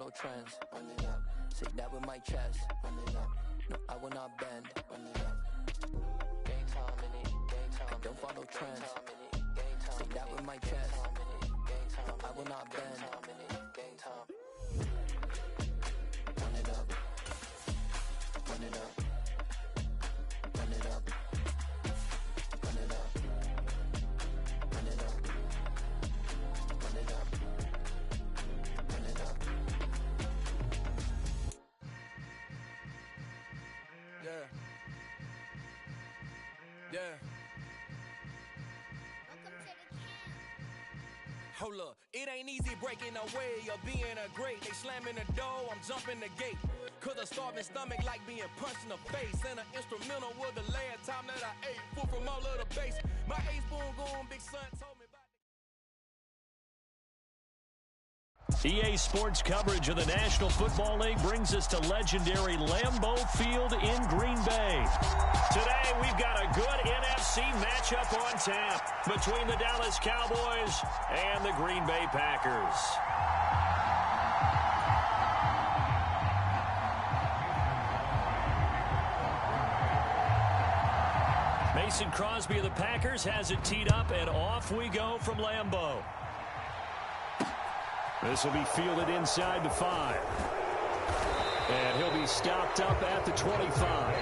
follow trends. Run it up. Say that with my chest. Run it up. No, I will not bend. Run it up. Game time in it. Game time. I don't follow trends. Say that with my chest. No, I will not bend. Game time. Run it up. Run it up. Run it up. Run it up. Run it up. Run it up. Run it up. Yeah. Yeah. Hold up, it ain't easy breaking away or being a great. They slamming the door, I'm jumping the gate. Cause a starving stomach like being punched in the face. And an instrumental was the last time that I ate. Food from all of the base. My ace spoon going, big son told me about EA Sports coverage of the National Football League brings us to legendary Lambeau Field in Green Bay. Today, we've got a good NFC matchup on tap between the Dallas Cowboys and the Green Bay Packers. Mason Crosby of the Packers has it teed up, and off we go from Lambeau. This will be fielded inside the 5. And he'll be stopped up at the 25.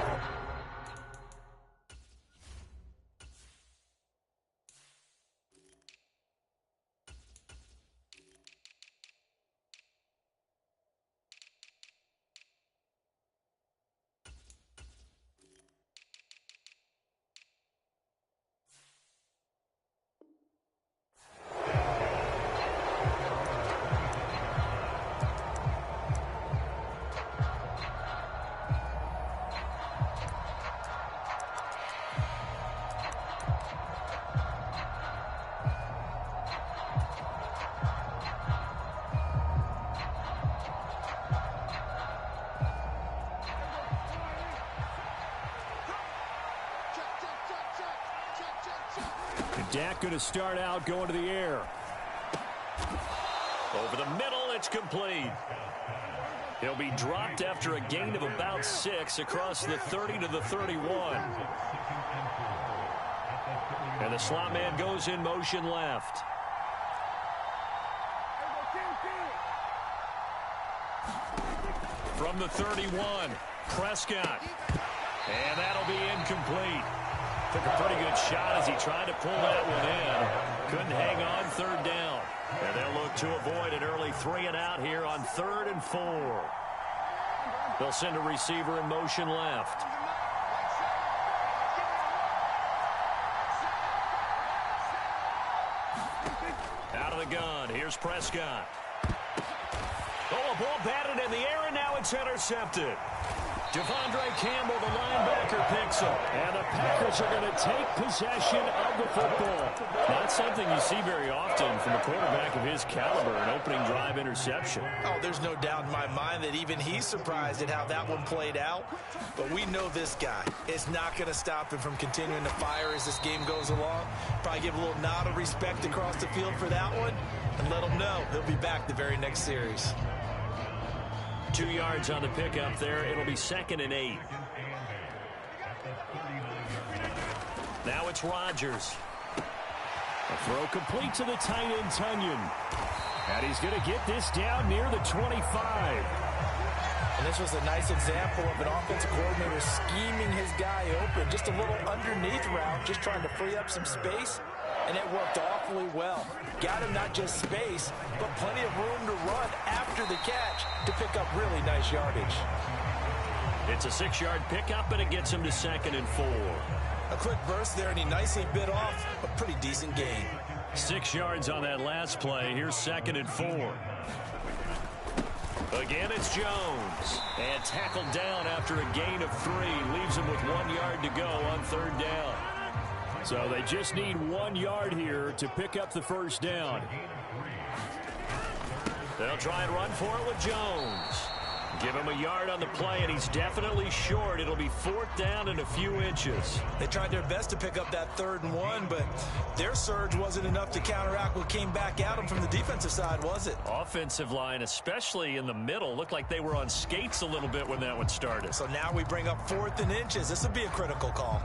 Dak going to start out going to the air. Over the middle, it's complete. He'll be dropped after a gain of about 6 across the 30 to the 31. And the slot man goes in motion left. From the 31, Prescott. And that'll be incomplete. Took a pretty good shot as he tried to pull that one in. Couldn't hang on, third down. And they'll look to avoid an early 3 and out here on 3rd and 4. They'll send a receiver in motion left. Out of the gun, here's Prescott. Oh, a ball batted in the air, and now it's intercepted. Devondre Campbell, the linebacker, picks him. And the Packers are going to take possession of the football. Not something you see very often from a quarterback of his caliber, an opening drive interception. Oh, there's no doubt in my mind that even he's surprised at how that one played out. But we know this guy is not going to stop him from continuing to fire as this game goes along. Probably give a little nod of respect across the field for that one and let him know he'll be back the very next series. 2 yards on the pickup there. It'll be 2nd and 8. Now it's Rodgers. A throw complete to the tight end, Tunyon. And he's going to get this down near the 25. And this was a nice example of an offensive coordinator scheming his guy open. Just a little underneath route, just trying to free up some space. And it worked awfully well. Got him not just space, but plenty of room to run after the catch to pick up really nice yardage. It's a 6-yard pickup, and it gets him to 2nd and 4. A quick burst there, and he nicely bit off a pretty decent gain. 6 yards on that last play. Here's 2nd and 4. Again, it's Jones. And tackled down after a gain of 3. Leaves him with 1 yard to go on 3rd down. So they just need 1 yard here to pick up the first down. They'll try and run for it with Jones. Give him a yard on the play, and he's definitely short. It'll be 4th down and a few inches. They tried their best to pick up that 3rd and 1, but their surge wasn't enough to counteract what came back at them from the defensive side, was it? Offensive line, especially in the middle, looked like they were on skates a little bit when that one started. So now we bring up 4th and inches. This would be a critical call.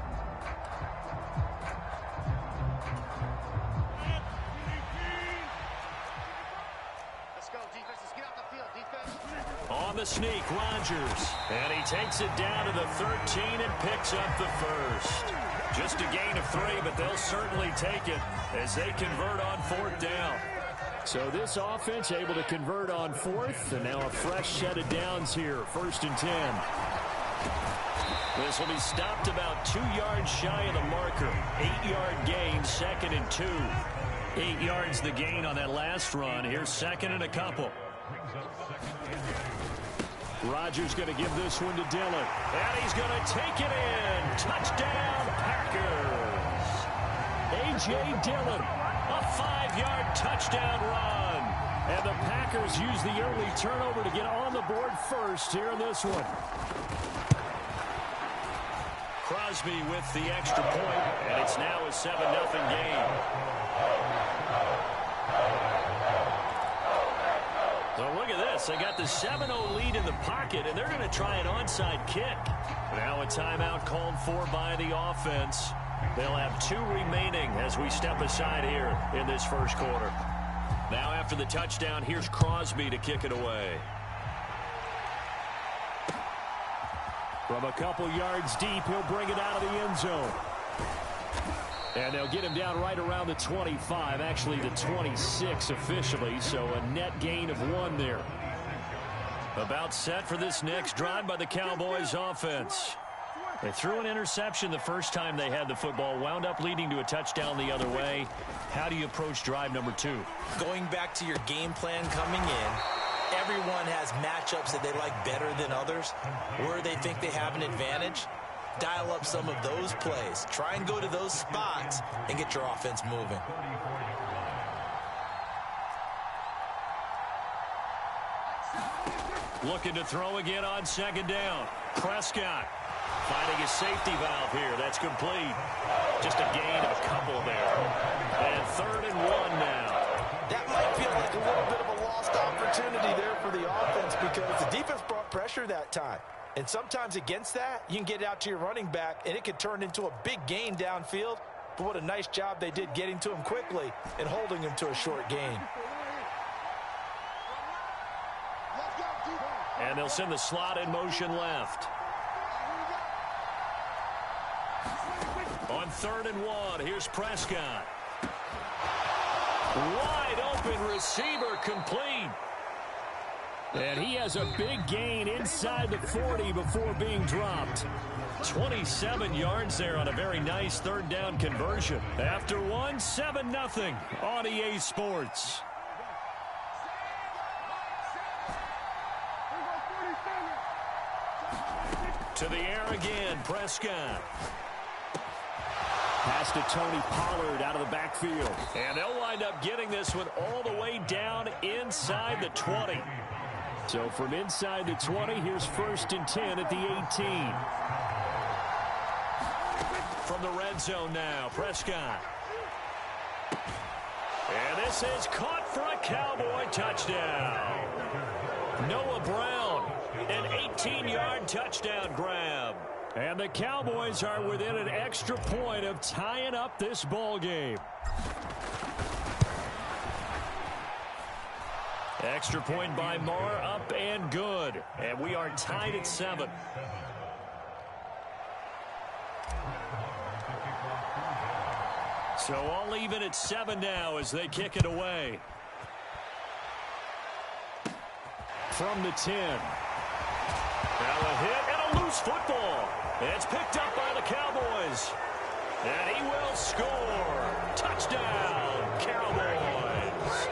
On the sneak, Rodgers. And he takes it down to the 13 and picks up the first. Just a gain of 3, but they'll certainly take it as they convert on 4th down. So this offense able to convert on 4th, and now a fresh set of downs here, 1st and 10. This will be stopped about 2 yards shy of the marker. 8-yard gain, 2nd and 2. 8 yards the gain on that last run. Here's 2nd and a couple. Rodgers going to give this one to Dillon. And he's going to take it in. Touchdown, Packers. A.J. Dillon, a 5-yard touchdown run. And the Packers use the early turnover to get on the board first here in this one. Crosby with the extra point, and it's now a 7-0 game. So look at this. They got the 7-0 lead in the pocket, and they're going to try an onside kick. Now a timeout called for by the offense. They'll have 2 remaining as we step aside here in this first quarter. Now after the touchdown, here's Crosby to kick it away. From a couple yards deep, he'll bring it out of the end zone. And they'll get him down right around the 25, actually the 26 officially, so a net gain of 1 there. About set for this next drive by the Cowboys offense. They threw an interception the first time they had the football, wound up leading to a touchdown the other way. How do you approach drive number 2? Going back to your game plan coming in, everyone has matchups that they like better than others, where they think they have an advantage. Dial up some of those plays. Try and go to those spots and get your offense moving. Looking to throw again on 2nd down. Prescott finding a safety valve here. That's complete. Just a gain of a couple there. And 3rd and 1 now. That might feel like a little bit of a lost opportunity there for the offense because the defense brought pressure that time. And sometimes against that, you can get out to your running back, and it could turn into a big gain downfield. But what a nice job they did getting to him quickly and holding him to a short gain. And they'll send the slot in motion left. On 3rd and 1, here's Prescott. Wide open receiver complete. And he has a big gain inside the 40 before being dropped. 27 yards there on a very nice 3rd down conversion. After 1, 7-0 on EA Sports. To the air again, Prescott. Pass to Tony Pollard out of the backfield. And they'll wind up getting this one all the way down inside the 20. So from inside the 20, here's 1st and 10 at the 18. From the red zone now, Prescott. And this is caught for a Cowboy touchdown. Noah Brown, an 18-yard touchdown grab. And the Cowboys are within an extra point of tying up this ball game. Extra point by Marr, up and good. And we are tied at 7. So all even at 7 now as they kick it away. From the 10. Now a hit and a loose football. It's picked up by the Cowboys. And he will score. Touchdown, Cowboys.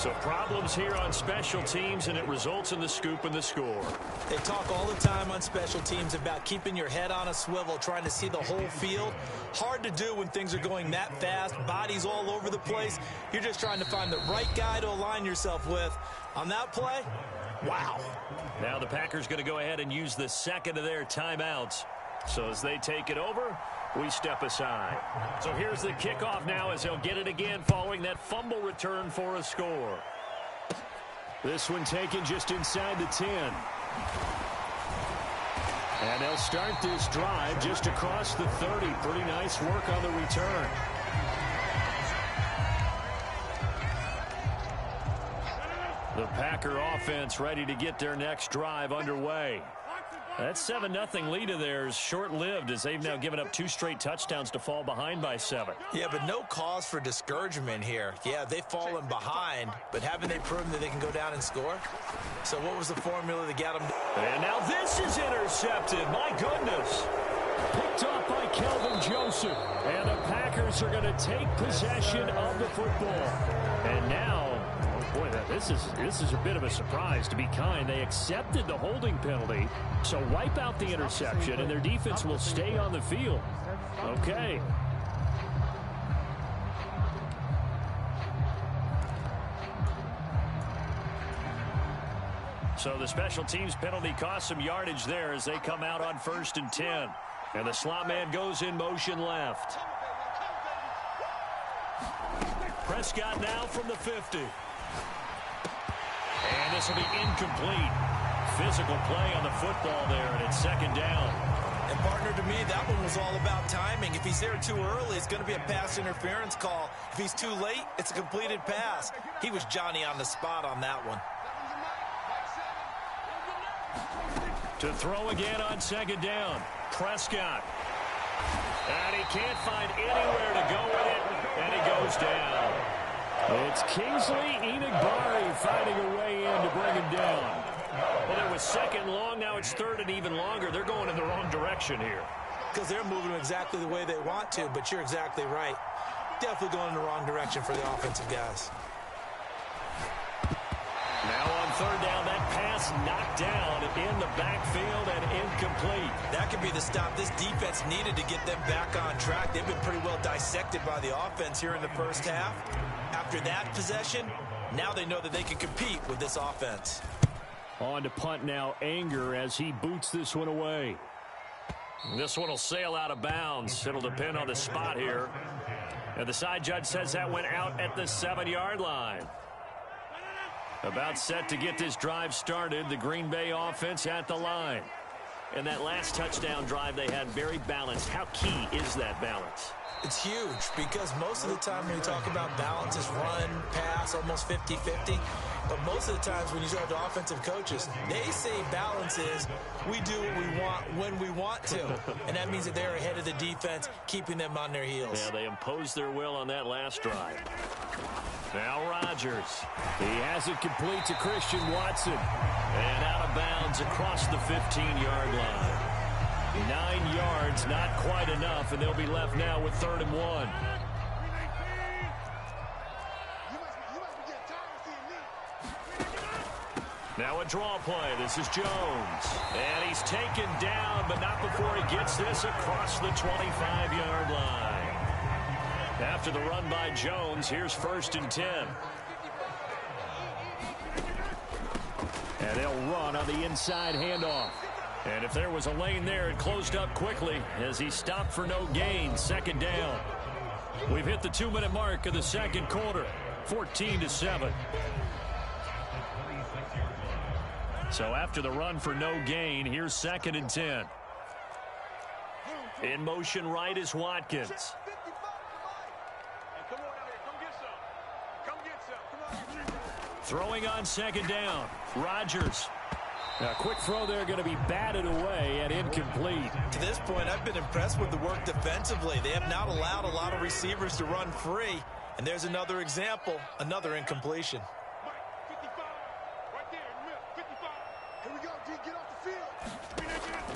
So problems here on special teams, and it results in the scoop and the score. They talk all the time on special teams about keeping your head on a swivel, trying to see the whole field. Hard to do when things are going that fast, bodies all over the place. You're just trying to find the right guy to align yourself with. On that play, wow. Now the Packers going to go ahead and use the second of their timeouts. So as they take it over, we step aside. So here's the kickoff now as they'll get it again following that fumble return for a score. This one taken just inside the 10. And they'll start this drive just across the 30. Pretty nice work on the return. The Packer offense ready to get their next drive underway. That 7-0 lead of theirs short-lived as they've now given up 2 straight touchdowns to fall behind by 7. Yeah, but no cause for discouragement here. Yeah, they've fallen behind, but haven't they proven that they can go down and score? So what was the formula that got them? And now this is intercepted. My goodness. Picked off by Kelvin Joseph. And the Packers are going to take possession of the football. And now, oh boy, this is a bit of a surprise, to be kind. They accepted the holding penalty, so wipe out the interception, and their defense will stay on the field. Okay. So the special teams penalty cost some yardage there as they come out on 1st and 10. And the slot man goes in motion left. Prescott now from the 50. And this will be incomplete. Physical play on the football there, and it's 2nd down. And partner, to me, that one was all about timing. If he's there too early, it's going to be a pass interference call. If he's too late, it's a completed pass. He was Johnny on the spot on that one. To throw again on 2nd down. Prescott. And he can't find anywhere to go with it, and he goes down. It's Kingsley Enagbari finding a way in to bring him down. Well, it was 2nd long. Now it's 3rd and even longer. They're going in the wrong direction here. Because they're moving exactly the way they want to, but you're exactly right. Definitely going in the wrong direction for the offensive guys. Now on 3rd down, that pass knocked down in the backfield and incomplete. That could be the stop this defense needed to get them back on track. They've been pretty well dissected by the offense here in the first half. After that possession, now they know that they can compete with this offense. On to punt now, Anger as he boots this one away. This one will sail out of bounds. It'll depend on the spot here. And the side judge says that went out at the 7-yard line. About set to get this drive started. The Green Bay offense at the line. And that last touchdown drive they had very balanced. How key is that balance? It's huge because most of the time when we talk about balance is run, pass, almost 50-50. But most of the times when you talk to offensive coaches, they say balance is we do what we want when we want to. And that means that they're ahead of the defense, keeping them on their heels. Yeah, they imposed their will on that last drive. Now Rodgers. He has it complete to Christian Watson. And out of bounds across the 15-yard line. 9 yards, not quite enough, and they'll be left now with 3rd and 1. Now a draw play. This is Jones. And he's taken down, but not before he gets this across the 25-yard line. After the run by Jones, here's 1st and 10. And they'll run on the inside handoff. And if there was a lane there, it closed up quickly as he stopped for no gain. 2nd down. We've hit the 2-minute mark of the 2nd quarter. 14-7. So after the run for no gain, here's 2nd and 10. In motion right is Watkins. Throwing on 2nd down. Rodgers. A quick throw there going to be batted away and incomplete. To this point, I've been impressed with the work defensively. They have not allowed a lot of receivers to run free. And there's another example, another incompletion.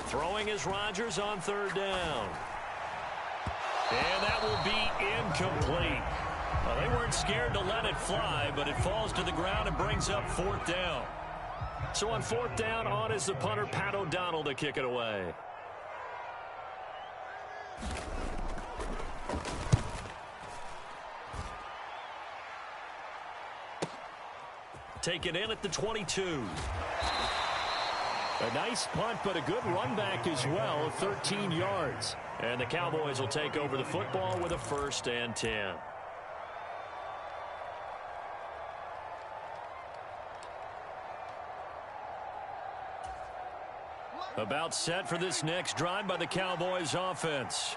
Throwing is Rodgers on 3rd down. And that will be incomplete. Well, they weren't scared to let it fly, but it falls to the ground and brings up 4th down. So on 4th down, on is the punter, Pat O'Donnell, to kick it away. Take it in at the 22. A nice punt, but a good run back as well, 13 yards. And the Cowboys will take over the football with a 1st and 10. About set for this next drive by the Cowboys offense.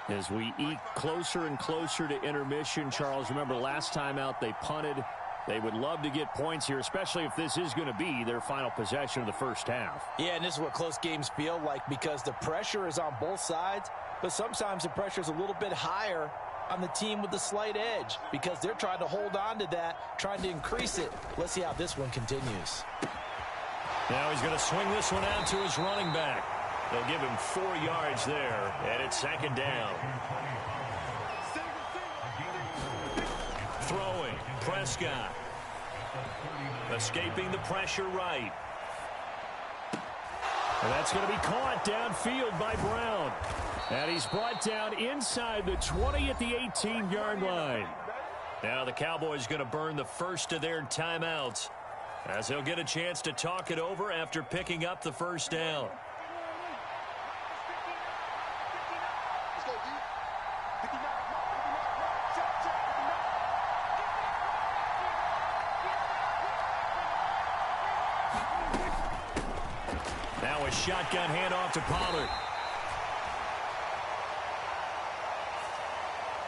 As we eke closer and closer to intermission, Charles, remember last time out they punted. They would love to get points here, especially if this is going to be their final possession of the first half. Yeah, and this is what close games feel like because the pressure is on both sides, but sometimes the pressure is a little bit higher on the team with the slight edge because they're trying to hold on to that, trying to increase it. Let's see how this one continues. Now he's going to swing this one out to his running back. They'll give him 4 yards there, and it's 2nd down. Throwing, Prescott. Escaping the pressure right. And that's going to be caught downfield by Brown. And he's brought down inside the 20 at the 18-yard line. Now the Cowboys going to burn the first of their timeouts as they'll get a chance to talk it over after picking up the 1st down. Now a shotgun handoff to Pollard.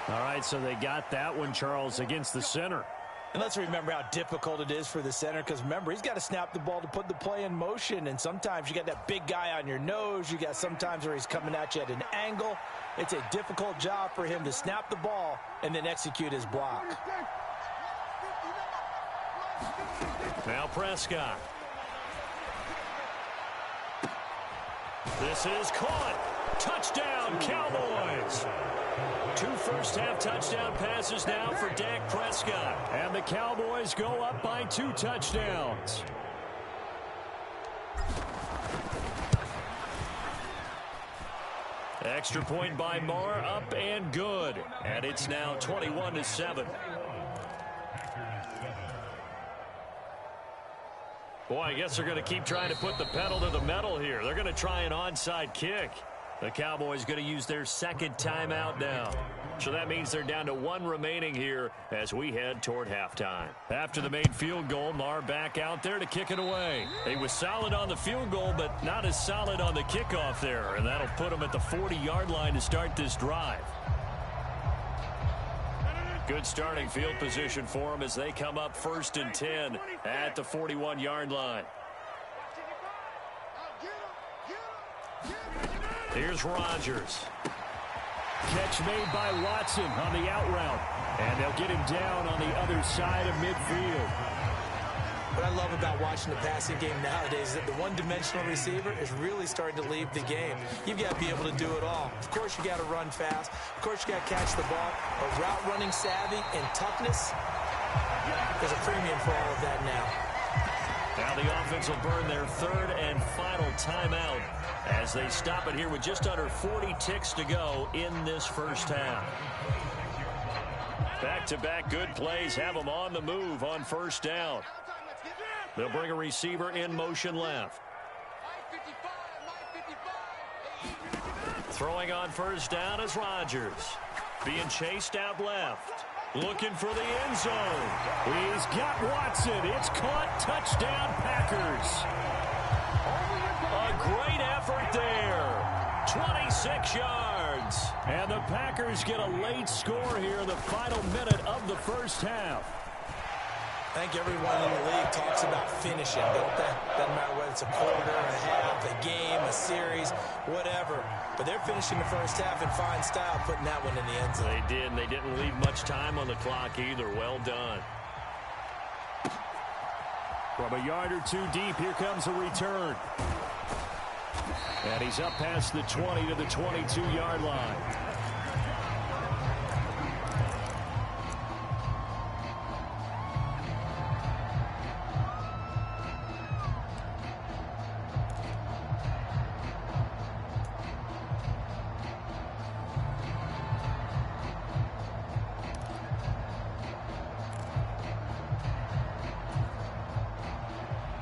All right, so they got that one, Charles, against the center. And let's remember how difficult it is for the center because, remember, he's got to snap the ball to put the play in motion. And sometimes you got that big guy on your nose. You got sometimes where he's coming at you at an angle. It's a difficult job for him to snap the ball and then execute his block. Now Prescott. This is caught. Touchdown, Cowboys. 2 first-half touchdown passes now for Dak Prescott. And the Cowboys go up by 2 touchdowns. Extra point by Marr, up and good. And it's now 21-7. Boy, I guess they're going to keep trying to put the pedal to the metal here. They're going to try an onside kick. The Cowboys going to use their 2nd timeout now. So that means they're down to 1 remaining here as we head toward halftime. After the made field goal, Marr back out there to kick it away. He was solid on the field goal, but not as solid on the kickoff there. And that'll put him at the 40-yard line to start this drive. Good starting field position for them as they come up 1st and 10 at the 41-yard line. Here's Rodgers. Catch made by Watson on the out route. And they'll get him down on the other side of midfield. What I love about watching the passing game nowadays is that the one-dimensional receiver is really starting to leave the game. You've got to be able to do it all. Of course, you got to run fast. Of course, you got to catch the ball. But route running savvy and toughness, there's a premium for all of that now. Now the offense will burn their 3rd and final timeout as they stop it here with just under 40 ticks to go in this first half. Back-to-back good plays have them on the move on 1st down. They'll bring a receiver in motion left. Throwing on 1st down is Rodgers. Being chased out left. Looking for the end zone. He's got Watson. It's caught. Touchdown, Packers. A great effort there. 26 yards. And the Packers get a late score here in the final minute of the first half. I think everyone in the league talks about finishing, don't they? Doesn't matter whether it's a quarter, a half, a game, a series, whatever. But they're finishing the first half in fine style, putting that one in the end zone. They did, and they didn't leave much time on the clock either. Well done. From a yard or 2 deep, here comes a return. And he's up past the 20 to the 22-yard line.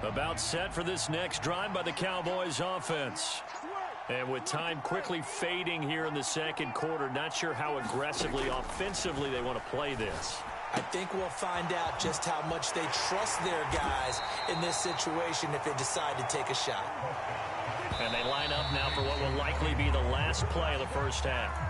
About set for this next drive by the Cowboys offense. And with time quickly fading here in the second quarter, not sure how aggressively, offensively they want to play this. I think we'll find out just how much they trust their guys in this situation if they decide to take a shot. And they line up now for what will likely be the last play of the first half.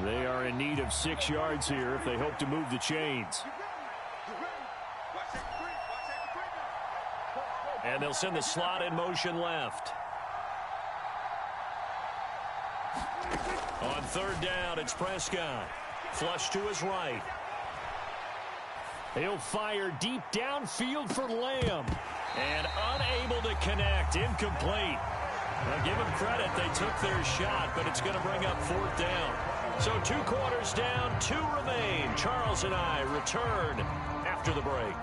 They are in need of 6 yards here if they hope to move the chains. And they'll send the slot in motion left. On third down, it's Prescott. Flush to his right. He'll fire deep downfield for Lamb. And unable to connect. Incomplete. Now give them credit. They took their shot, but it's going to bring up fourth down. So 2 quarters down, 2 remain. Charles and I return after the break.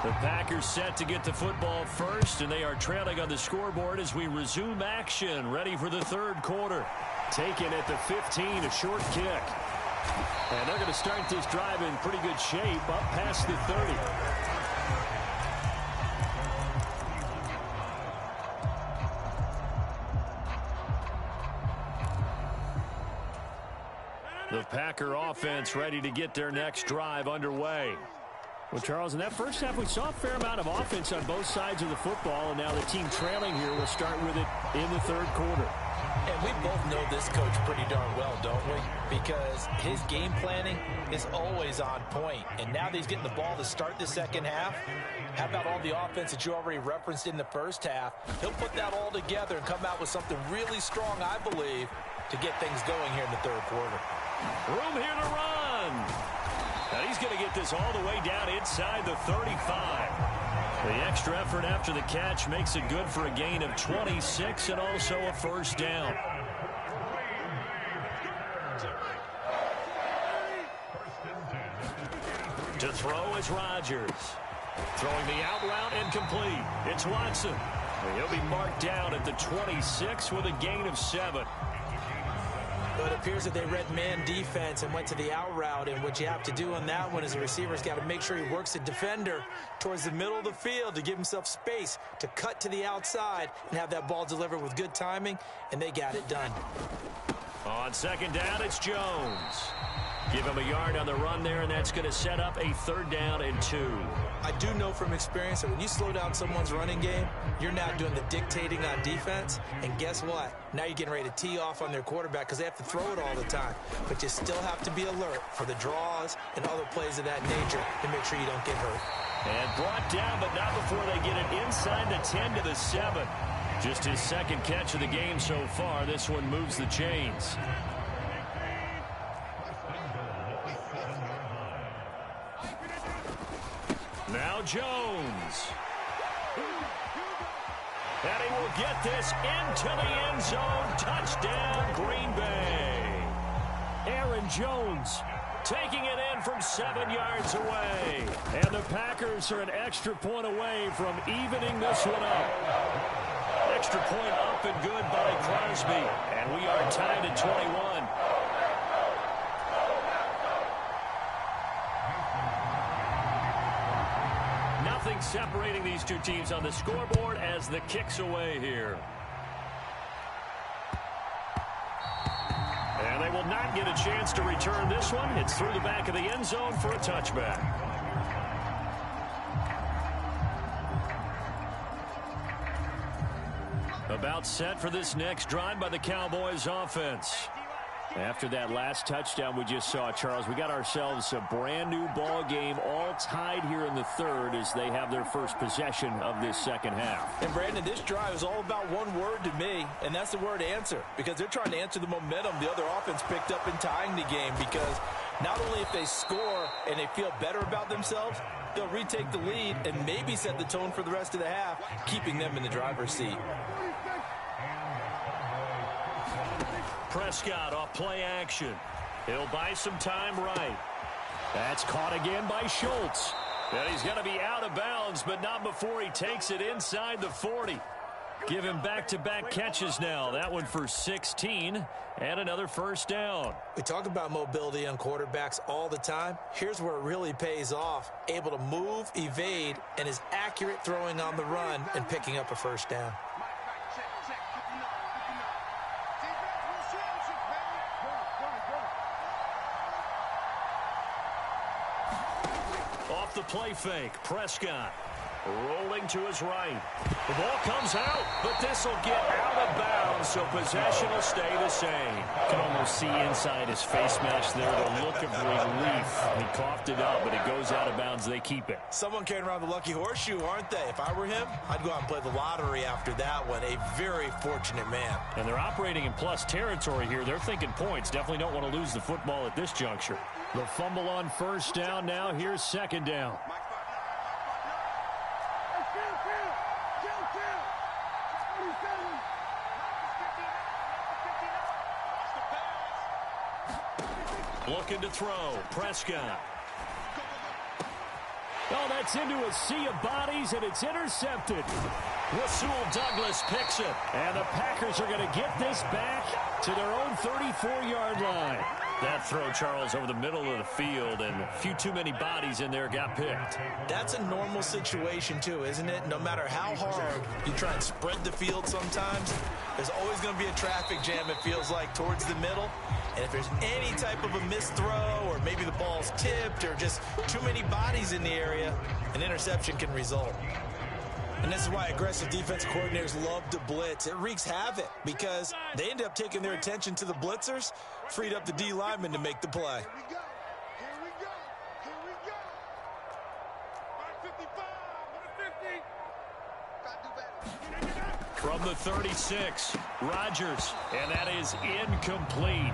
The Packers set to get the football first, and they are trailing on the scoreboard as we resume action, ready for the third quarter. Taken at the 15, a short kick. And they're going to start this drive in pretty good shape, up past the 30. The Packer offense ready to get their next drive underway. Well, Charles, in that first half, we saw a fair amount of offense on both sides of the football, and now the team trailing here will start with it in the third quarter. And we both know this coach pretty darn well, don't we? Because his game planning is always on point. And now that he's getting the ball to start the second half, how about all the offense that you already referenced in the first half? He'll put that all together and come out with something really strong, I believe, to get things going here in the third quarter. Room here to run. Now he's going to get this all the way down inside the 35. The extra effort after the catch makes it good for a gain of 26 and also a first down. To throw is Rodgers. Throwing the out route incomplete. It's Watson. He'll be marked down at the 26 with a gain of 7. But it appears that they read man defense and went to the out route, and what you have to do on that one is the receiver's got to make sure he works the defender towards the middle of the field to give himself space to cut to the outside and have that ball delivered with good timing, and they got it done. On second down, it's Jones. Give him a yard on the run there, and that's going to set up a third down and 2. I do know from experience that when you slow down someone's running game, you're now doing the dictating on defense. And guess what? Now you're getting ready to tee off on their quarterback because they have to throw it all the time. But you still have to be alert for the draws and other plays of that nature to make sure you don't get hurt. And brought down, but not before they get it inside the 10 to the 7. Just his second catch of the game so far. This one moves the chains. Now Jones. And he will get this into the end zone. Touchdown, Green Bay. Aaron Jones taking it in from 7 yards away. And the Packers are an extra point away from evening this one up. Extra point up and good by Crosby. And we are tied at 21. Nothing separating these two teams on the scoreboard as the kick's away here. And they will not get a chance to return this one. It's through the back of the end zone for a touchback. About set for this next drive by the Cowboys offense. After that last touchdown we just saw, Charles, we got ourselves a brand new ball game, all tied here in the third as they have their first possession of this second half. And Brandon, this drive is all about one word to me, and that's the word answer, because they're trying to answer the momentum the other offense picked up in tying the game, because not only if they score and they feel better about themselves, they'll retake the lead and maybe set the tone for the rest of the half, keeping them in the driver's seat. Prescott off play action. He'll buy some time right. That's caught again by Schultz. And he's going to be out of bounds, but not before he takes it inside the 40. Give him back-to-back catches now. That one for 16 and another first down. We talk about mobility on quarterbacks all the time. Here's where it really pays off. Able to move, evade, and is accurate throwing on the run and picking up a first down. Off the play fake, Prescott. Rolling to his right. The ball comes out, but this will get out of bounds, so possession will stay the same. You can almost see inside his face mask there the look of relief. He coughed it up, but it goes out of bounds. They keep it. Someone carrying around the lucky horseshoe, aren't they? If I were him, I'd go out and play the lottery after that one. A very fortunate man. And they're operating in plus territory here. They're thinking points. Definitely don't want to lose the football at this juncture. The fumble on first down now. Here's second down. Looking to throw. Prescott. Oh, that's into a sea of bodies, and it's intercepted. Rasul Douglas picks it. And the Packers are going to get this back to their own 34-yard line. That throw, Charles, over the middle of the field, and a few too many bodies in there got picked. That's a normal situation, too, isn't it? No matter how hard you try and spread the field sometimes, there's always going to be a traffic jam, it feels like, towards the middle. And if there's any type of a missed throw or maybe the ball's tipped or just too many bodies in the area, an interception can result. And this is why aggressive defensive coordinators love to blitz. It wreaks havoc because they end up taking their attention to the blitzers, freed up the D lineman to make the play. Here we go. Here we go. 555, 150. Got to do better. From the 36, Rodgers, and that is incomplete.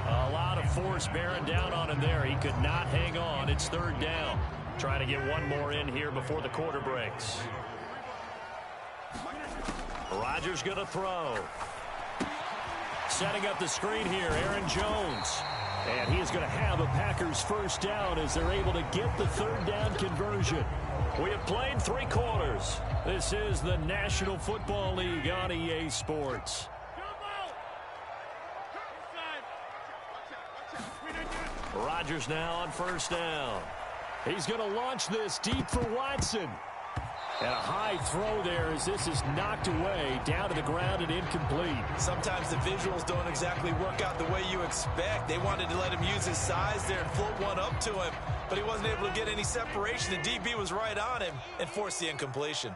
A lot of force bearing down on him there. He could not hang on. It's third down. Trying to get one more in here before the quarter breaks. Rodgers going to throw. Setting up the screen here, Aaron Jones. And he is going to have a Packers first down as they're able to get the third down conversion. We have played 3 quarters. This is the National Football League on EA Sports. Rodgers now on first down. He's going to launch this deep for Watson. And a high throw there as this is knocked away, down to the ground and incomplete. Sometimes the visuals don't exactly work out the way you expect. They wanted to let him use his size there and float one up to him, but he wasn't able to get any separation. The DB was right on him and forced the incompletion.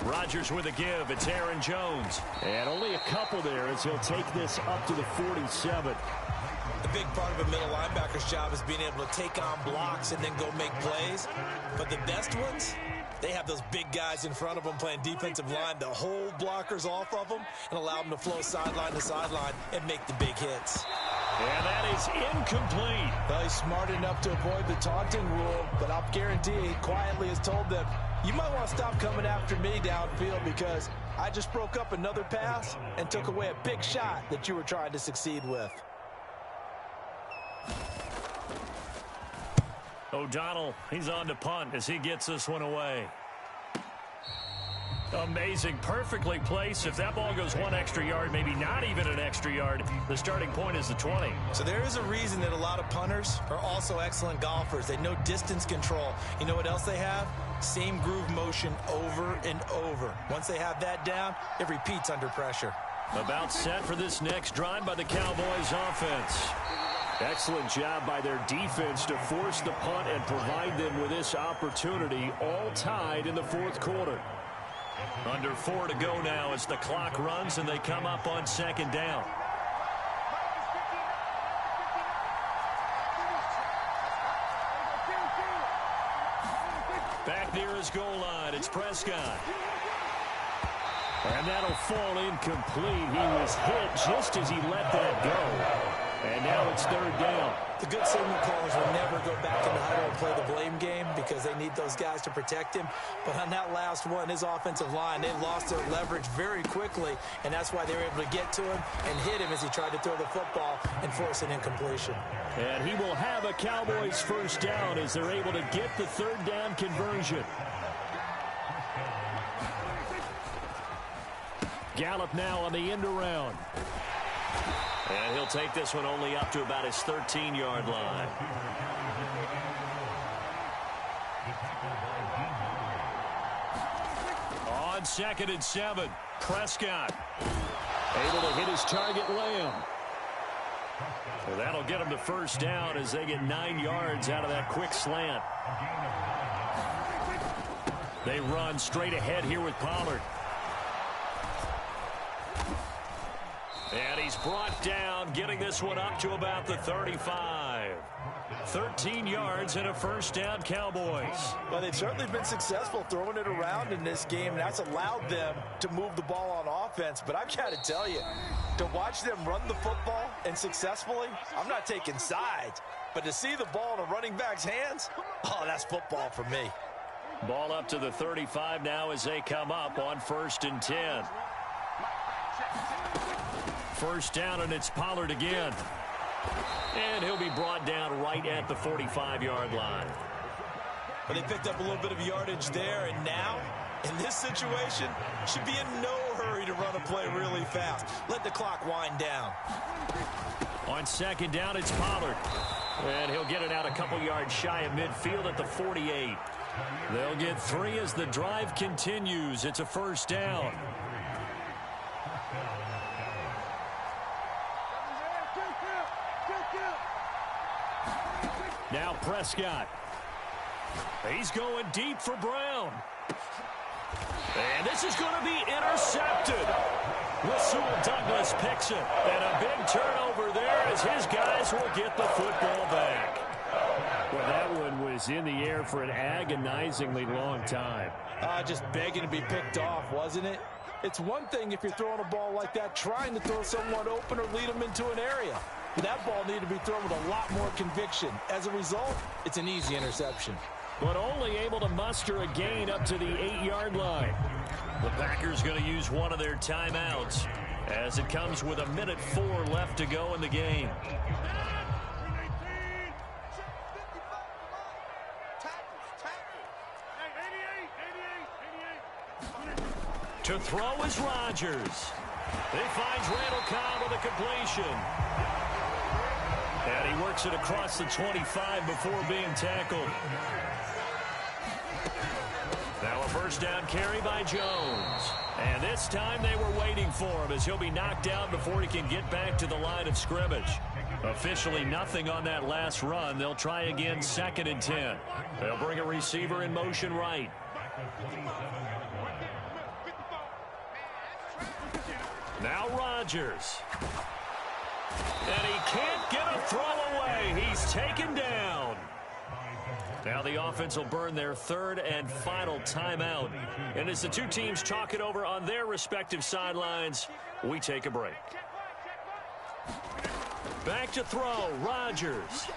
Rodgers with a give. It's Aaron Jones. And only a couple there as he'll take this up to the 47. A big part of a middle linebacker's job is being able to take on blocks and then go make plays. But the best ones, they have those big guys in front of them playing defensive line to hold blockers off of them and allow them to flow sideline to sideline and make the big hits. And that is incomplete. Well, he's smart enough to avoid the taunting rule, but I'll guarantee he quietly has told them, you might want to stop coming after me downfield because I just broke up another pass and took away a big shot that you were trying to succeed with. O'Donnell, he's on to punt as he gets this one away. Amazing, perfectly placed. If that ball goes one extra yard, maybe not even an extra yard, the starting point is the 20. So there is a reason that a lot of punters are also excellent golfers. They know distance control. You know what else they have? Same groove motion over and over. Once they have that down, it repeats under pressure. About set for this next drive by the Cowboys offense. Excellent job by their defense to force the punt and provide them with this opportunity, all tied in the fourth quarter. Under 4 to go now as the clock runs and they come up on second down. Back near his goal line, it's Prescott. And that'll fall incomplete. He was hit just as he let that go. And now it's third down. The good signal callers will never go back in the huddle and play the blame game because they need those guys to protect him. But on that last one, his offensive line, they lost their leverage very quickly, and that's why they were able to get to him and hit him as he tried to throw the football and force an incompletion. And he will have a Cowboys first down as they're able to get the third down conversion. Gallup now on the end around. And he'll take this one only up to about his 13-yard line. On 2nd and 7, Prescott able to hit his target, Lamb. Well, that'll get him to first down as they get 9 yards out of that quick slant. They run straight ahead here with Pollard. And he's brought down, getting this one up to about the 35. 13 yards and a first down, Cowboys. Well, they've certainly been successful throwing it around in this game, and that's allowed them to move the ball on offense. But I've got to tell you, to watch them run the football and successfully, I'm not taking sides. But to see the ball in a running back's hands, oh, that's football for me. Ball up to the 35 now as they come up on 1st and 10. First down, and it's Pollard again. And he'll be brought down right at the 45-yard line. But they picked up a little bit of yardage there, and now, in this situation, should be in no hurry to run a play really fast. Let the clock wind down. On 2nd down, it's Pollard. And he'll get it out a couple yards shy of midfield at the 48. They'll get 3 as the drive continues. It's a first down. Now Prescott. He's going deep for Brown. And this is going to be intercepted. Rasul Douglas picks it. And a big turnover there as his guys will get the football back. Well, that one was in the air for an agonizingly long time. Just begging to be picked off, wasn't it? It's one thing if you're throwing a ball like that, trying to throw someone open or lead them into an area. That ball needed to be thrown with a lot more conviction. As a result, it's an easy interception. But only able to muster a gain up to the 8-yard line. The Packers going to use one of their timeouts as it comes with 1:04 left to go in the game. To throw is Rodgers. He finds Randall Cobb with a completion. And he works it across the 25 before being tackled. Now a first down carry by Jones. And this time they were waiting for him as he'll be knocked out before he can get back to the line of scrimmage. Officially nothing on that last run. They'll try again 2nd and 10. They'll bring a receiver in motion right. Now Rodgers. And he can't get a throw away. He's taken down. Now the offense will burn their 3rd and final timeout. And as the two teams talk it over on their respective sidelines, we take a break. Back to throw, Rodgers.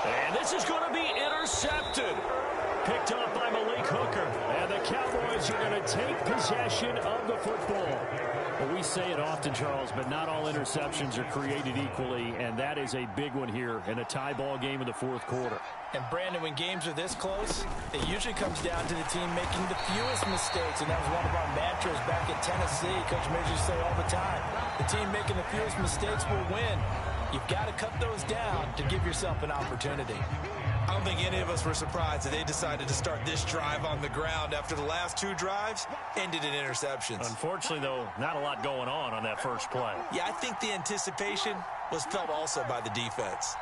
And this is going to be intercepted. Picked off by Malik Hooker. And the Cowboys are going to take possession of the football. Well, we say it often, Charles, but not all interceptions are created equally, and that is a big one here in a tie ball game in the 4th quarter. And, Brandon, when games are this close, it usually comes down to the team making the fewest mistakes, and that was one of our mantras back at Tennessee. Coach Major say all the time, the team making the fewest mistakes will win. You've got to cut those down to give yourself an opportunity. I don't think any of us were surprised that they decided to start this drive on the ground after the last 2 drives ended in interceptions. Unfortunately, though, not a lot going on that first play. Yeah, I think the anticipation was felt also by the defense.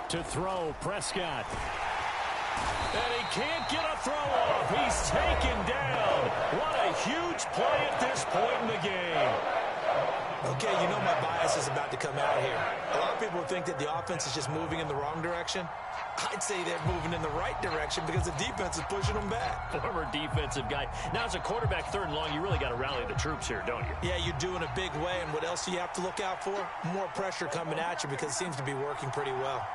To throw, Prescott. And he can't get a throw off. He's taken down. What a huge play at this point in the game. Okay, you know my bias is about to come out here. A lot of people think that the offense is just moving in the wrong direction. I'd say they're moving in the right direction because the defense is pushing them back. Former defensive guy. Now, as a quarterback 3rd and long, you really got to rally the troops here, don't you? Yeah, you're doing a big way, and what else do you have to look out for? More pressure coming at you because it seems to be working pretty well.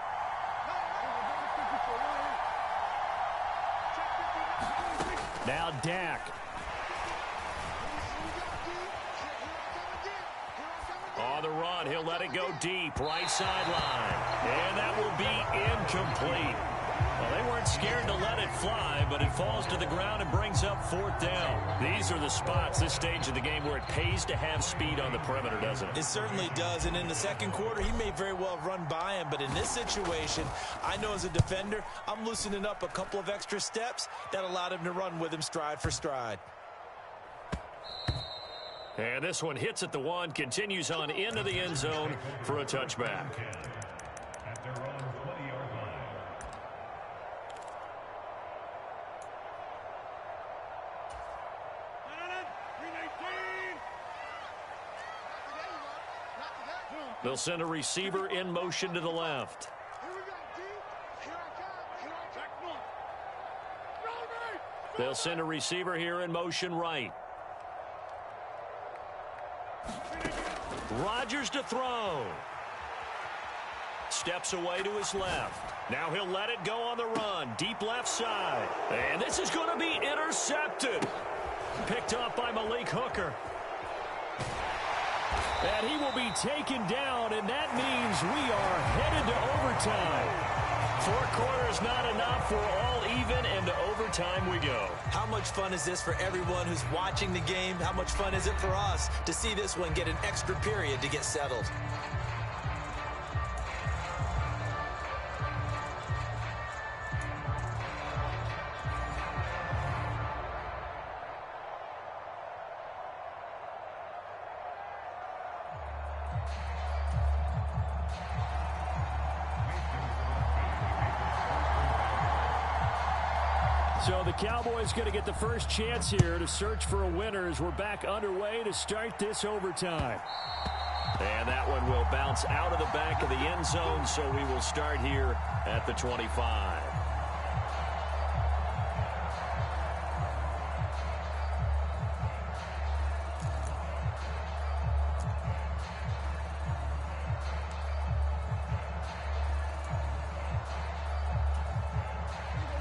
Now Dak. On the run, And he'll let it go deep, right sideline. And that will be incomplete. Well, they weren't scared to let it fly, but it falls to the ground and brings up 4th down. These are the spots, this stage of the game, where it pays to have speed on the perimeter, doesn't it? It certainly does, and in the second quarter, he may very well have run by him, but in this situation, I know as a defender, I'm loosening up a couple of extra steps that allowed him to run with him stride for stride. And this one hits at the 1, continues on into the end zone for a touchback. They'll send a receiver in motion to the left. They'll send a receiver here in motion right. Rodgers to throw. Steps away to his left. Now he'll let it go on the run. Deep left side. And this is going to be intercepted. Picked off by Malik Hooker. And he will be taken down, and that means we are headed to overtime. 4 quarters not enough. We're all even, and to overtime we go. How much fun is this for everyone who's watching the game? How much fun is it for us to see this one get an extra period to get settled? So the Cowboys going to get the first chance here to search for a winner as we're back underway to start this overtime. And that one will bounce out of the back of the end zone, so we will start here at the 25.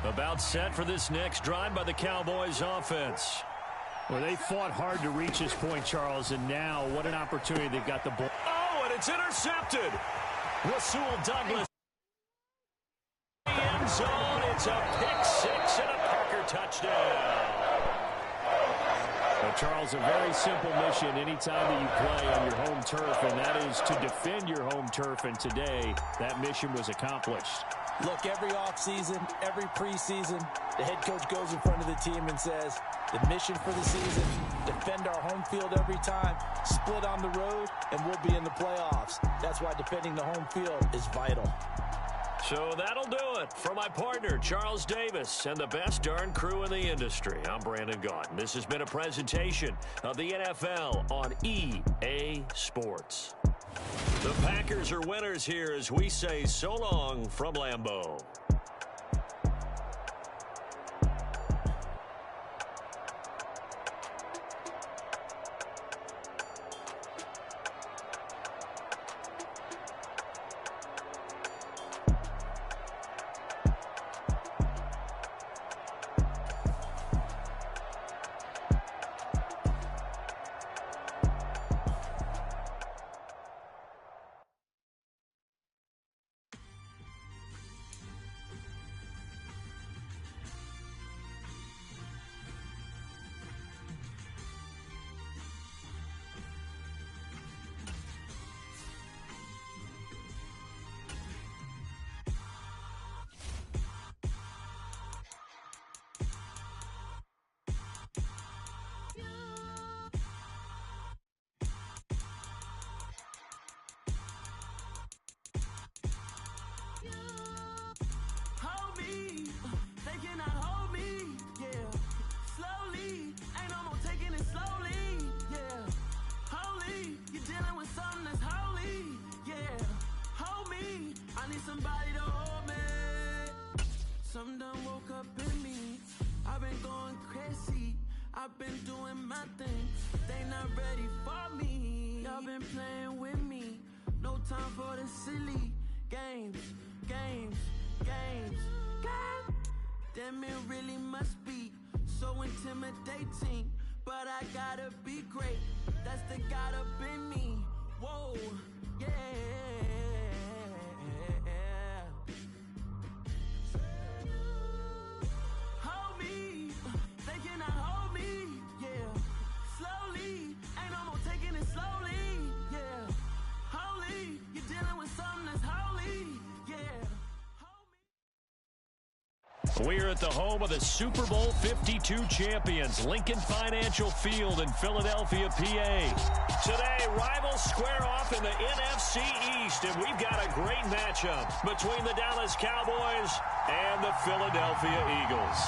About set for this next drive by the Cowboys offense. Well, they fought hard to reach this point, Charles, and now what an opportunity. They've got the ball. Oh, and it's intercepted. Rasul Douglas. End zone. It's a pick six and a Parker touchdown. Well, Charles, a very simple mission anytime that you play on your home turf, and that is to defend your home turf, and today that mission was accomplished. Look, every offseason, every preseason, the head coach goes in front of the team and says, the mission for the season, defend our home field every time, split on the road, and we'll be in the playoffs. That's why defending the home field is vital. So that'll do it for my partner, Charles Davis, and the best darn crew in the industry. I'm Brandon Gaudin. This has been a presentation of the NFL on EA Sports. The Packers are winners here as we say so long from Lambeau. Something done woke up in me. I've been going crazy. I've been doing my thing. They not ready for me. Y'all been playing with me. No time for the silly games. Damn, it really must be so intimidating. But I gotta be great. That's the God up in me. Whoa, yeah. Hold me, they cannot hold me, yeah. Slowly, ain't no more taking it slowly, yeah. Holy, you're dealing with something that's holy, yeah. We're at the home of the Super Bowl 52 champions, Lincoln Financial Field in Philadelphia, PA. Today, rivals square off in the NFC East, and we've got a great matchup between the Dallas Cowboys and the Philadelphia Eagles.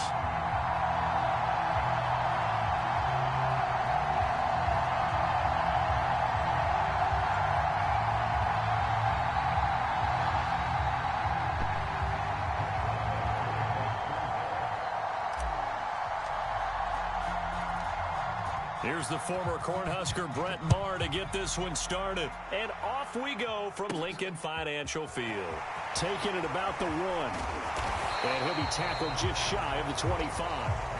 Here's the former Cornhusker Brett Maher to get this one started. And off we go from Lincoln Financial Field. Taking it about the 1. And he'll be tackled just shy of the 25.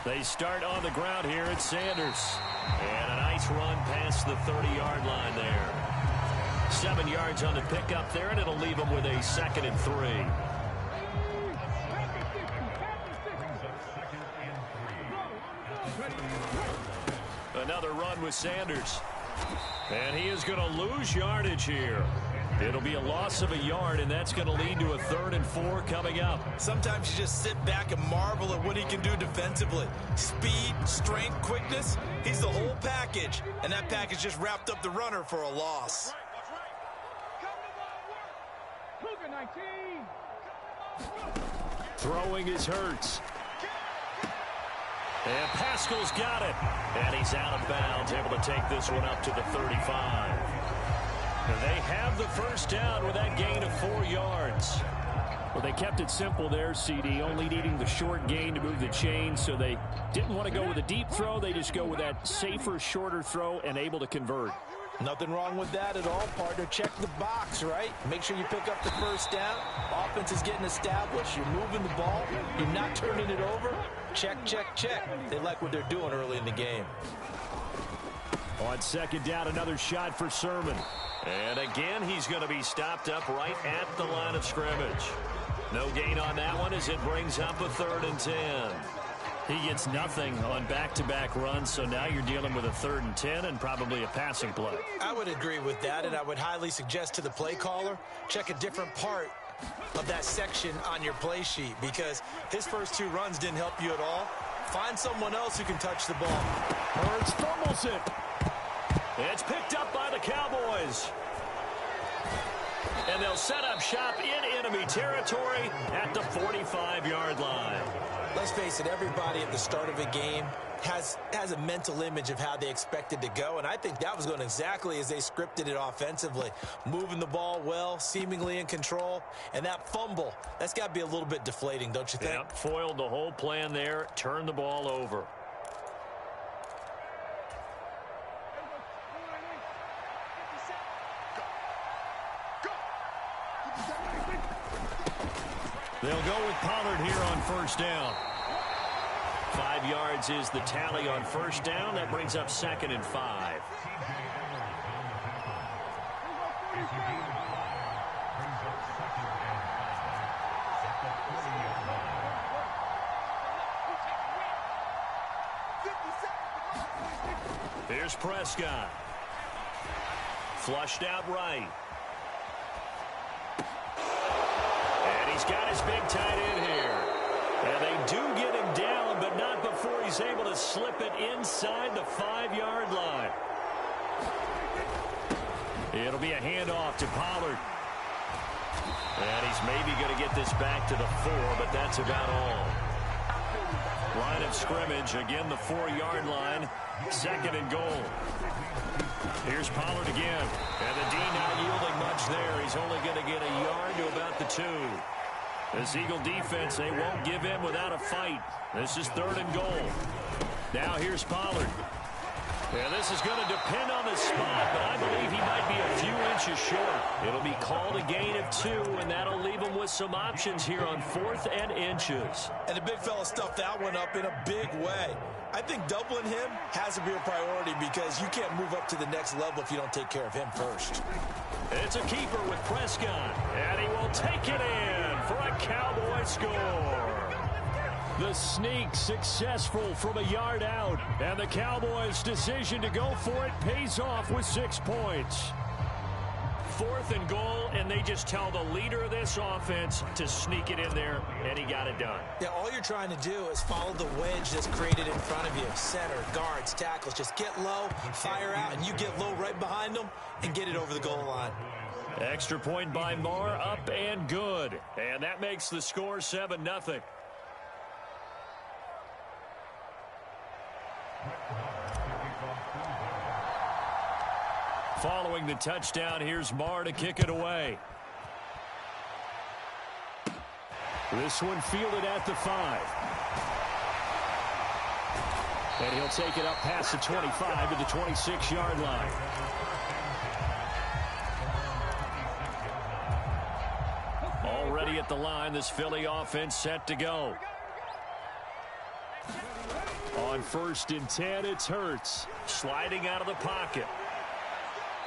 They start on the ground here at Sanders. And a nice run past the 30-yard line there. 7 yards on the pickup there, and it'll leave them with a 2nd and 3. Another run with Sanders. And he is going to lose yardage here. It'll be a loss of a yard, and that's going to lead to a 3rd and 4 coming up. Sometimes you just sit back and marvel at what he can do defensively. Speed, strength, quickness, he's the whole package. And that package just wrapped up the runner for a loss. Throwing is Hurts. And Pascal's got it. And he's out of bounds, able to take this one up to the 35. They have the first down with that gain of 4 yards. Well, they kept it simple there, CD, only needing the short gain to move the chain, so they didn't want to go with a deep throw. They just go with that safer, shorter throw and able to convert. Nothing wrong with that at all, partner. Check the box, right? Make sure you pick up the first down. Offense is getting established. You're moving the ball. You're not turning it over. Check, check, check. They like what they're doing early in the game. On 2nd down, another shot for Sermon. And again, he's going to be stopped up right at the line of scrimmage. No gain on that one as it brings up a 3rd and 10. He gets nothing on back-to-back runs, so now you're dealing with a 3rd and 10 and probably a passing play. I would agree with that, and I would highly suggest to the play caller, check a different part of that section on your play sheet, because his first 2 runs didn't help you at all. Find someone else who can touch the ball. Hurts fumbles it. It's picked up by the Cowboys. And they'll set up shop in enemy territory at the 45-yard line. Let's face it, everybody at the start of a game has a mental image of how they expected to go, and I think that was going exactly as they scripted it offensively. Moving the ball well, seemingly in control, and that fumble, that's got to be a little bit deflating, don't you think? Yep, foiled the whole plan there, turned the ball over. They'll go with Pollard here on first down. 5 yards is the tally on first down. That brings up 2nd and 5. Here's Prescott. Flushed out right. And he's got his big tight end here. And they do get him down, but not before he's able to slip it inside the 5-yard line. It'll be a handoff to Pollard. And he's maybe going to get this back to the 4, but that's about all. Line of scrimmage, again the 4-yard line, 2nd and goal. Here's Pollard again. And the D not yielding much there. He's only going to get a yard to about the 2. This Eagle defense, they won't give in without a fight. This is 3rd and goal. Now here's Pollard. Yeah, this is going to depend on the spot, but I believe he might be a few inches short. It'll be called a gain of 2, and that'll leave him with some options here on 4th and inches. And the big fella stuffed that one up in a big way. I think doubling him has to be a priority because you can't move up to the next level if you don't take care of him first. It's a keeper with Prescott, and he will take it in for a Cowboy score. The sneak successful from a yard out, and the Cowboys' decision to go for it pays off with 6 points. 4th and goal, and they just tell the leader of this offense to sneak it in there, and he got it done. Yeah, all you're trying to do is follow the wedge that's created in front of you. Center, guards, tackles, just get low, fire out, and you get low right behind them and get it over the goal line. Extra point by Marr, up and good. And that makes the score 7-0. Following the touchdown, here's Marr to kick it away. This one fielded at the 5. And he'll take it up past the 25 to the 26-yard line. Already at the line, this Philly offense set to go. On 1st and 10, it's Hurts. Sliding out of the pocket.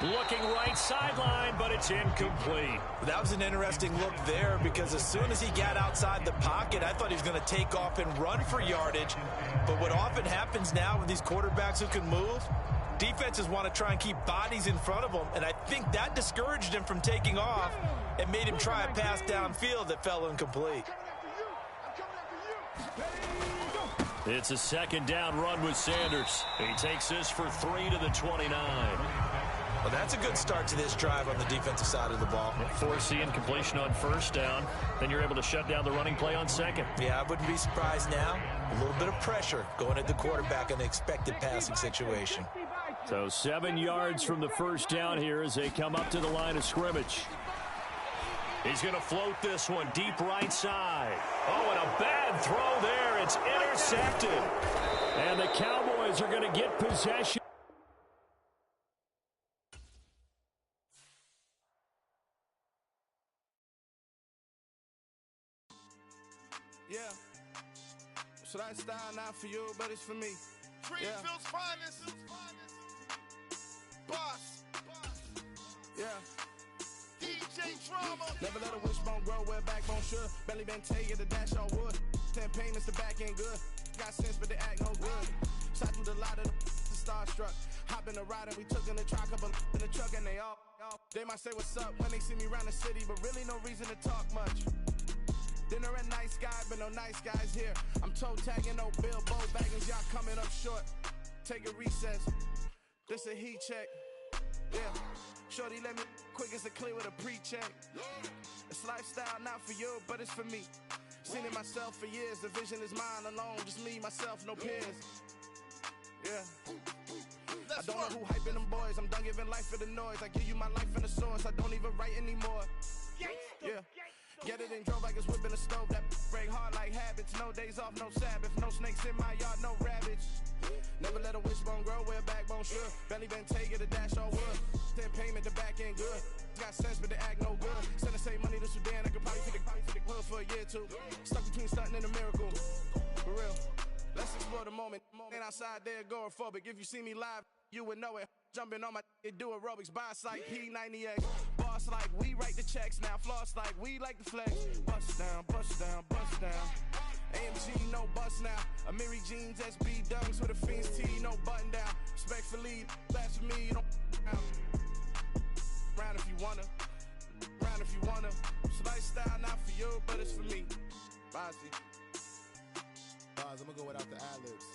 Looking right sideline, but it's incomplete. That was an interesting look there because as soon as he got outside the pocket, I thought he was going to take off and run for yardage. But what often happens now with these quarterbacks who can move, defenses want to try and keep bodies in front of them, and I think that discouraged him from taking off and made him try a pass downfield that fell incomplete. It's a 2nd down run with Sanders. He takes this for 3 to the 29. Well, that's a good start to this drive on the defensive side of the ball. Force the incompletion on 1st down. Then you're able to shut down the running play on 2nd. Yeah, I wouldn't be surprised now. A little bit of pressure going at the quarterback in the expected passing situation. So 7 yards from the 1st down here as they come up to the line of scrimmage. He's going to float this one deep right side. Oh, and a bad throw there. It's intercepted. And the Cowboys are going to get possession. Yeah. So that style not for you, but it's for me. Greenfield's finest. Boss. Yeah. DJ Drama. Never let a wishbone grow where backbone should. Belly been take it to dash on wood. 10 payments the back end good. Got sense but they act no good. Shot through the lot of the starstruck. Hop in the ride and we took in the truck up in the truck and they all. They might say what's up when they see me around the city, but really no reason to talk much. Dinner at nice guy, but no nice guys here. I'm toe tagging, no Bilbo baggins, y'all coming up short. Take a recess. This a heat check. Yeah. Shorty let me quick as a clear with a pre-check. It's lifestyle not for you, but it's for me. Seen it myself for years, the vision is mine alone, just me, myself, no peers. Yeah. I don't know who hyping them boys, I'm done giving life for the noise. I give you my life in the source, I don't even write anymore. Yeah. Get it and drove like it's whipping a stove. That break hard like habits. No days off, no Sabbath. No snakes in my yard, no rabbits. Never let a wishbone grow where a backbone should. Belly been take it, a dash all wood. Then payment, the back end good. Got sense, but the act no good. Send the same money to Sudan, I could probably take the hood for a year or two. Stuck between stunting and a miracle. For real. Let's explore the moment. Ain't outside there agoraphobic. If you see me live, you would know it. Jumping on my do aerobics, buy site P90X. Boss like we write the checks now. Floss like we like the flex. Bust down, bust down, bust down. AMG, no bust now. Amiri jeans, SB dunks with a Fiends T, no button down. Respectfully, that's for me, you don't round if you wanna. Round if you wanna. It's lifestyle not for you, but it's for me. Bossy. I'm gonna go without the ad-libs.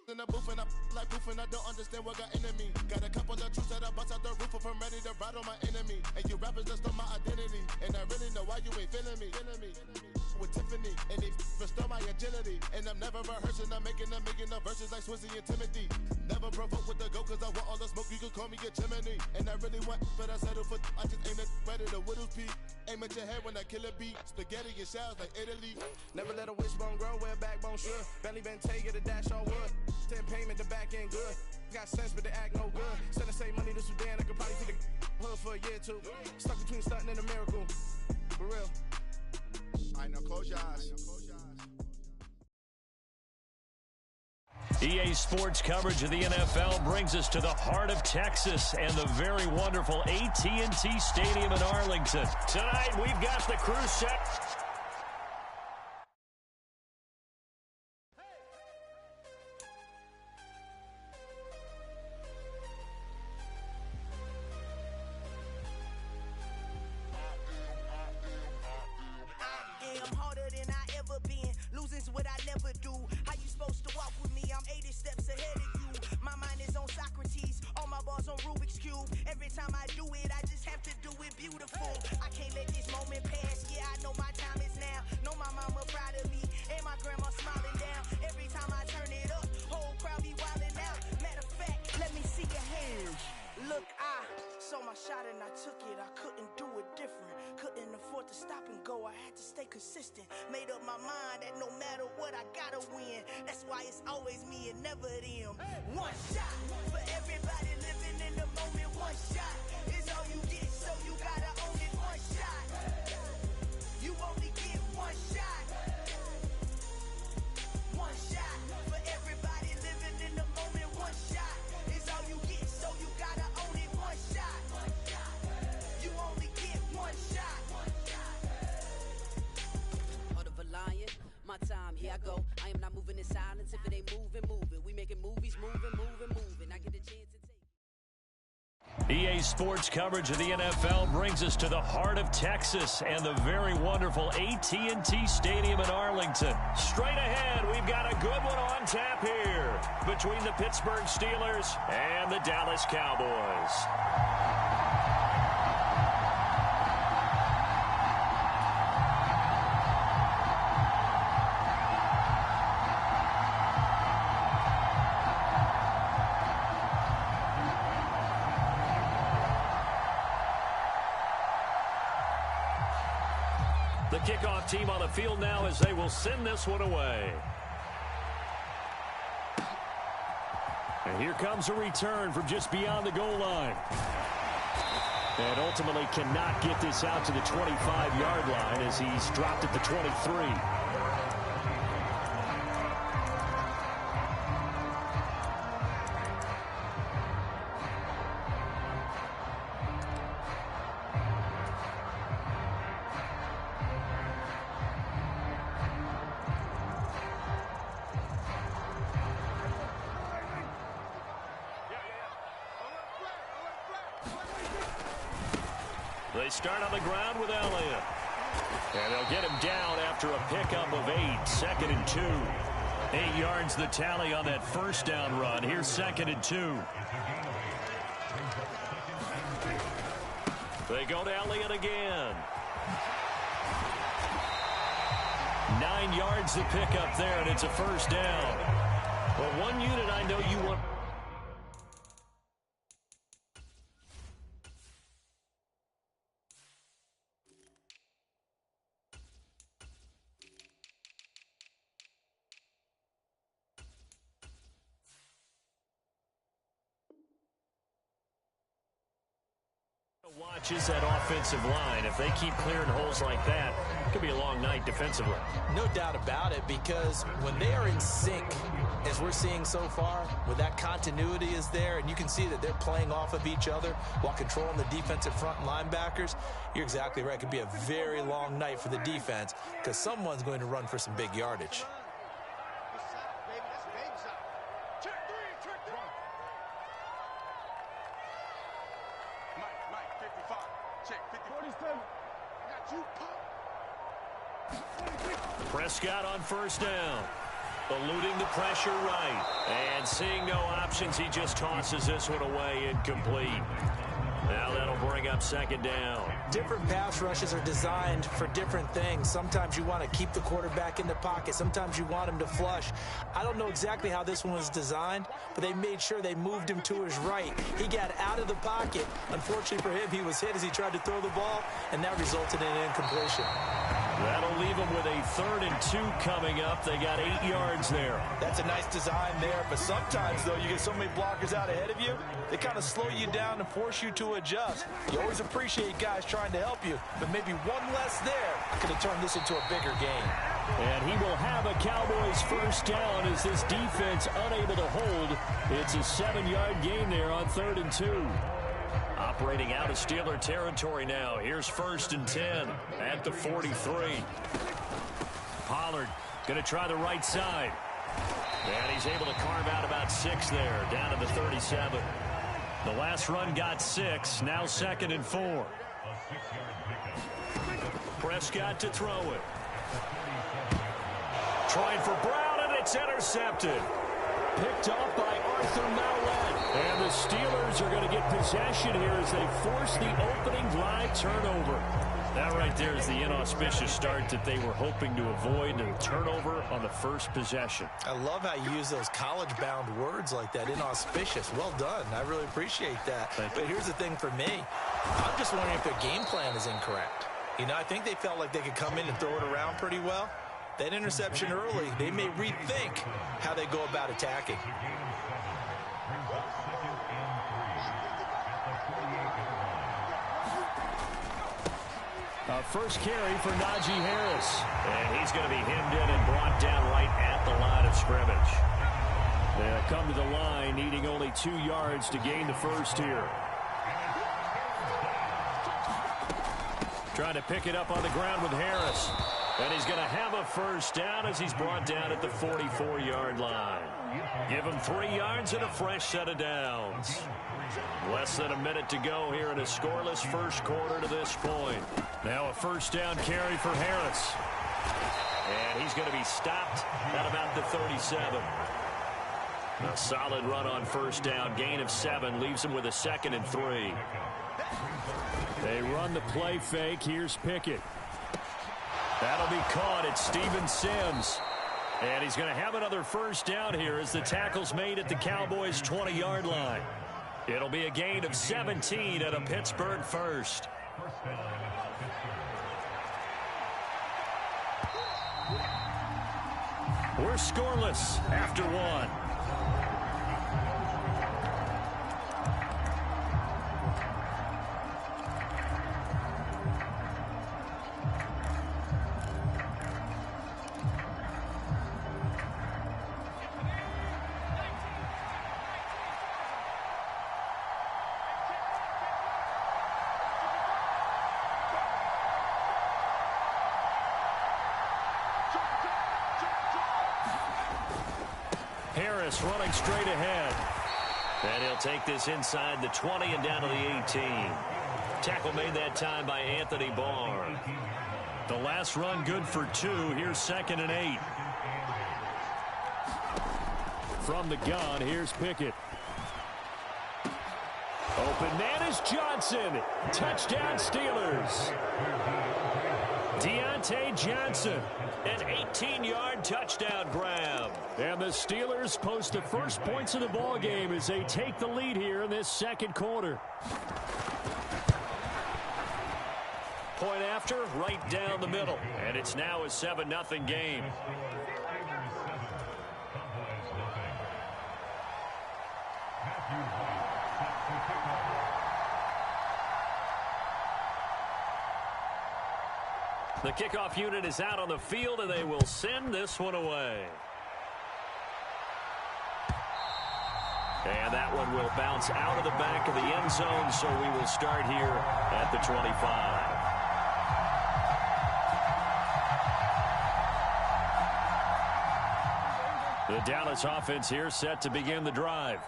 In the booth and I like proof and I don't understand what got into me. Got a couple of truths that I bust out the roof if I'm ready to ride on my enemy. And you rappers just stole my identity, and I really know why you ain't feeling me. With Tiffany, and they restore my agility. And I'm never rehearsing, I'm making the verses like Swizzy and Timothy. Never provoke with the go, cause I want all the smoke, you can call me a chimney. And I really want, but I settle for, I just aim at ready to whittles peak. Aim at your head when I kill a beat. Spaghetti and shells like Italy. Never let a wishbone grow where a backbone should. Belly been take it, a dash all wood. Then payment, the back end good. Got sense, but the act no good. Send the same money to Sudan, I could probably take the hood for a year or two. Stuck between stunting and a miracle. For real. I know, close your eyes. EA Sports coverage of the NFL brings us to the heart of Texas and the very wonderful AT&T Stadium in Arlington. Tonight, we've got the crew set. Made up my mind that no matter what I gotta win. That's why it's always me and never them. One shot for everybody living in the moment. One shot is all you get, so you gotta own it. One shot, you only get one shot. One shot for everybody living in the moment. One shot is all you get, so you gotta own it. One shot, you only get one shot. My time, here I go. I am not moving in silence. If it ain't moving, moving. We making movies, moving. I get a chance to take. EA Sports coverage of the NFL brings us to the heart of Texas and the very wonderful AT&T Stadium in Arlington. Straight ahead, we've got a good one on tap here between the Pittsburgh Steelers and the Dallas Cowboys. The kickoff team on the field now as they will send this one away. And here comes a return from just beyond the goal line. And ultimately cannot get this out to the 25-yard line as he's dropped at the 23. They start on the ground with Elliott. And they'll get him down after a pickup of 8, 2nd and 2. 8 yards the tally on that first down run. Here's 2nd and 2. They go to Elliott again. 9 yards to pick up there, and it's a first down. Well, one unit I know you want. Watches that offensive line. If they keep clearing holes like that, it could be a long night defensively. No doubt about it, because when they are in sync, as we're seeing so far, where that continuity is there, and you can see that they're playing off of each other while controlling the defensive front linebackers, you're exactly right. It could be a very long night for the defense because someone's going to run for some big yardage. Prescott on first down. Eluding the pressure right. And seeing no options, he just tosses this one away incomplete. Now that'll bring up second down. Different pass rushes are designed for different things. Sometimes you want to keep the quarterback in the pocket. Sometimes you want him to flush. I don't know exactly how this one was designed, but they made sure they moved him to his right. He got out of the pocket. Unfortunately for him, he was hit as he tried to throw the ball, and that resulted in an incompletion. That'll leave them with a 3rd and 2 coming up. They got 8 yards there. That's a nice design there, but sometimes, though, you get so many blockers out ahead of you, they kind of slow you down and force you to adjust. You always appreciate guys trying to help you, but maybe one less there could have turned this into a bigger game. And he will have a Cowboys first down as this defense unable to hold. It's a 7-yard gain there on 3rd and 2. Operating out of Steeler territory now. Here's 1st and 10 at the 43. Pollard going to try the right side. And he's able to carve out about 6 there, down to the 37. The last run got 6, now 2nd and 4. Prescott to throw it. Trying for Brown, and it's intercepted. Picked off by Arthur Maulet. And the Steelers are going to get possession here as they force the opening drive turnover. That right there is the inauspicious start that they were hoping to avoid, a turnover on the first possession. I love how you use those college-bound words like that, inauspicious. Well done. I really appreciate that. But here's the thing for me. I'm just wondering if their game plan is incorrect. You know, I think they felt like they could come in and throw it around pretty well. That interception early, they may rethink how they go about attacking. First carry for Najee Harris. And he's going to be hemmed in and brought down right at the line of scrimmage. They'll come to the line, needing only 2 yards to gain the first here. Trying to pick it up on the ground with Harris. And he's going to have a first down as he's brought down at the 44-yard line. Give him 3 yards and a fresh set of downs. Less than a minute to go here in a scoreless first quarter to this point. Now a first down carry for Harris. And he's going to be stopped at about the 37. A solid run on first down. Gain of 7 leaves him with a 2nd and 3. They run the play fake. Here's Pickett. That'll be caught at Steven Sims. And he's going to have another first down here as the tackle's made at the Cowboys' 20-yard line. It'll be a gain of 17 at a Pittsburgh first. We're scoreless after 1. Harris running straight ahead. And he'll take this inside the 20 and down to the 18. Tackle made that time by Anthony Barr. The last run good for 2. Here's 2nd and 8. From the gun, here's Pickett. Open man is Johnson. Touchdown Steelers. Deontay Johnson, an 18-yard touchdown grab. And the Steelers post the first points of the ball game as they take the lead here in this second quarter. Point after, right down the middle. And it's now a 7-0 game. The kickoff unit is out on the field, and they will send this one away. And that one will bounce out of the back of the end zone, so we will start here at the 25. The Dallas offense here set to begin the drive.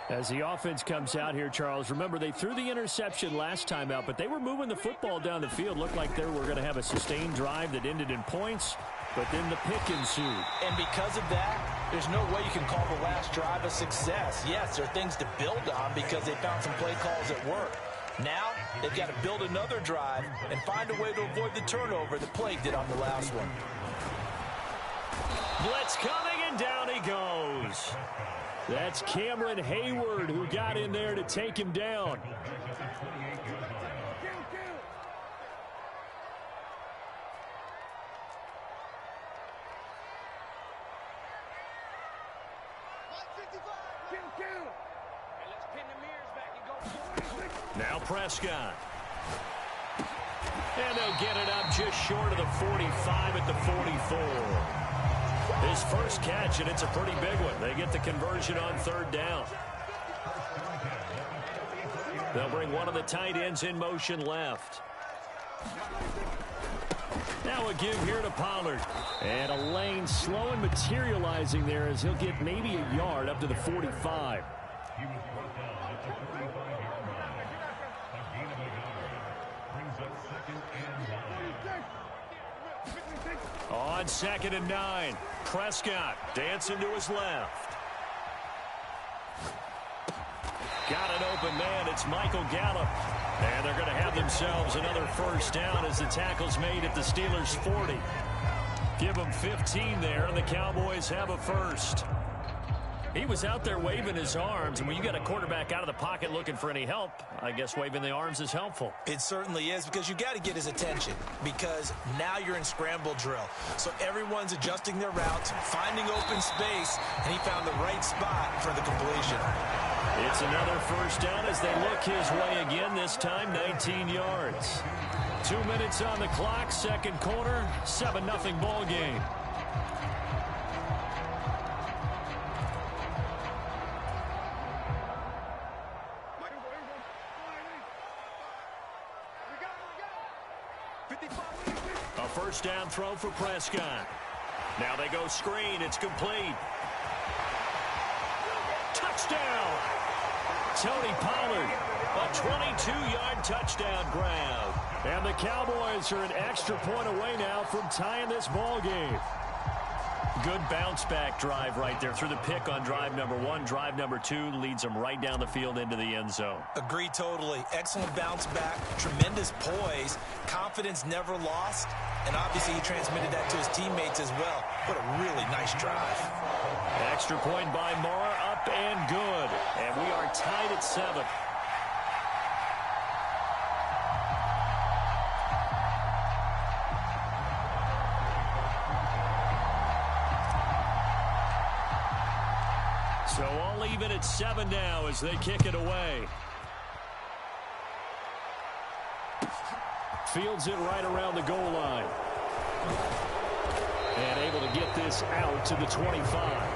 As the offense comes out here, Charles, remember they threw the interception last time out, but they were moving the football down the field. Looked like they were going to have a sustained drive that ended in points, but then the pick ensued. And because of that, there's no way you can call the last drive a success. Yes, there are things to build on because they found some play calls that work. Now, they've got to build another drive and find a way to avoid the turnover that plagued it on the last one. Blitz coming, and down he goes. That's Cameron Hayward who got in there to take him down. Now Prescott. And they'll get it up just short of the 45 at the 44. His first catch, and it's a pretty big one. They get the conversion on third down. They'll bring one of the tight ends in motion left. Now a give here to Pollard. And a lane slow and materializing there as he'll get maybe a yard up to the 45. On 2nd and 9, Prescott dancing to his left. Got an open man. It's Michael Gallup. And they're going to have themselves another first down as the tackle's made at the Steelers' 40. Give them 15 there, and the Cowboys have a first. He was out there waving his arms, and when you got a quarterback out of the pocket looking for any help, I guess waving the arms is helpful. It certainly is, because you got to get his attention, because now you're in scramble drill. So everyone's adjusting their routes, finding open space, and he found the right spot for the completion. It's another first down as they look his way again, this time 19 yards. 2 minutes on the clock, second quarter, 7-0 ball game. A first down throw for Prescott. Now they go screen. It's complete. Touchdown! Tony Pollard, a 22-yard touchdown grab. And the Cowboys are an extra point away now from tying this ball game. Good bounce-back drive right there through the pick on drive number 1. Drive number 2 leads them right down the field into the end zone. Agree totally. Excellent bounce back, tremendous poise, confidence never lost, and obviously he transmitted that to his teammates as well. What a really nice drive. Extra point by Moore, up and good. And we are tied at 7. So all even at 7 now as they kick it away. Fields it right around the goal line. And able to get this out to the 25.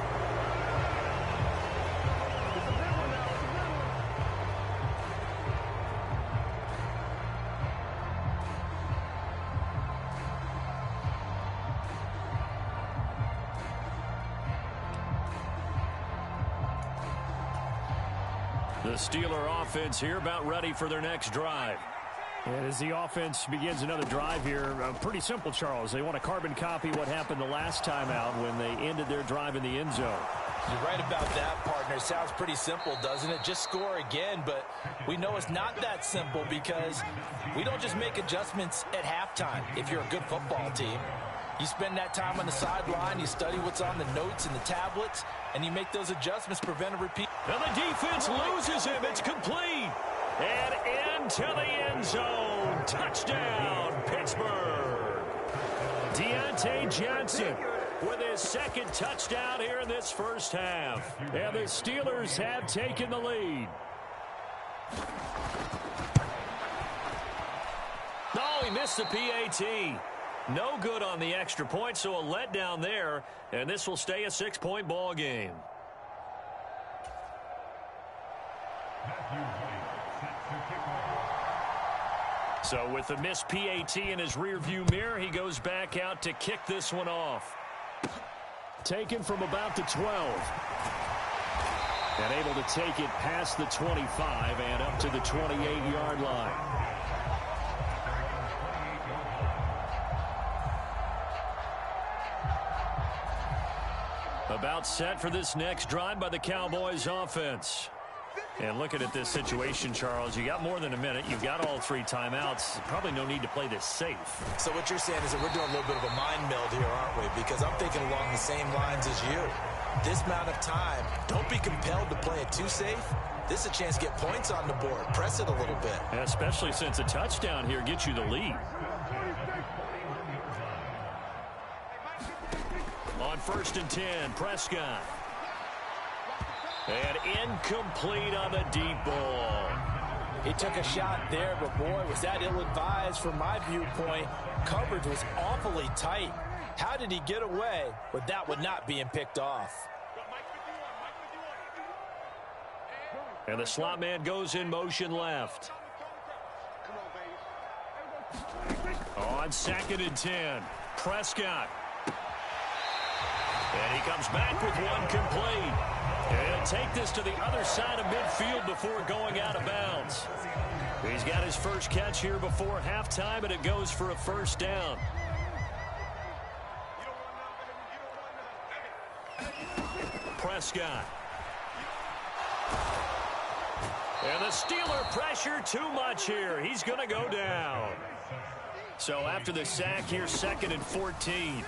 The Steeler offense here about ready for their next drive. And as the offense begins another drive here, pretty simple, Charles. They want to carbon copy what happened the last time out when they ended their drive in the end zone. You're right about that, partner. Sounds pretty simple, doesn't it? Just score again, but we know it's not that simple because we don't just make adjustments at halftime if you're a good football team. You spend that time on the sideline, you study what's on the notes and the tablets, and you make those adjustments, prevent a repeat. And the defense loses him. It's complete. And into the end zone. Touchdown, Pittsburgh. Deontay Johnson with his second touchdown here in this first half. And the Steelers have taken the lead. Oh, he missed the PAT. No good on the extra point, so a letdown there. And this will stay a 6-point ball game. So with the missed PAT in his rearview mirror, he goes back out to kick this one off. Taken from about the 12. And able to take it past the 25 and up to the 28-yard line. About set for this next drive by the Cowboys offense. And looking at this situation, Charles, you got more than a minute. You've got all 3 timeouts. Probably no need to play this safe. So what you're saying is that we're doing a little bit of a mind meld here, aren't we? Because I'm thinking along the same lines as you. This amount of time, don't be compelled to play it too safe. This is a chance to get points on the board. Press it a little bit. Yeah, especially since a touchdown here gets you the lead. On 1st and 10, Prescott. And incomplete on the deep ball. He took a shot there, but boy, was that ill-advised from my viewpoint. Coverage was awfully tight. How did he get away with that one not being picked off? And the slot man goes in motion left. On 2nd and 10, Prescott. And he comes back with one complete. And he'll take this to the other side of midfield before going out of bounds. He's got his first catch here before halftime, and it goes for a first down. Prescott. And the Steeler pressure too much here. He's going to go down. So after the sack here, 2nd and 14.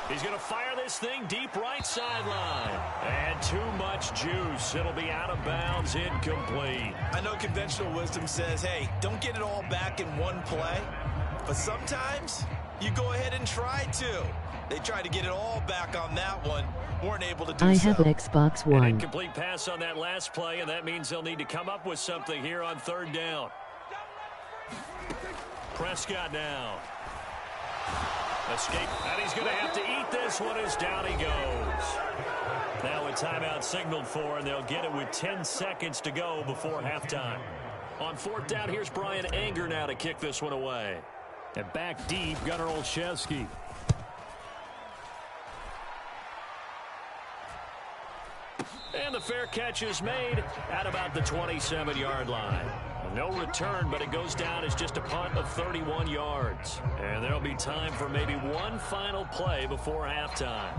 He's going to fire this thing deep right sideline. And too much juice. It'll be out of bounds, incomplete. I know conventional wisdom says, hey, don't get it all back in one play. But sometimes you go ahead and try to. They tried to get it all back on that one. Weren't able to do so. I have an Xbox One. An incomplete pass on that last play, and that means they'll need to come up with something here on 3rd down. Prescott now. Escape, and he's going to have to eat this one as down he goes. Now a timeout signaled for, and they'll get it with 10 seconds to go before halftime. On 4th down, here's Brian Anger now to kick this one away. And back deep, Gunnar Olszewski. And the fair catch is made at about the 27-yard line. No return, but it goes down as just a punt of 31 yards. And there'll be time for maybe one final play before halftime.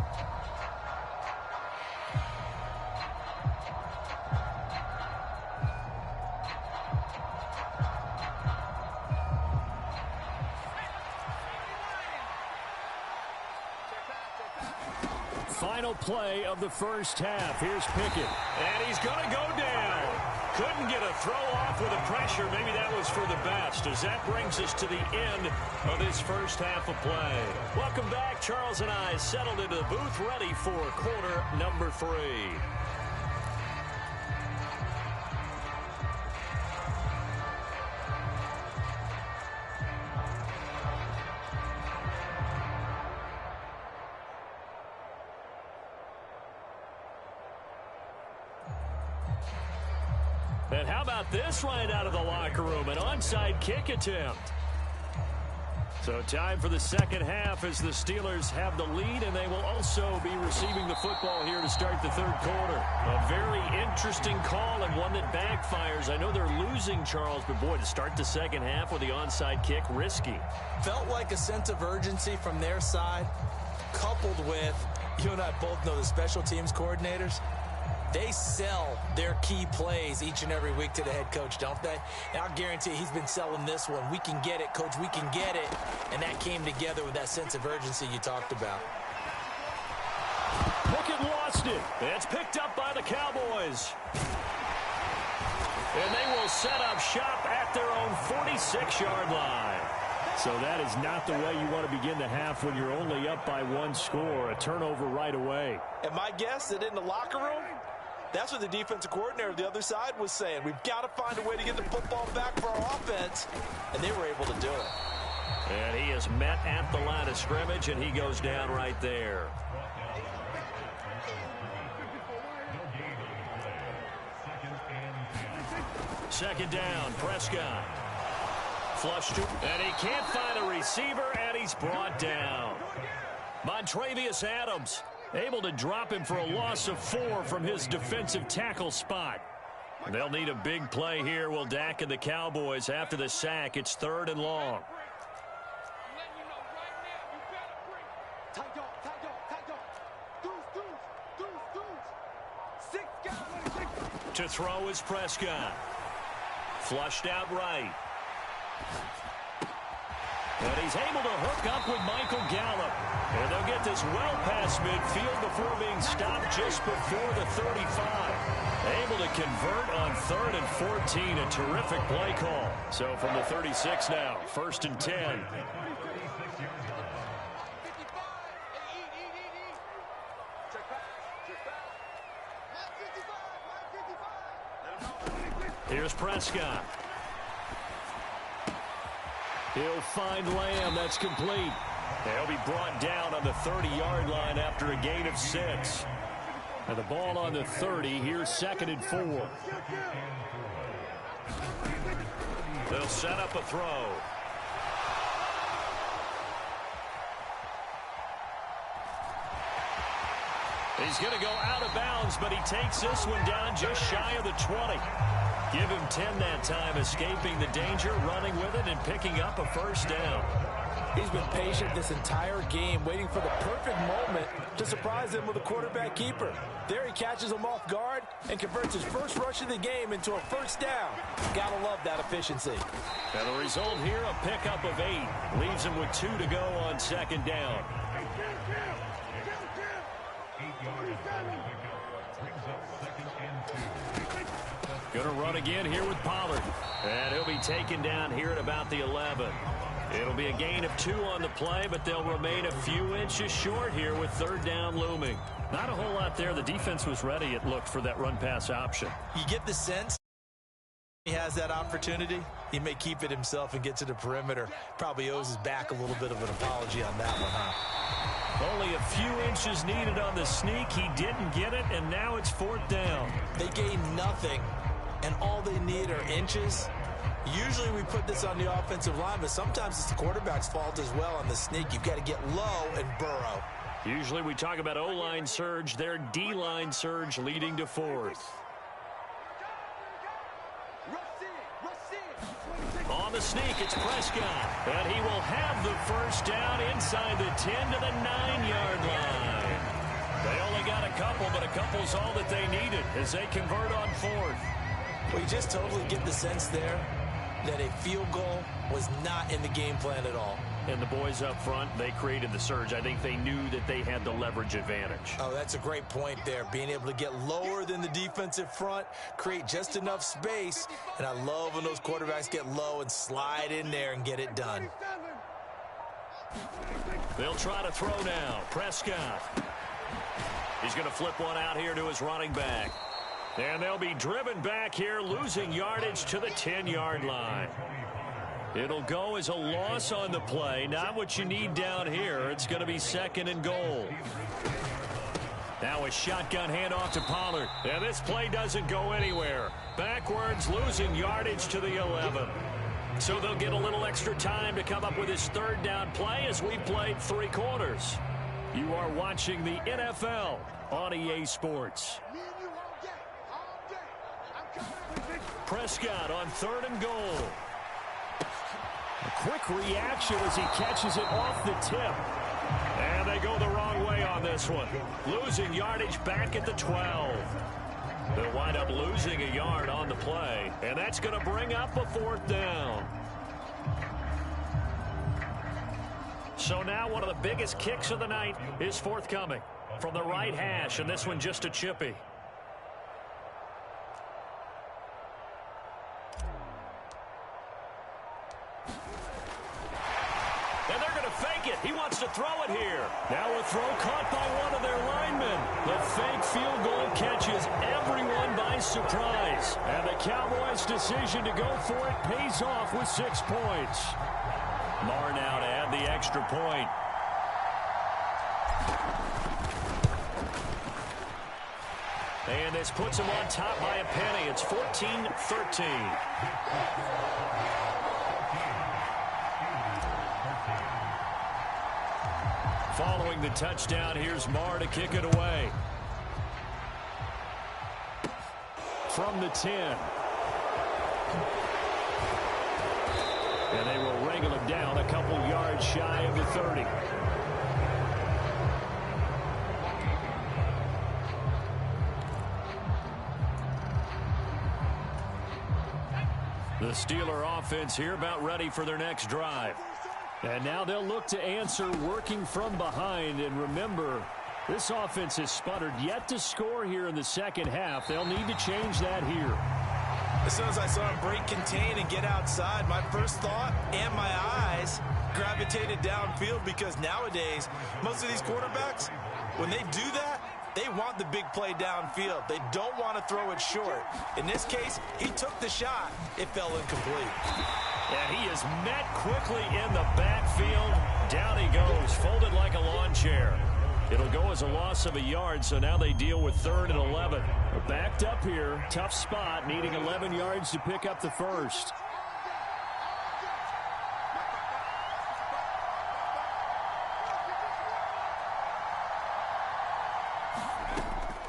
Final play of the first half. Here's Pickett. And he's going to go down. Couldn't get a throw off with the pressure. Maybe that was for the best, as that brings us to the end of this first half of play. Welcome back. Charles and I settled into the booth, ready for quarter number 3. And how about this right out of the locker room? An onside kick attempt. So time for the second half as the Steelers have the lead, and they will also be receiving the football here to start the 3rd quarter. A very interesting call and one that backfires. I know they're losing, Charles, but boy, to start the second half with the onside kick, risky. Felt like a sense of urgency from their side, coupled with You and I both know the special teams coordinators, they sell their key plays each and every week to the head coach, don't they? And I'll guarantee he's been selling this one. We can get it, coach, we can get it. And that came together with that sense of urgency you talked about. Pickett lost it. It's picked up by the Cowboys. And they will set up shop at their own 46-yard line. So that is not the way you want to begin the half when you're only up by one score. A turnover right away. And my guess that in the locker room, that's what the defensive coordinator of the other side was saying. We've got to find a way to get the football back for our offense. And they were able to do it. And he is met at the line of scrimmage, and he goes down right there. Second down, Prescott. Flush to, and he can't find a receiver, and he's brought down. Montravius Adams able to drop him for a loss of 4 from his defensive tackle spot. They'll need a big play here, will Dak and the Cowboys. After the sack, it's 3rd and long. To throw is Prescott. Flushed out right. And he's able to hook up with Michael Gallup. And they'll get this well past midfield before being stopped just before the 35. Able to convert on 3rd and 14. A terrific play call. So from the 36 now, 1st and 10. Here's Prescott. He'll find Lamb. That's complete. He'll be brought down on the 30-yard line after a gain of 6. And the ball on the 30. Here's 2nd and 4. They'll set up a throw. He's going to go out of bounds, but he takes this one down just shy of the 20. Give him 10 that time, escaping the danger, running with it, and picking up a 1st down. He's been patient this entire game, waiting for the perfect moment to surprise them with a quarterback keeper. There he catches him off guard and converts his first rush of the game into a 1st down. Gotta love that efficiency. And the result here, a pickup of 8. Leaves him with 2 to go on 2nd down. Going to run again here with Pollard. And he'll be taken down here at about the 11. It'll be a gain of 2 on the play, but they'll remain a few inches short here with 3rd down looming. Not a whole lot there. The defense was ready, it looked, for that run-pass option. You get the sense he has that opportunity. He may keep it himself and get to the perimeter. Probably owes his back a little bit of an apology on that one, huh? Only a few inches needed on the sneak. He didn't get it, and now it's 4th down. They gain nothing, and all they need are inches. Usually we put this on the offensive line, but sometimes it's the quarterback's fault as well on the sneak. You've got to get low and burrow. Usually we talk about O-line surge, their D-line surge leading to 4th. On the sneak, it's Prescott. And he will have the 1st down inside the 10 to the 9-yard line. They only got a couple, but a couple's all that they needed as they convert on 4th. Well, you just totally get the sense there that a field goal was not in the game plan at all. And the boys up front, they created the surge. I think they knew that they had the leverage advantage. Oh, that's a great point there. Being able to get lower than the defensive front, create just enough space. And I love when those quarterbacks get low and slide in there and get it done. They'll try to throw now. Prescott. He's going to flip one out here to his running back. And they'll be driven back here, losing yardage to the 10-yard line. It'll go as a loss on the play. Not what you need down here. It's going to be 2nd and goal. Now a shotgun handoff to Pollard. And this play doesn't go anywhere. Backwards, losing yardage to the 11. So they'll get a little extra time to come up with his 3rd down play as we played 3 quarters. You are watching the NFL on EA Sports. Prescott on 3rd and goal. A quick reaction as he catches it off the tip. And they go the wrong way on this one. Losing yardage back at the 12. They'll wind up losing a yard on the play. And that's going to bring up a 4th down. So now one of the biggest kicks of the night is forthcoming from the right hash, and this one just a chippy. And they're going to fake it. He wants to throw it here. Now a throw caught by one of their linemen. The fake field goal catches everyone by surprise. And the Cowboys' decision to go for it pays off with 6 points. Marr now to add the extra point. And this puts him on top by a penny. It's 14-13. Following the touchdown, here's Marr to kick it away. From the 10. And they will wrangle him down a couple yards shy of the 30. The Steeler offense here about ready for their next drive. And now they'll look to answer working from behind. And remember, this offense has sputtered yet to score here in the second half. They'll need to change that here. As soon as I saw him break contain and get outside, my first thought and my eyes gravitated downfield, because nowadays, most of these quarterbacks, when they do that, they want the big play downfield. They don't want to throw it short. In this case, he took the shot. It fell incomplete. And he is met quickly in the backfield. Down he goes, folded like a lawn chair. It'll go as a loss of a yard, so now they deal with 3rd and 11. They're backed up here. Tough spot, needing 11 yards to pick up the first.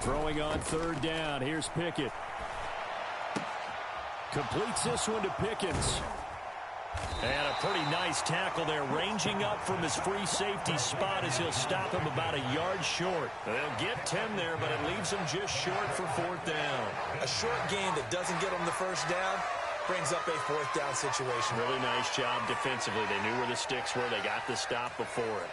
Throwing on 3rd down. Here's Pickett. Completes this one to Pickens. And a pretty nice tackle there, ranging up from his free safety spot as he'll stop him about a yard short. They'll get 10 there, but it leaves him just short for 4th down. A short gain that doesn't get him the first down brings up a 4th down situation. Really nice job defensively. They knew where the sticks were. They got the stop before it.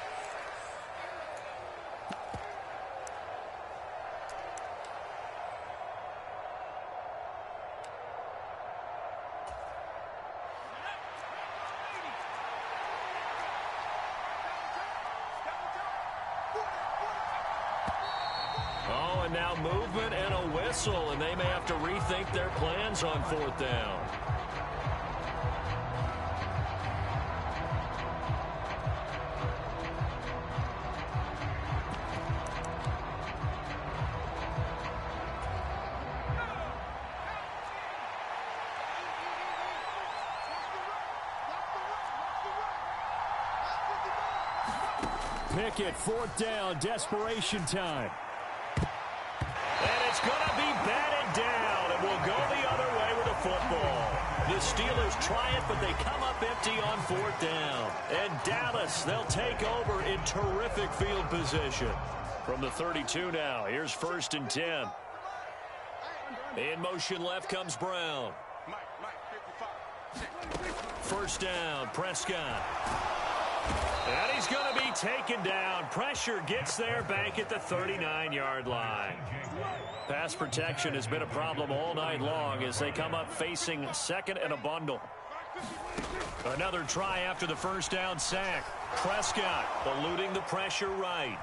Now movement and a whistle, and they may have to rethink their plans on 4th down. Pickett, 4th down, desperation time. And it's going to be batted down, and we'll go the other way with the football. The Steelers try it, but they come up empty on 4th down. And Dallas, they'll take over in terrific field position. From the 32 now, here's 1st and 10. In motion left comes Brown. 1st down, Prescott. And he's going to be taken down. Pressure gets there back at the 39-yard line. Pass protection has been a problem all night long as they come up facing 2nd and a bundle. Another try after the 1st down sack. Prescott eluding the pressure right.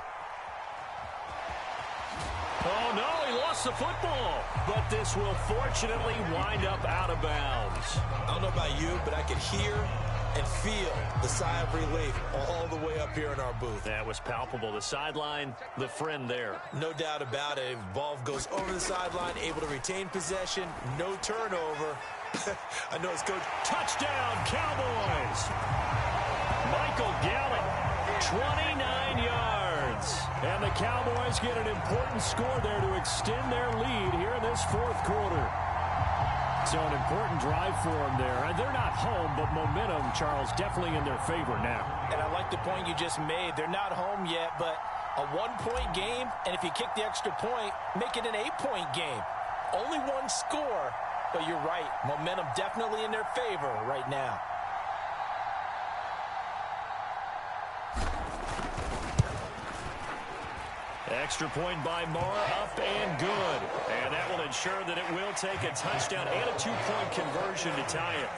Oh, no, he lost the football. But this will fortunately wind up out of bounds. I don't know about you, but I could hear and feel the sigh of relief all the way up here in our booth. That was palpable. The sideline, the friend there. No doubt about it. Ball goes over the sideline, able to retain possession, no turnover. I know it's coach. Touchdown, Cowboys. Michael Gallup, 29 yards. And the Cowboys get an important score there to extend their lead here in this 4th quarter. So an important drive for them there. And they're not home, but momentum, Charles, definitely in their favor now. And I like the point you just made. They're not home yet, but a 1-point game, and if you kick the extra point, make it an 8-point game. Only one score, but you're right. Momentum definitely in their favor right now. Extra point by Marr, up and good. And that will ensure that it will take a touchdown and a 2-point conversion to tie it.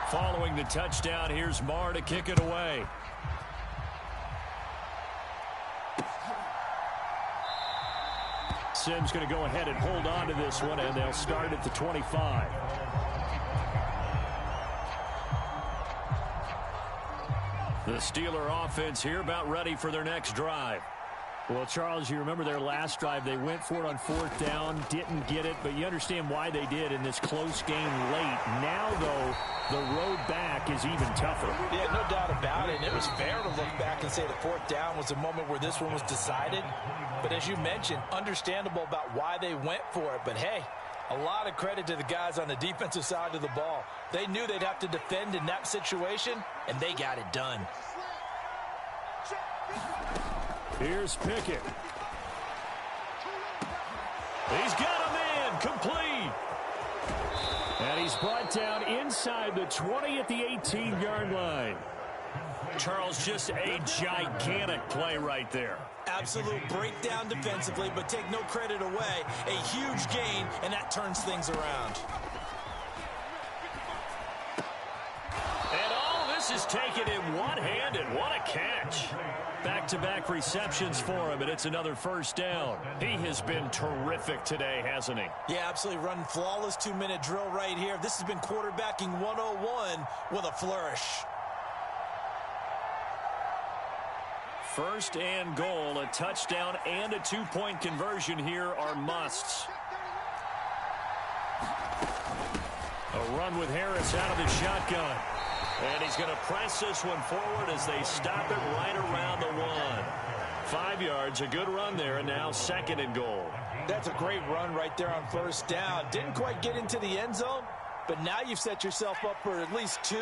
Following the touchdown, here's Marr to kick it away. Sims going to go ahead and hold on to this one, and they'll start at the 25. The Steeler offense here about ready for their next drive. Well, Charles, you remember their last drive. They went for it on 4th down, didn't get it, but you understand why they did in this close game late. Now, though, the road back is even tougher. Yeah, no doubt about it. And it was fair to look back and say the 4th down was the moment where this one was decided. But as you mentioned, understandable about why they went for it. But, hey, a lot of credit to the guys on the defensive side of the ball. They knew they'd have to defend in that situation, and they got it done. Here's Pickett. He's got a man complete. And he's brought down inside the 20 at the 18-yard line. Charles, just a gigantic play right there. Absolute breakdown defensively, but take no credit away. A huge gain, and that turns things around. And all this is taken in one-handed. What a catch. Back-to-back receptions for him, and it's another 1st down. He has been terrific today, hasn't he? Yeah, absolutely. Running flawless 2-minute drill right here. This has been quarterbacking 101 with a flourish. 1st and goal, a touchdown and a 2-point conversion here are musts. A run with Harris out of the shotgun. And he's going to press this one forward as they stop it right around the 1. 5 yards, a good run there, and now 2nd and goal. That's a great run right there on 1st down. Didn't quite get into the end zone, but now you've set yourself up for at least 2,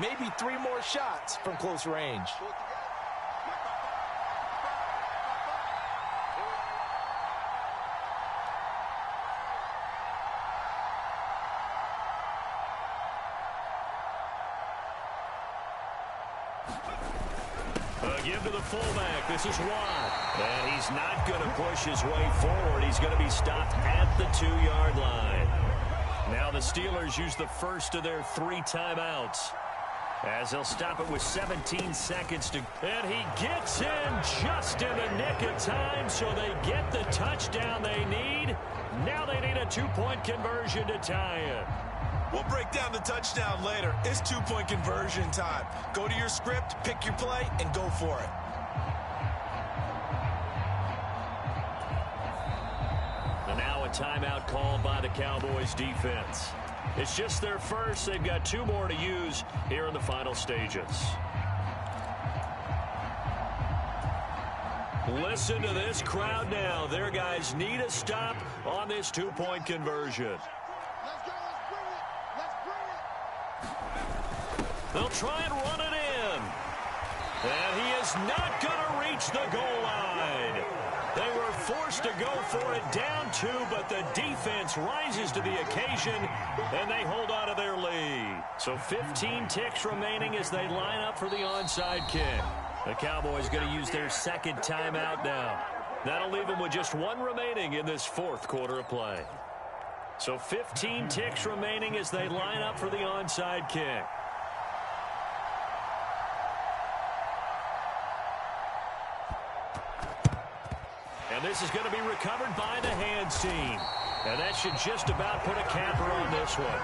maybe 3 more shots from close range. Give to the fullback. This is Watt. And he's not going to push his way forward. He's going to be stopped at the 2-yard line. Now the Steelers use the first of their 3 timeouts, as they'll stop it with 17 seconds to... And he gets in just in the nick of time, so they get the touchdown they need. Now they need a 2-point conversion to tie it. We'll break down the touchdown later. It's 2-point conversion time. Go to your script, pick your play, and go for it. And now a timeout called by the Cowboys defense. It's just their first. They've got 2 more to use here in the final stages. Listen to this crowd now. Their guys need a stop on this 2-point conversion. They'll try and run it in. And he is not going to reach the goal line. They were forced to go for it down 2, but the defense rises to the occasion, and they hold on to their lead. So 15 ticks remaining as they line up for the onside kick. The Cowboys going to use their 2nd timeout now. That'll leave them with just 1 remaining in this 4th quarter of play. So 15 ticks remaining as they line up for the onside kick. And this is going to be recovered by the hands team. And that should just about put a capper on this one.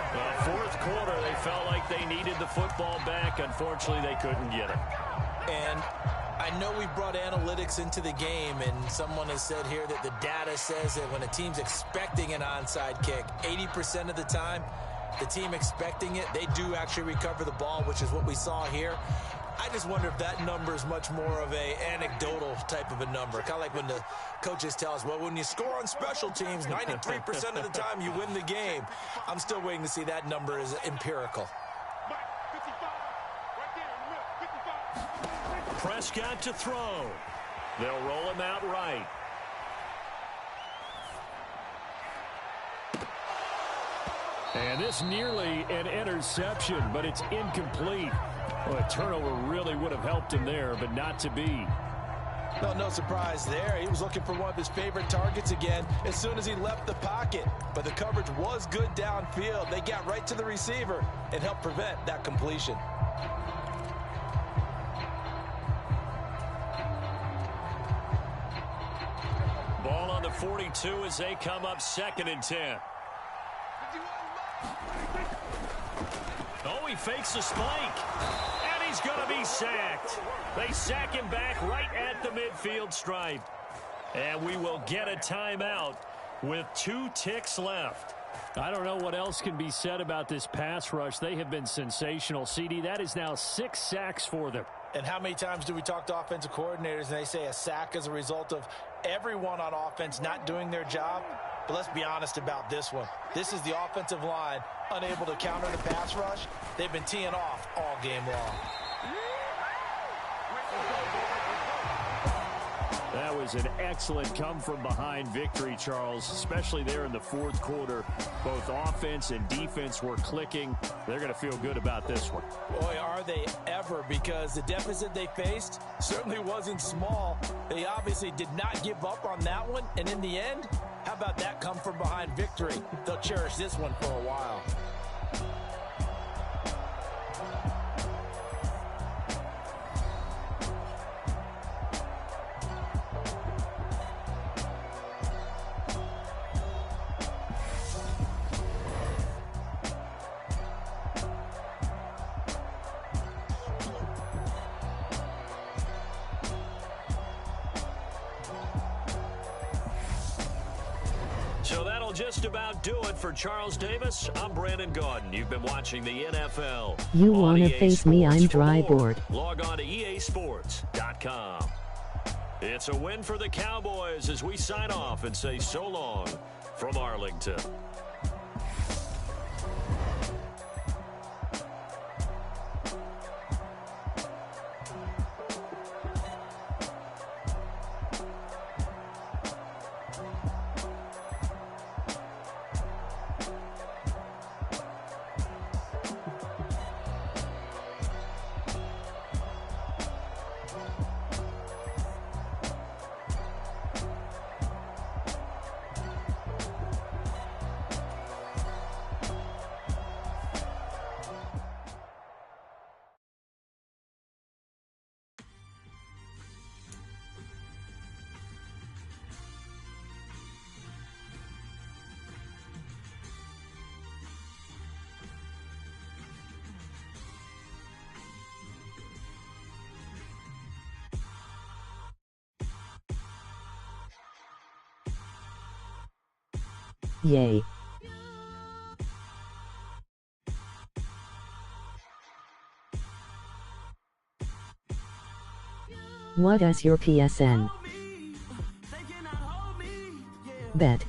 4th quarter, they felt like they needed the football back. Unfortunately, they couldn't get it. And I I know we brought analytics into the game, and someone has said here that the data says that when a team's expecting an onside kick, 80% of the time, the team expecting it, they do actually recover the ball, which is what we saw here. I just wonder if that number is much more of a anecdotal type of a number. Kind of like when the coaches tell us, well, when you score on special teams, 93% of the time you win the game. I'm still waiting to see that number is empirical. Prescott to throw. They'll roll him out right. And this nearly an interception, but it's incomplete. Well, a turnover really would have helped him there, but not to be. Well, no surprise there. He was looking for one of his favorite targets again as soon as he left the pocket. But the coverage was good downfield. They got right to the receiver and helped prevent that completion. Ball on the 42 as they come up 2nd and 10. Oh, he fakes a spike. And he's going to be sacked. They sack him back right at the midfield stripe. And we will get a timeout with 2 ticks left. I don't know what else can be said about this pass rush. They have been sensational. CD, that is now 6 sacks for them. And how many times do we talk to offensive coordinators and they say a sack is a result of everyone on offense not doing their job? But let's be honest about this one. This is the offensive line unable to counter the pass rush. They've been teeing off all game long. That was an excellent come-from-behind victory, Charles, especially there in the 4th quarter. Both offense and defense were clicking. They're going to feel good about this one. Boy, are they ever, because the deficit they faced certainly wasn't small. They obviously did not give up on that one, and in the end, how about that come-from-behind victory? They'll cherish this one for a while. So that'll just about do it for Charles Davis. I'm Brandon Gaudin. You've been watching the NFL. You want to face me? I'm dry bored. Log on to easports.com. It's a win for the Cowboys as we sign off and say so long from Arlington. Yay. What is your PSN? Bet.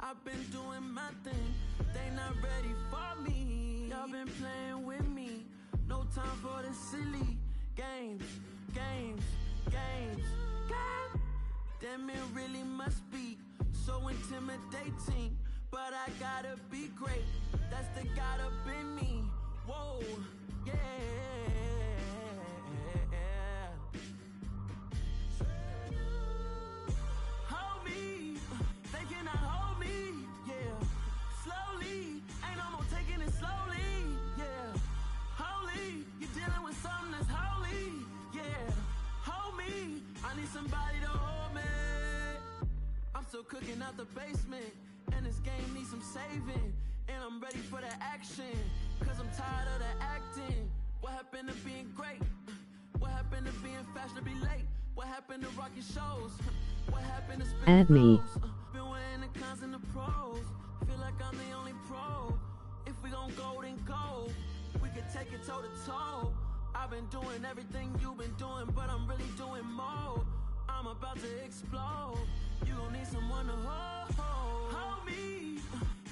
I've been doing my thing, they not ready for me. Y'all been playing with me, no time for the silly games. God damn, it really must be so intimidating, but I gotta be great, that's the God up in me. Whoa, yeah. Hold me, they cannot hold me, yeah. Slowly, ain't no more taking it slowly, yeah. Holy, you're dealing with something that's holy, yeah. cooking out the basement, and this game needs some saving. And I'm ready for the action, cause I'm tired of the acting. What happened to being great? What happened to being fashionably late? What happened to rocking shows? What happened to spinning Add me. flows? Been weighing the cons and the pros. Feel like I'm the only pro. If we gon' go, then go. We can take it toe to toe. I've been doing everything you've been doing, but I'm really doing more. I'm about to explode. You gon' need someone to hold me.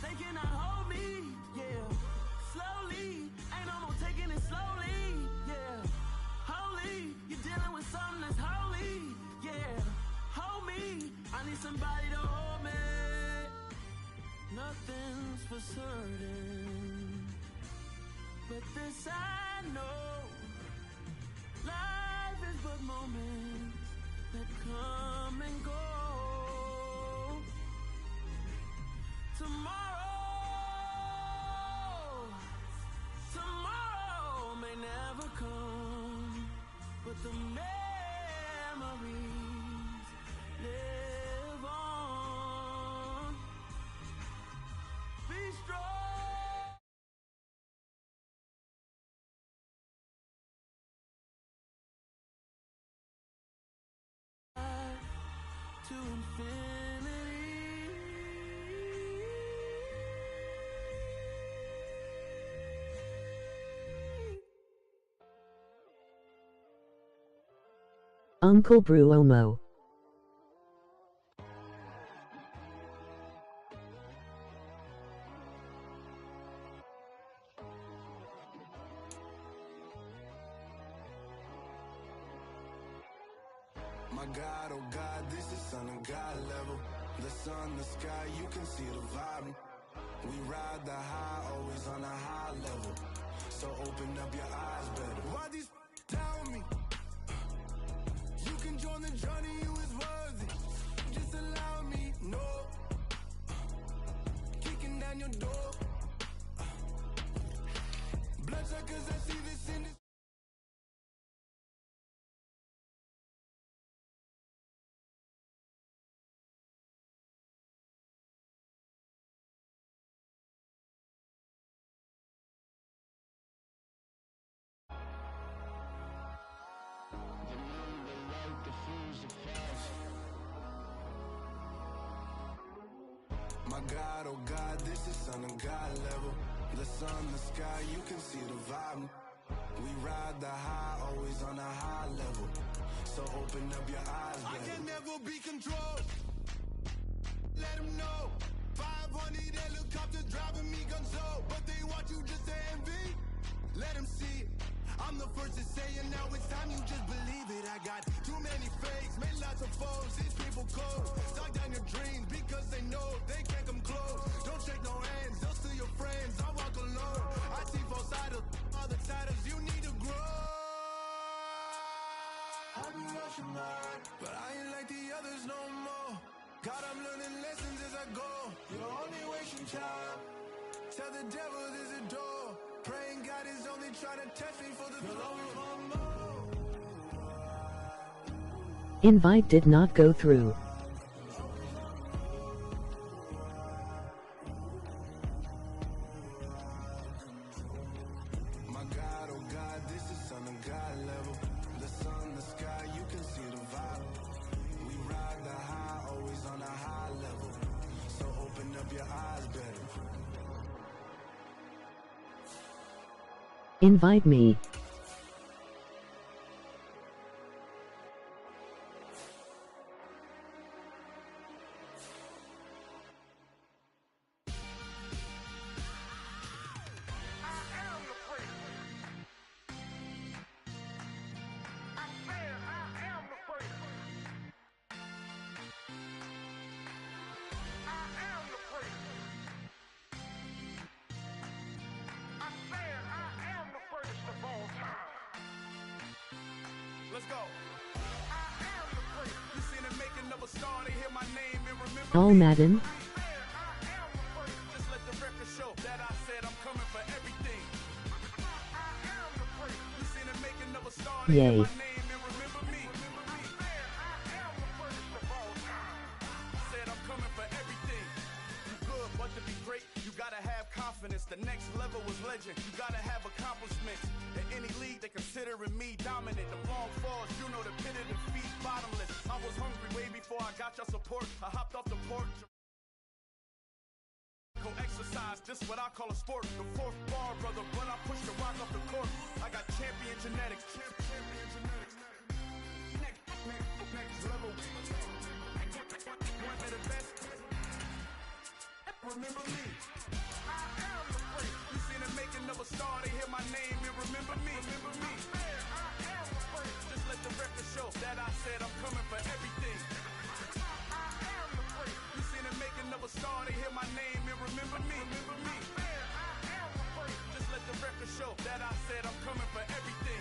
They cannot hold me, yeah. Slowly, ain't no more taking it slowly, yeah. Holy, you're dealing with something that's holy, yeah. Hold me, I need somebody to hold me. Nothing's for certain, but this I know. Life is but moments that come and go. Tomorrow may never come, but the memories live on. Be strong. To infinity. Uncle Bruomo. My God, oh God, this is Son of God level. The sun, the sky, you can see the vibe. We ride the high, always on a high level. So open up your eyes better. Why these tell me? You can join the journey, you is worthy. Just allow me, no. Kicking down your door. Bloodsuckers, I see this in this. My God, oh God, this is Son of God level. The sun, the sky, you can see the vibe. We ride the high, always on a high level. So open up your eyes, baby. I can never be controlled. Let them know. 500 helicopters driving me gunso, but they want you just to envy. Let them see it. I'm the first to say it, now it's time you just believe it. I got too many fakes, made lots of foes. These people cold, dog down your dreams because they know they can't come close. Don't shake no hands, they'll steal your friends. I walk alone. I see both sides, other titles. You need to grow. I've been rushing mine, but I ain't like the others no more. God, I'm learning lessons as I go. You're only wasting time. Tell the devil there's a door. Praying God is only trying to test me for the throne. Invite did not go through. My God, oh God, this is Son of God level. The sun, the sky, you can see the vibe. We ride the high, always on a high level. So open up your eyes better. Invite me. Let's go. You seen it making of a star, they hear my name and remember All me. Madden. Just let the record show that I said I'm coming for everything. You seen it making of a star, they hear Yay. my name and remember me. Said I'm coming The next level was legend. You gotta have accomplishments. In any league, they considering me dominant. The long falls, you know the pit of defeat, bottomless. I was hungry way before I got your support. I hopped off the porch. Go exercise, this what I call a sport. The fourth bar, brother, when I push the rock off the court. I got champion genetics. Champion genetics. Next level. One of the best. Remember me. I am the great. You seen the making of a star, they hear my name and remember me. Remember me. I am the great. Just let the record show that I said I'm coming for everything. I am the great. You seen the making of a star, they hear my name and remember me. Remember me. I am the great. Just let the record show that I said I'm coming for everything.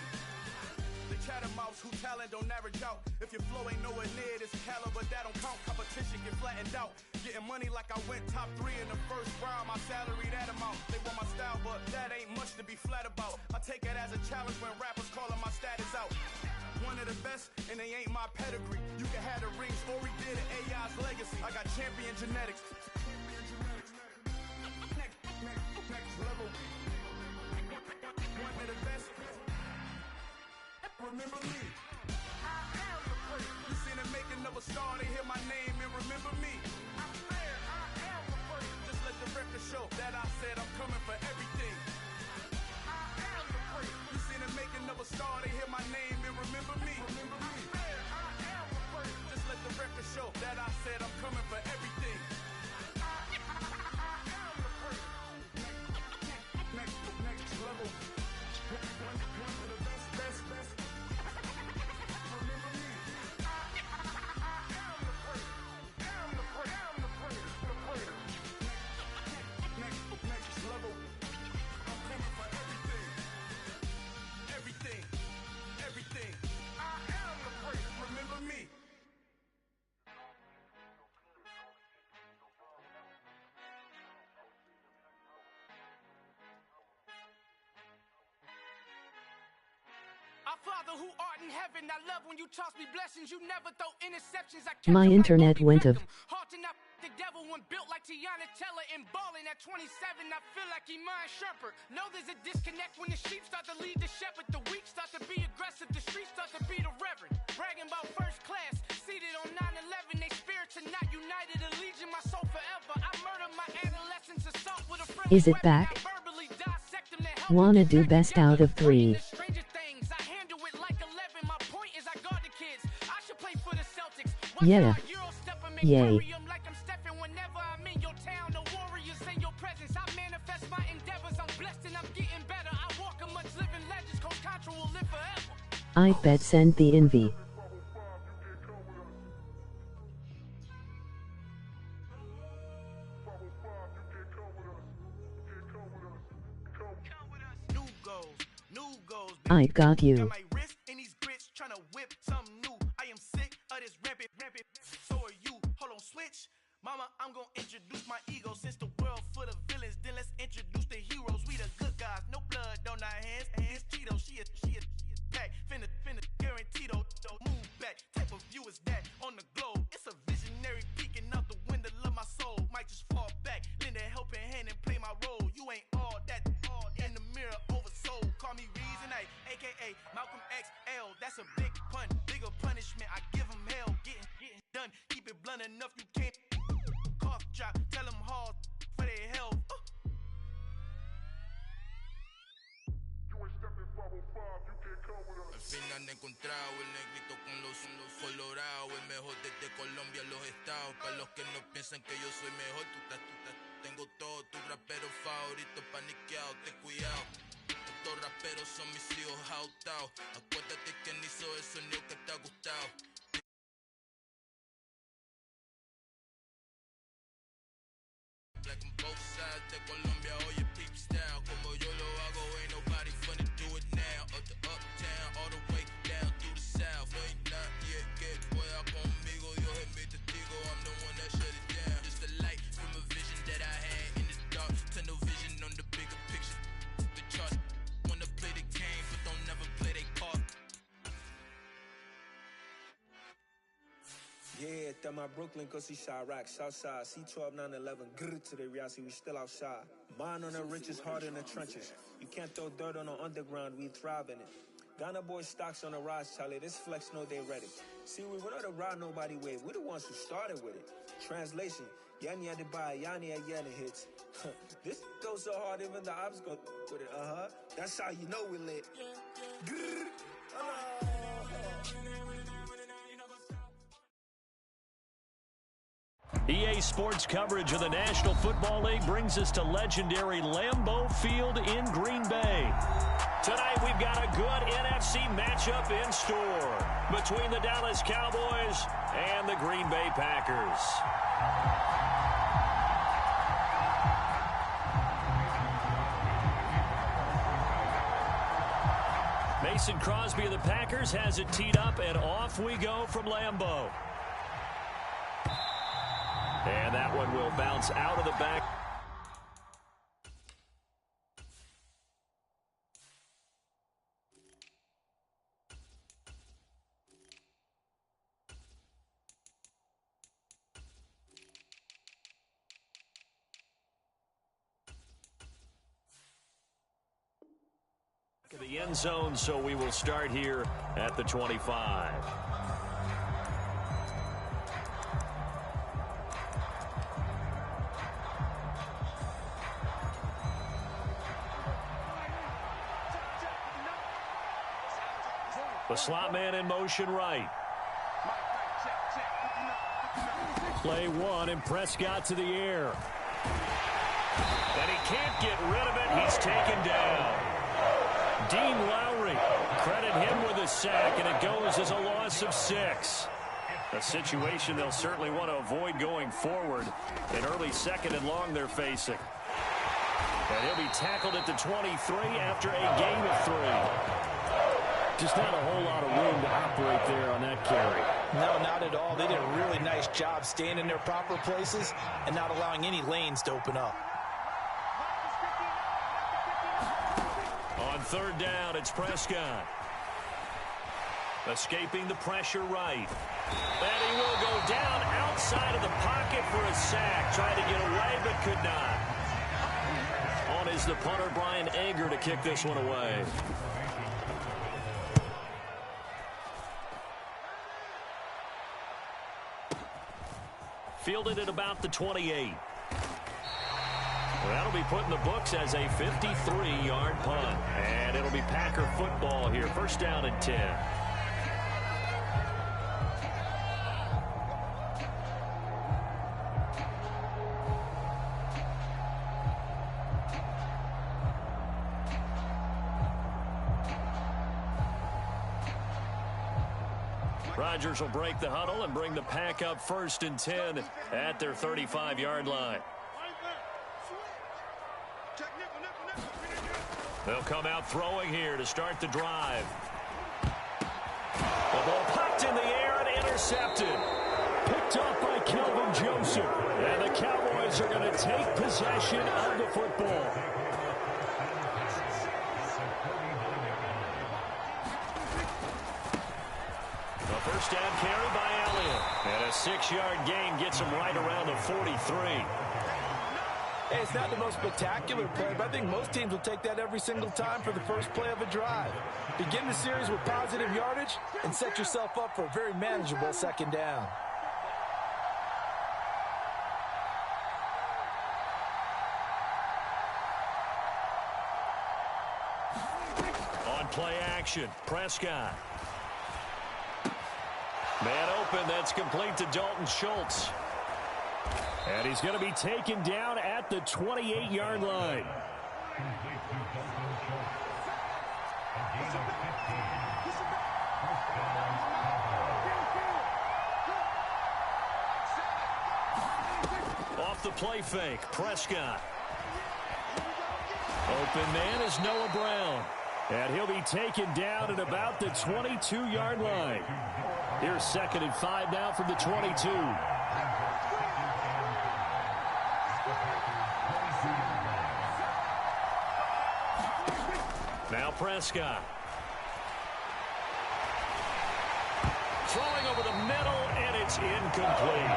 The catamounts who talent don't average out. If your flow ain't nowhere near this caliber, that don't count. Competition get flattened out. Getting money like I went top 3 in the first round. My salary that amount. They want my style, but that ain't much to be flat about. I take it as a challenge when rappers calling my status out. One of the best, and they ain't my pedigree. You can have the rings, or we did it, AI's legacy. I got champion genetics. Next level. One of the best. Remember me. I am the great. You seen the making of a star, they hear my name and remember me. I am the great. Just let the record show that I said I'm coming for everything. I am the great. You seen the making of a star, they hear my name and remember me. Remember me. I am the great. Just let the record show that I said I'm coming for everything. I am the great. Next level. One of the best. Remember me. I am the great. I'm the great. Next level. I'm coming for everything. Everything. I am the great. Remember me. Our Father who art in heaven, I love when you toss me blessings. You never throw interceptions. I kept My internet went of. Heart and up the devil when built like Tiana Teller and balling at 27. I feel like Iman Shepherd. No, there's a disconnect when the sheep start to lead the shepherd. The weak start to be aggressive. The streets start to be the reverend. Bragging about first class, seated on 9/11. They spirits are not united. A legion, my soul forever. I murder my adolescence, assault with a friendly Is it weapon. back? I verbally dissect them to help Wanna them do get back best together. out of 3. Stranger things, I handle it like 11. My point is I guard the kids. I should play for the Celtics. Yeah. Yay. Like I'm stepping whenever I'm in your town. The warriors in your presence. I manifest my endeavors. I'm blessed and I'm getting better. I walk amongst living legends. Coach Contra will live forever. I bet send the envy. New goals. I got you. Got my wrist in these grits, tryna whip something new. I am sick of this rampant. So are you. Hold on, switch. Mama, I'm gonna introduce my ego. Since the world full of villains, then let's introduce the heroes. We the good guys, no blood on our hands. It's Tito, she a pack. Finna, guaranteed. Move back. Type of view is that on the globe? It's a visionary peeking out the window of my soul. Might just fall back, lend a helping hand and play my role. You ain't all that. In the mirror, oversold. Call me Reason A, aka Malcolm XL. That's a big pun, bigger punishment. I give him hell, getting done. Keep it blunt enough, you can't. Cough drop, tell them hard for their health. Al fin han encontrado el negrito con los colorados, el mejor desde Colombia a los estados. Para los que no piensan que yo soy mejor, tengo todo tus raperos favoritos paniqueados, ten cuidado. Estos raperos son mis hijos jautados. Acuérdate quién hizo el sonido que te ha gustado. Black on both sides de Colombia, oye peep style. Como yo lo hago, ain't nobody finna do it now. Up to uptown, all the way down through the south. No hay nadie que pueda conmigo, Dios es mi testigo. I'm the one that shut it down. Just the light from a vision that I had in the dark. Tunnel vision on the bigger picture. The charts wanna play the game, but don't never play their part. Yeah, that my Brooklyn, cause he shot rock, Southside, C12, 911, grr to the reality, we still outside. Mine on the richest, heart in the trenches. You can't throw dirt on the underground, we thrive in it. Ghana boys stocks on the rise, Charlie. This flex know they ready. See, we not a ride nobody wave. We the ones who started with it. Translation, Yanni had to buy, Yanni had Yanni hits. This goes so hard, even the ops go with it. That's how you know we lit. EA Sports coverage of the National Football League brings us to legendary Lambeau Field in Green Bay. Tonight we've got a good NFC matchup in store between the Dallas Cowboys and the Green Bay Packers. Mason Crosby of the Packers has it teed up, and off we go from Lambeau. And that one will bounce out of the back. The end zone, so we will start here at the 25. The slot man in motion right. Play one, and Prescott to the air. And he can't get rid of it. He's taken down. Dean Lowry, credit him with a sack, and it goes as a loss of 6. A situation they'll certainly want to avoid going forward. An early second and long they're facing. And he'll be tackled at the 23 after a gain of 3. Just not a whole lot of room to operate there on that carry. No, not at all. They did a really nice job staying in their proper places and not allowing any lanes to open up. On third down, it's Prescott. Escaping the pressure right. And he will go down outside of the pocket for a sack. Tried to get away, but could not. On is the punter, Brian Ager, to kick this one away. Fielded at about the 28. Well, that'll be put in the books as a 53-yard punt. And it'll be Packer football here. First down and 10. Rodgers will break the huddle and bring the Pack up first and 10 at their 35-yard line. They'll come out throwing here to start the drive. The ball popped in the air and intercepted. Picked up by Kelvin Joseph. And the Cowboys are going to take possession of the football. A first down carry by Elliott. And a 6-yard gain gets him right around the 43. Hey, it's not the most spectacular play, but I think most teams will take that every single time for the first play of a drive. Begin the series with positive yardage and set yourself up for a very manageable second down. On play action, Prescott. Man open, that's complete to Dalton Schultz. And he's going to be taken down at the 28-yard line. Off the play fake, Prescott. Open man is Noah Brown. And he'll be taken down at about the 22-yard line. Here's 2nd and 5 now from the 22. Now Prescott. Throwing over the middle, and it's incomplete.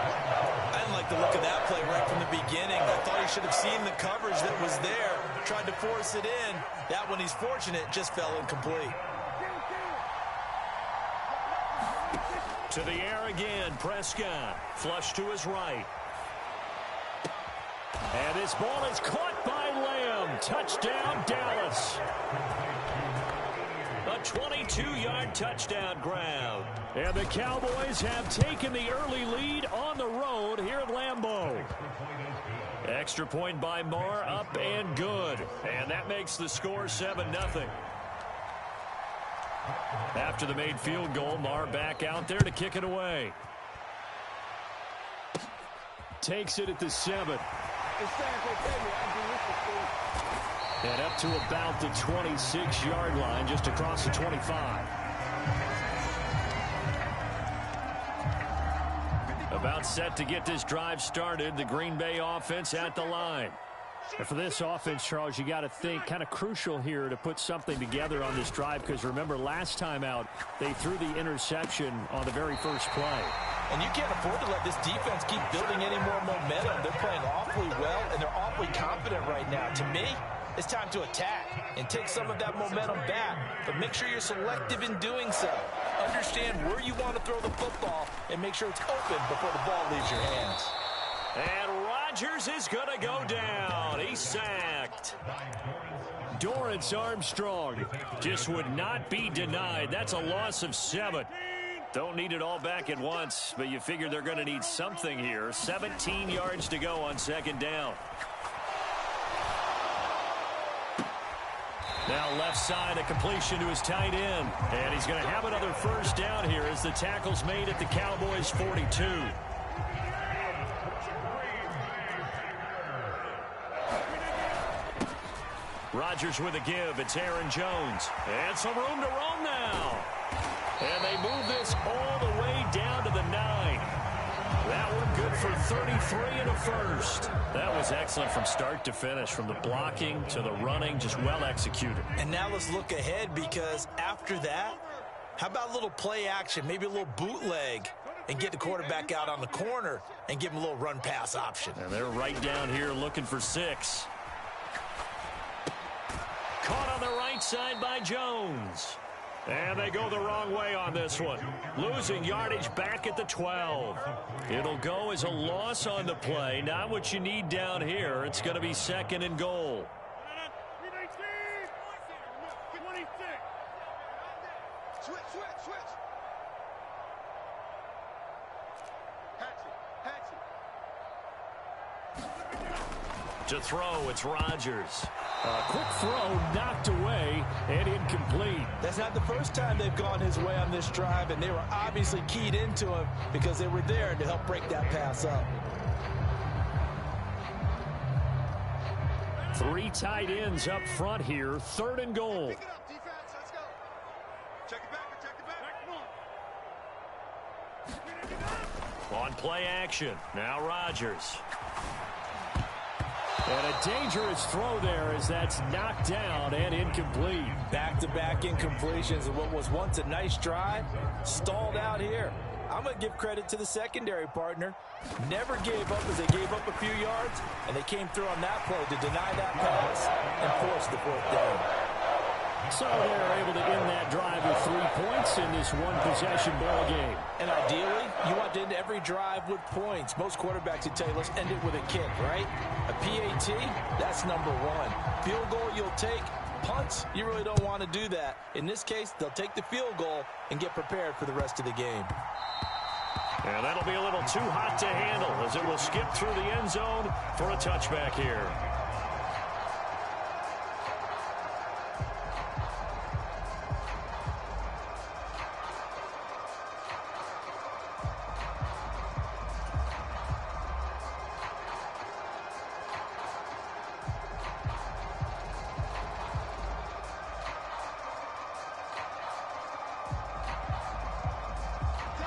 I didn't like the look of that play right from the beginning. I thought he should have seen the coverage that was there, tried to force it in. That one, he's fortunate, just fell incomplete. To the air again, Prescott. Flush to his right. And this ball is caught by Lamb. Touchdown, Dallas. A 22-yard touchdown grab. And the Cowboys have taken the early lead on the road here at Lambeau. Extra point by Marr, up and good. And that makes the score 7-0. After the made field goal, Marr back out there to kick it away. Takes it at the 7. And up to about the 26-yard line, just across the 25. About set to get this drive started. The Green Bay offense at the line. And for this offense, Charles, you got to think kind of crucial here to put something together on this drive, because remember last time out they threw the interception on the very first play. And you can't afford to let this defense keep building any more momentum. They're playing awfully well, and they're awfully confident right now. To me, it's time to attack and take some of that momentum back, but make sure you're selective in doing so. Understand where you want to throw the football and make sure it's open before the ball leaves your hands. And Rodgers is going to go down. He's sacked. Dorrance Armstrong just would not be denied. That's a loss of 7. Don't need it all back at once, but you figure they're going to need something here. 17 yards to go on second down. Now left side, a completion to his tight end. And he's going to have another first down here as the tackle's made at the Cowboys' 42. Rodgers with a give. It's Aaron Jones. And some room to roam now. And they move this all the way down to the 9. That one good for 33 and a first. That was excellent from start to finish, from the blocking to the running, just well executed. And now let's look ahead, because after that, how about a little play action, maybe a little bootleg, and get the quarterback out on the corner and give him a little run pass option. And they're right down here looking for 6. Caught on the right side by Jones. And they go the wrong way on this one. Losing yardage back at the 12. It'll go as a loss on the play. Not what you need down here. It's going to be 2nd and goal. To throw, it's Rodgers. A quick throw knocked away and incomplete. That's not the first time they've gone his way on this drive, and they were obviously keyed into him because they were there to help break that pass up. 3 tight ends up front here. 3rd and goal. Pick it up, defense. Let's go. Check it back. Check it back. On play action. Now Rodgers. And a dangerous throw there as that's knocked down and incomplete. Back-to-back incompletions of what was once a nice drive, stalled out here. I'm going to give credit to the secondary partner. Never gave up as they gave up a few yards, and they came through on that play to deny that pass and force the 4th down. So they're able to end that drive with 3 points in this one-possession ball game. And ideally, you want to end every drive with points. Most quarterbacks would tell you, let's end it with a kick, right? A PAT, that's number 1. Field goal you'll take. Punts, you really don't want to do that. In this case, they'll take the field goal and get prepared for the rest of the game. And that'll be a little too hot to handle as it will skip through the end zone for a touchback here.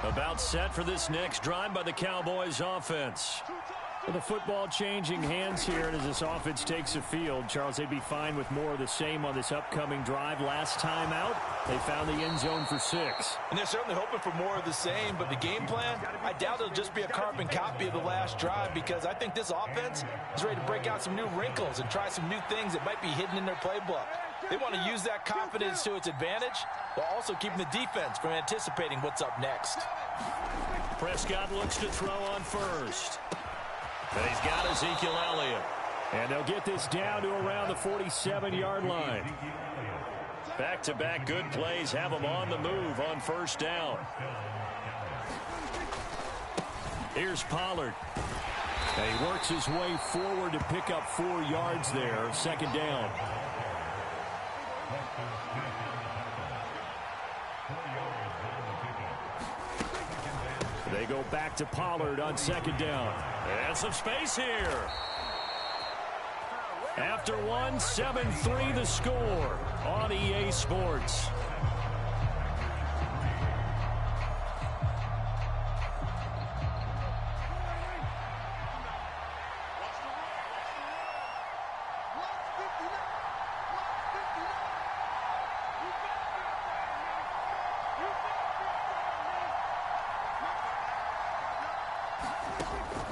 About set for this next drive by the Cowboys offense. Well, the football changing hands here, and as this offense takes the field, Charles, they'd be fine with more of the same on this upcoming drive. Last time out, they found the end zone for 6. And they're certainly hoping for more of the same, but the game plan, I doubt it'll just be a carbon copy of the last drive, because I think this offense is ready to break out some new wrinkles and try some new things that might be hidden in their playbook. They want to use that confidence to its advantage, while also keeping the defense from anticipating what's up next. Prescott looks to throw on first. And he's got Ezekiel Elliott. And they'll get this down to around the 47-yard line. Back-to-back good plays have him on the move on first down. Here's Pollard. And he works his way forward to pick up 4 yards there. Second down. They go back to Pollard on second down. And some space here. After one, 7-3 the score on EA Sports.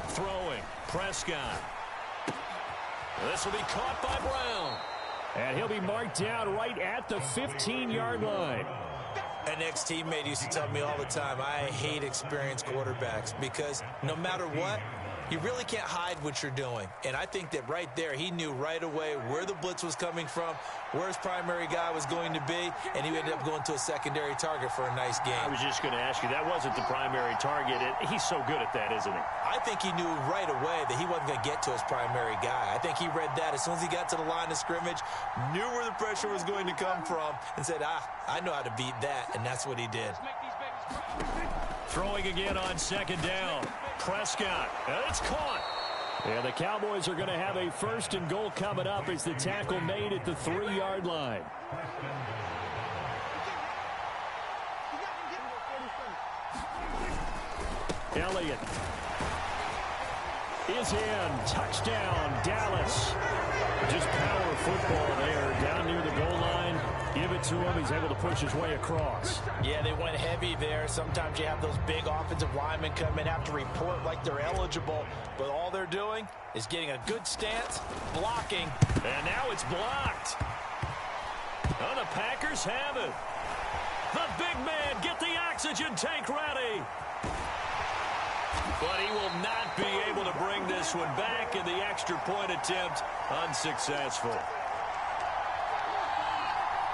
Throwing, Prescott. This will be caught by Brown. And he'll be marked down right at the 15-yard line. An ex-teammate used to tell me all the time, I hate experienced quarterbacks because no matter what, you really can't hide what you're doing. And I think that right there, he knew right away where the blitz was coming from, where his primary guy was going to be, and he ended up going to a secondary target for a nice game. I was just going to ask you, that wasn't the primary target. He's so good at that, isn't he? I think he knew right away that he wasn't going to get to his primary guy. I think he read that as soon as he got to the line of scrimmage, knew where the pressure was going to come from, and said, I know how to beat that, and that's what he did. Throwing again on second down. Prescott, and it's caught. And the Cowboys are going to have a 1st and goal coming up as the tackle made at the 3-yard line. Elliott is in. Touchdown, Dallas. Just power football there. Down near the goal line. Give it to him. He's able to push his way across. Yeah, they went heavy there. Sometimes you have those big offensive linemen come in, have to report like they're eligible, but all they're doing is getting a good stance, blocking. And now it's blocked. Oh, the Packers have it. The big man, get the oxygen tank ready. But he will not be able to bring this one back, and the extra point attempt unsuccessful.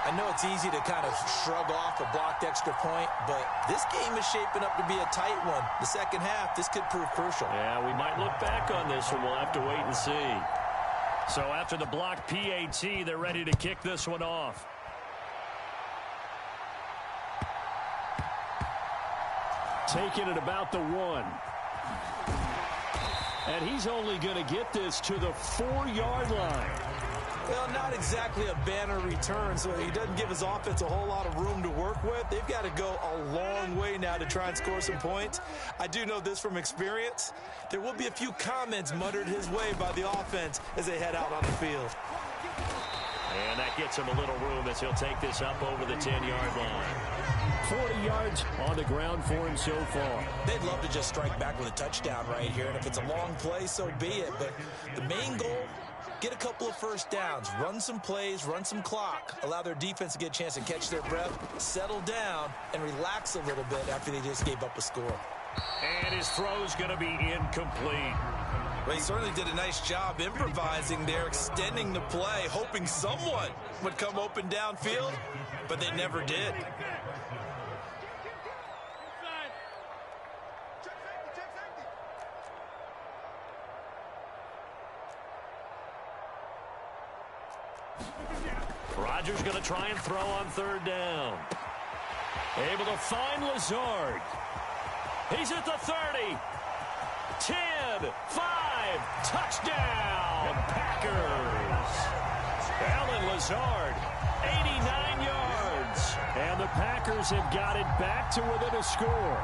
I know it's easy to kind of shrug off a blocked extra point, but this game is shaping up to be a tight one. The second half, this could prove crucial. Yeah, we might look back on this one. We'll have to wait and see. So after the blocked PAT, they're ready to kick this one off. Taking it about the 1. And he's only going to get this to the 4-yard line. Well, not exactly a banner return, so he doesn't give his offense a whole lot of room to work with. They've got to go a long way now to try and score some points. I do know this from experience. There will be a few comments muttered his way by the offense as they head out on the field. And that gets him a little room as he'll take this up over the 10-yard line. 40 yards on the ground for him so far. They'd love to just strike back with a touchdown right here, and if it's a long play, so be it. But the main goal, get a couple of first downs, run some plays, run some clock, allow their defense to get a chance to catch their breath, settle down, and relax a little bit after they just gave up a score. And his throw's going to be incomplete. Well, he certainly did a nice job improvising there, extending the play, hoping someone would come open downfield, but they never did. Rodgers going to try and throw on third down. Able to find Lazard. He's at the 30. 10, 5, touchdown, Packers. Allen Lazard, 89 yards. And the Packers have got it back to within a score.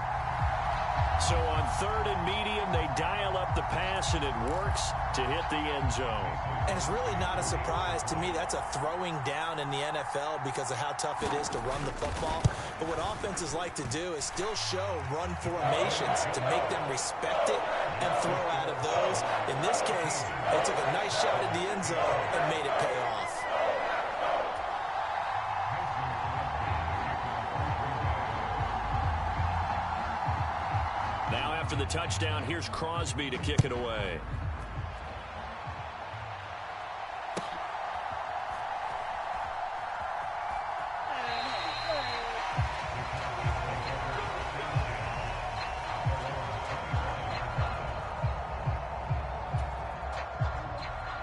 So on third and medium, they dial up the pass, and it works to hit the end zone. And it's really not a surprise to me. That's a throwing down in the NFL because of how tough it is to run the football. But what offenses like to do is still show run formations to make them respect it and throw out of those. In this case, they took a nice shot at the end zone and made it pay off. Now after the touchdown, here's Crosby to kick it away.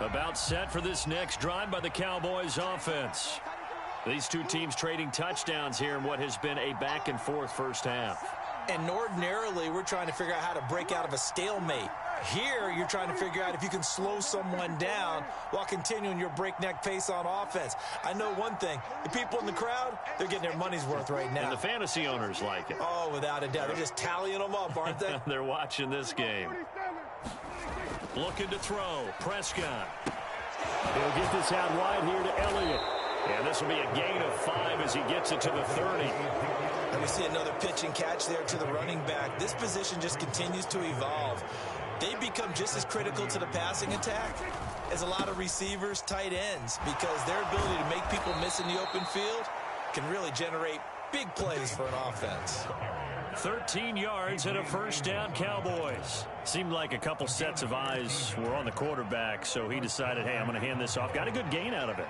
About set for this next drive by the Cowboys offense. These two teams trading touchdowns here in what has been a back-and-forth first half. And ordinarily, we're trying to figure out how to break out of a stalemate. Here, you're trying to figure out if you can slow someone down while continuing your breakneck pace on offense. I know one thing. The people in the crowd, they're getting their money's worth right now. And the fantasy owners like it. Oh, without a doubt. They're just tallying them up, aren't they? They're watching this game. Looking to throw. Prescott. He'll get this out wide here to Elliott. And this will be a gain of 5 as he gets it to the 30. And we see another pitch and catch there to the running back. This position just continues to evolve. They become just as critical to the passing attack as a lot of receivers, tight ends, because their ability to make people miss in the open field can really generate big plays for an offense. 13 yards and a first down, Cowboys. Seemed like a couple sets of eyes were on the quarterback, so he decided, hey, I'm going to hand this off. Got a good gain out of it.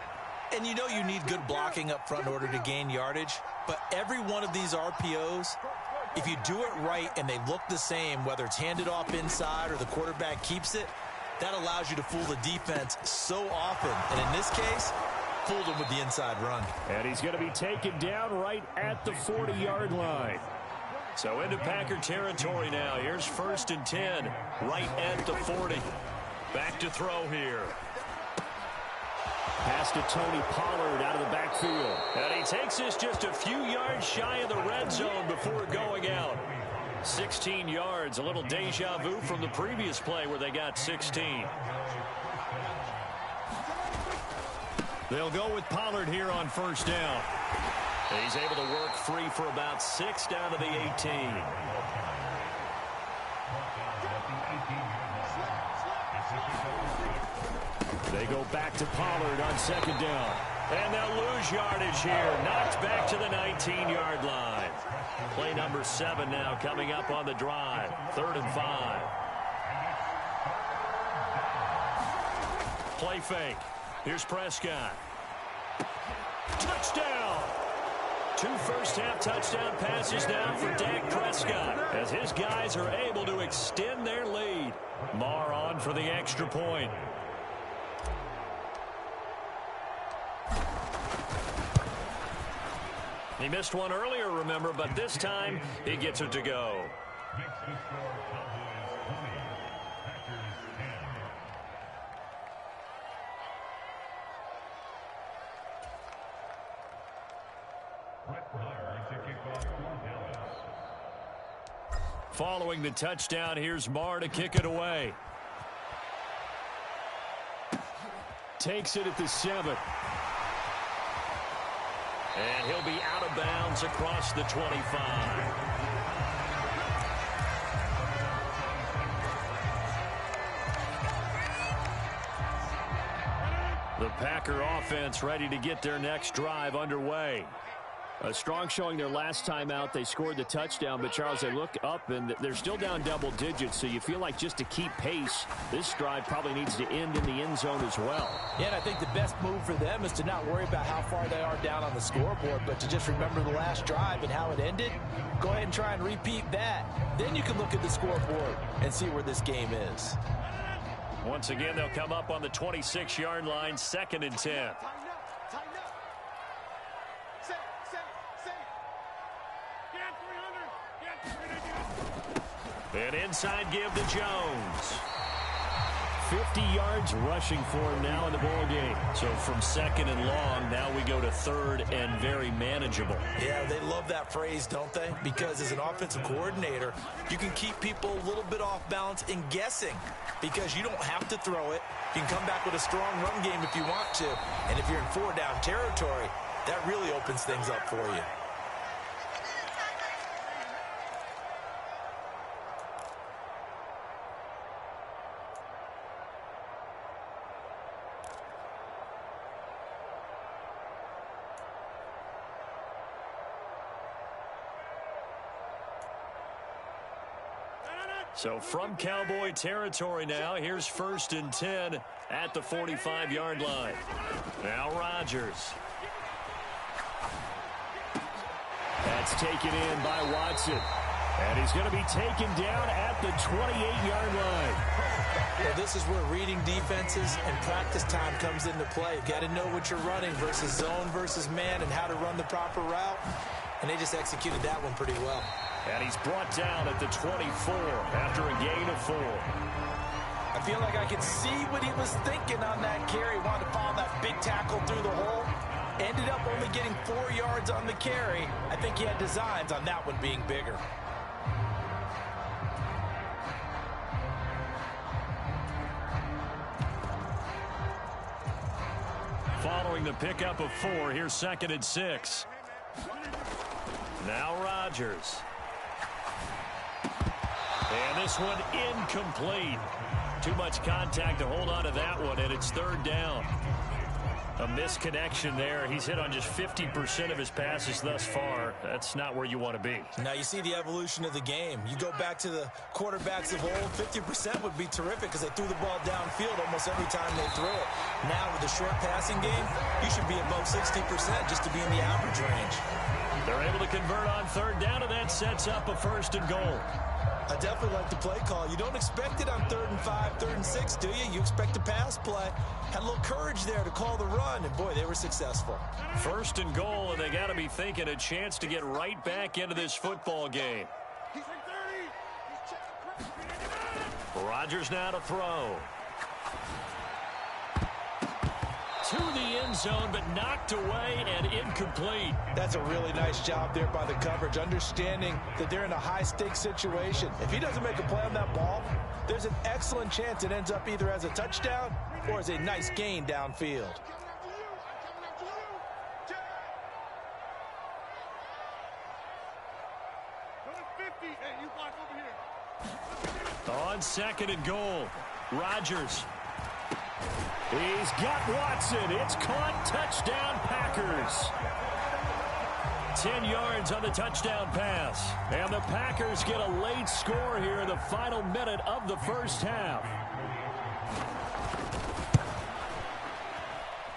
And you know you need good blocking up front in order to gain yardage, but every one of these RPOs, if you do it right and they look the same, whether it's handed off inside or the quarterback keeps it, that allows you to fool the defense so often. And in this case, fooled him with the inside run. And he's going to be taken down right at the 40-yard line. So into Packer territory now. Here's 1st and 10, right at the 40. Back to throw here. Pass to Tony Pollard out of the backfield. And he takes this just a few yards shy of the red zone before going out. 16 yards, a little deja vu from the previous play where they got 16. They'll go with Pollard here on 1st down. He's able to work free for about 6 down to the 18. They go back to Pollard on 2nd down. And they'll lose yardage here. Knocked back to the 19-yard line. Play number 7 now coming up on the drive. 3rd and 5. Play fake. Here's Prescott. Touchdown! 2 first-half touchdown passes now for Dak Prescott as his guys are able to extend their lead. Marr on for the extra point. He missed one earlier, remember, but this time he gets it to go. Following the touchdown, here's Marr to kick it away. Takes it at the 7. And he'll be out of bounds across the 25. The Packer offense ready to get their next drive underway. A strong showing their last time out. They scored the touchdown, but, Charles, they look up, and they're still down double digits, so you feel like just to keep pace, this drive probably needs to end in the end zone as well. Yeah, and I think the best move for them is to not worry about how far they are down on the scoreboard, but to just remember the last drive and how it ended. Go ahead and try and repeat that. Then you can look at the scoreboard and see where this game is. Once again, they'll come up on the 26-yard line, 2nd and 10. An inside give to Jones. 50 yards rushing for him now in the ball game. So from second and long, now we go to third and very manageable. Yeah, they love that phrase, don't they? Because as an offensive coordinator, you can keep people a little bit off balance and guessing because you don't have to throw it. You can come back with a strong run game if you want to. And if you're in 4-down territory, that really opens things up for you. So from Cowboy territory now, here's 1st and 10 at the 45-yard line. Now Rodgers. That's taken in by Watson. And he's going to be taken down at the 28-yard line. Well, this is where reading defenses and practice time comes into play. You've got to know what you're running versus zone versus man and how to run the proper route. And they just executed that one pretty well. And he's brought down at the 24 after a gain of 4. I feel like I could see what he was thinking on that carry. Wanted to follow that big tackle through the hole. Ended up only getting 4 yards on the carry. I think he had designs on that one being bigger. Following the pickup of 4, here's 2nd and 6. Now Rodgers. And this one incomplete. Too much contact to hold on to that one, and it's 3rd down. A misconnection there. He's hit on just 50% of his passes thus far. That's not where you want to be. Now you see the evolution of the game. You go back to the quarterbacks of old, 50% would be terrific because they threw the ball downfield almost every time they threw it. Now with the short passing game, you should be above 60% just to be in the average range. They're able to convert on 3rd down, and that sets up a 1st and goal. I definitely like the play call. You don't expect it on 3rd and 5, 3rd and 6, do you? You expect a pass play. Had a little courage there to call the run, and boy, they were successful. 1st and goal, and they got to be thinking a chance to get right back into this football game. Rodgers now to throw. To the end zone, but knocked away and incomplete. That's a really nice job there by the coverage, understanding that they're in a high-stakes situation. If he doesn't make a play on that ball, there's an excellent chance it ends up either as a touchdown or as a nice gain downfield. On 2nd and goal, Rodgers. He's got Watson. It's caught. Touchdown, Packers. 10 yards on the touchdown pass. And the Packers get a late score here in the final minute of the 1st half.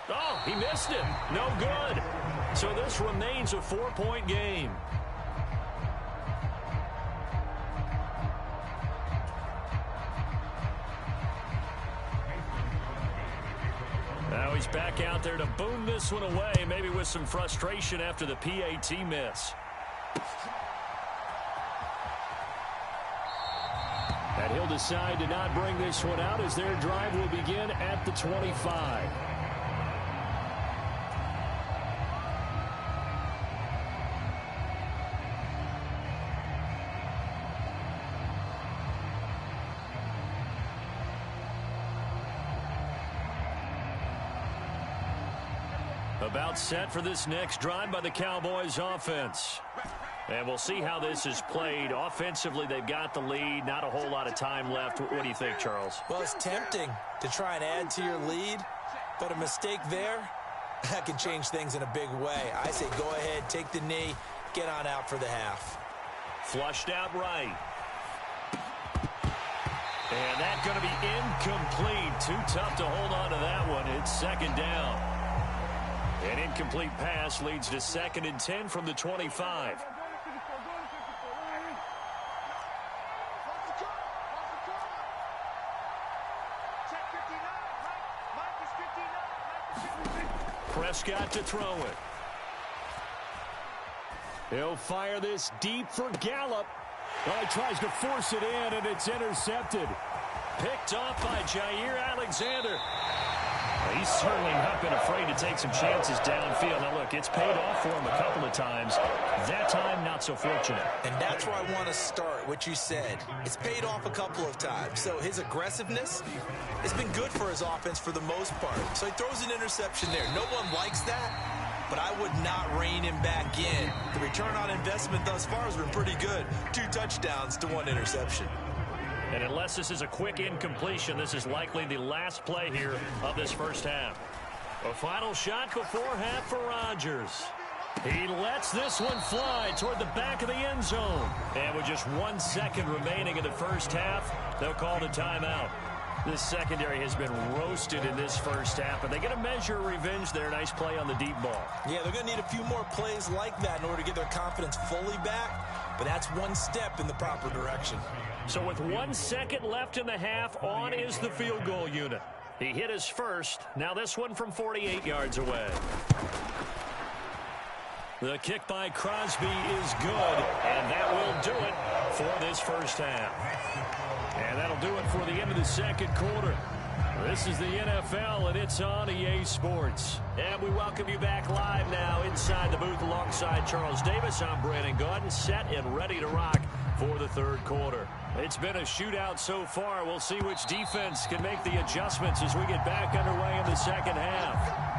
Oh, he missed it. No good. So this remains a 4-point game. Now he's back out there to boom this one away, maybe with some frustration after the PAT miss. And he'll decide to not bring this one out as their drive will begin at the 25. About set for this next drive by the Cowboys offense. And we'll see how this is played. Offensively, they've got the lead. Not a whole lot of time left. What do you think, Charles? Well, it's tempting to try and add to your lead, but a mistake there, that can change things in a big way. I say go ahead, take the knee, get on out for the half. Flushed out right. And that's going to be incomplete. Too tough to hold on to that one. It's 2nd down. An incomplete pass leads to 2nd and 10 from the 25. Prescott to throw it. He'll fire this deep for Gallup. Oh, he tries to force it in, and it's intercepted. picked off by Jair Alexander. He's certainly not been afraid to take some chances downfield. Now, look, it's paid off for him a couple of times. That time, not so fortunate. And that's where I want to start, what you said. It's paid off a couple of times. So his aggressiveness has been good for his offense for the most part. So he throws an interception there. No one likes that, but I would not rein him back in. The return on investment thus far has been pretty good. 2 touchdowns to 1 interception. And unless this is a quick incompletion, this is likely the last play here of this first half. A final shot before half for Rodgers. He lets this one fly toward the back of the end zone. And with just 1 second remaining in the first half, they'll call the timeout. This secondary has been roasted in this first half, but they get a measure of revenge there. Nice play on the deep ball. Yeah, they're going to need a few more plays like that in order to get their confidence fully back, but that's one step in the proper direction. So with 1 second left in the half, on is the field goal unit. He hit his first. Now this one from 48 yards away. The kick by Crosby is good, and that will do it for this first half. And that'll do it for the end of the second quarter. This is the NFL, and it's on EA Sports. And we welcome you back live now inside the booth alongside Charles Davis. I'm Brandon Gaudin, set and ready to rock for the third quarter. It's been a shootout so far. We'll see which defense can make the adjustments as we get back underway in the second half.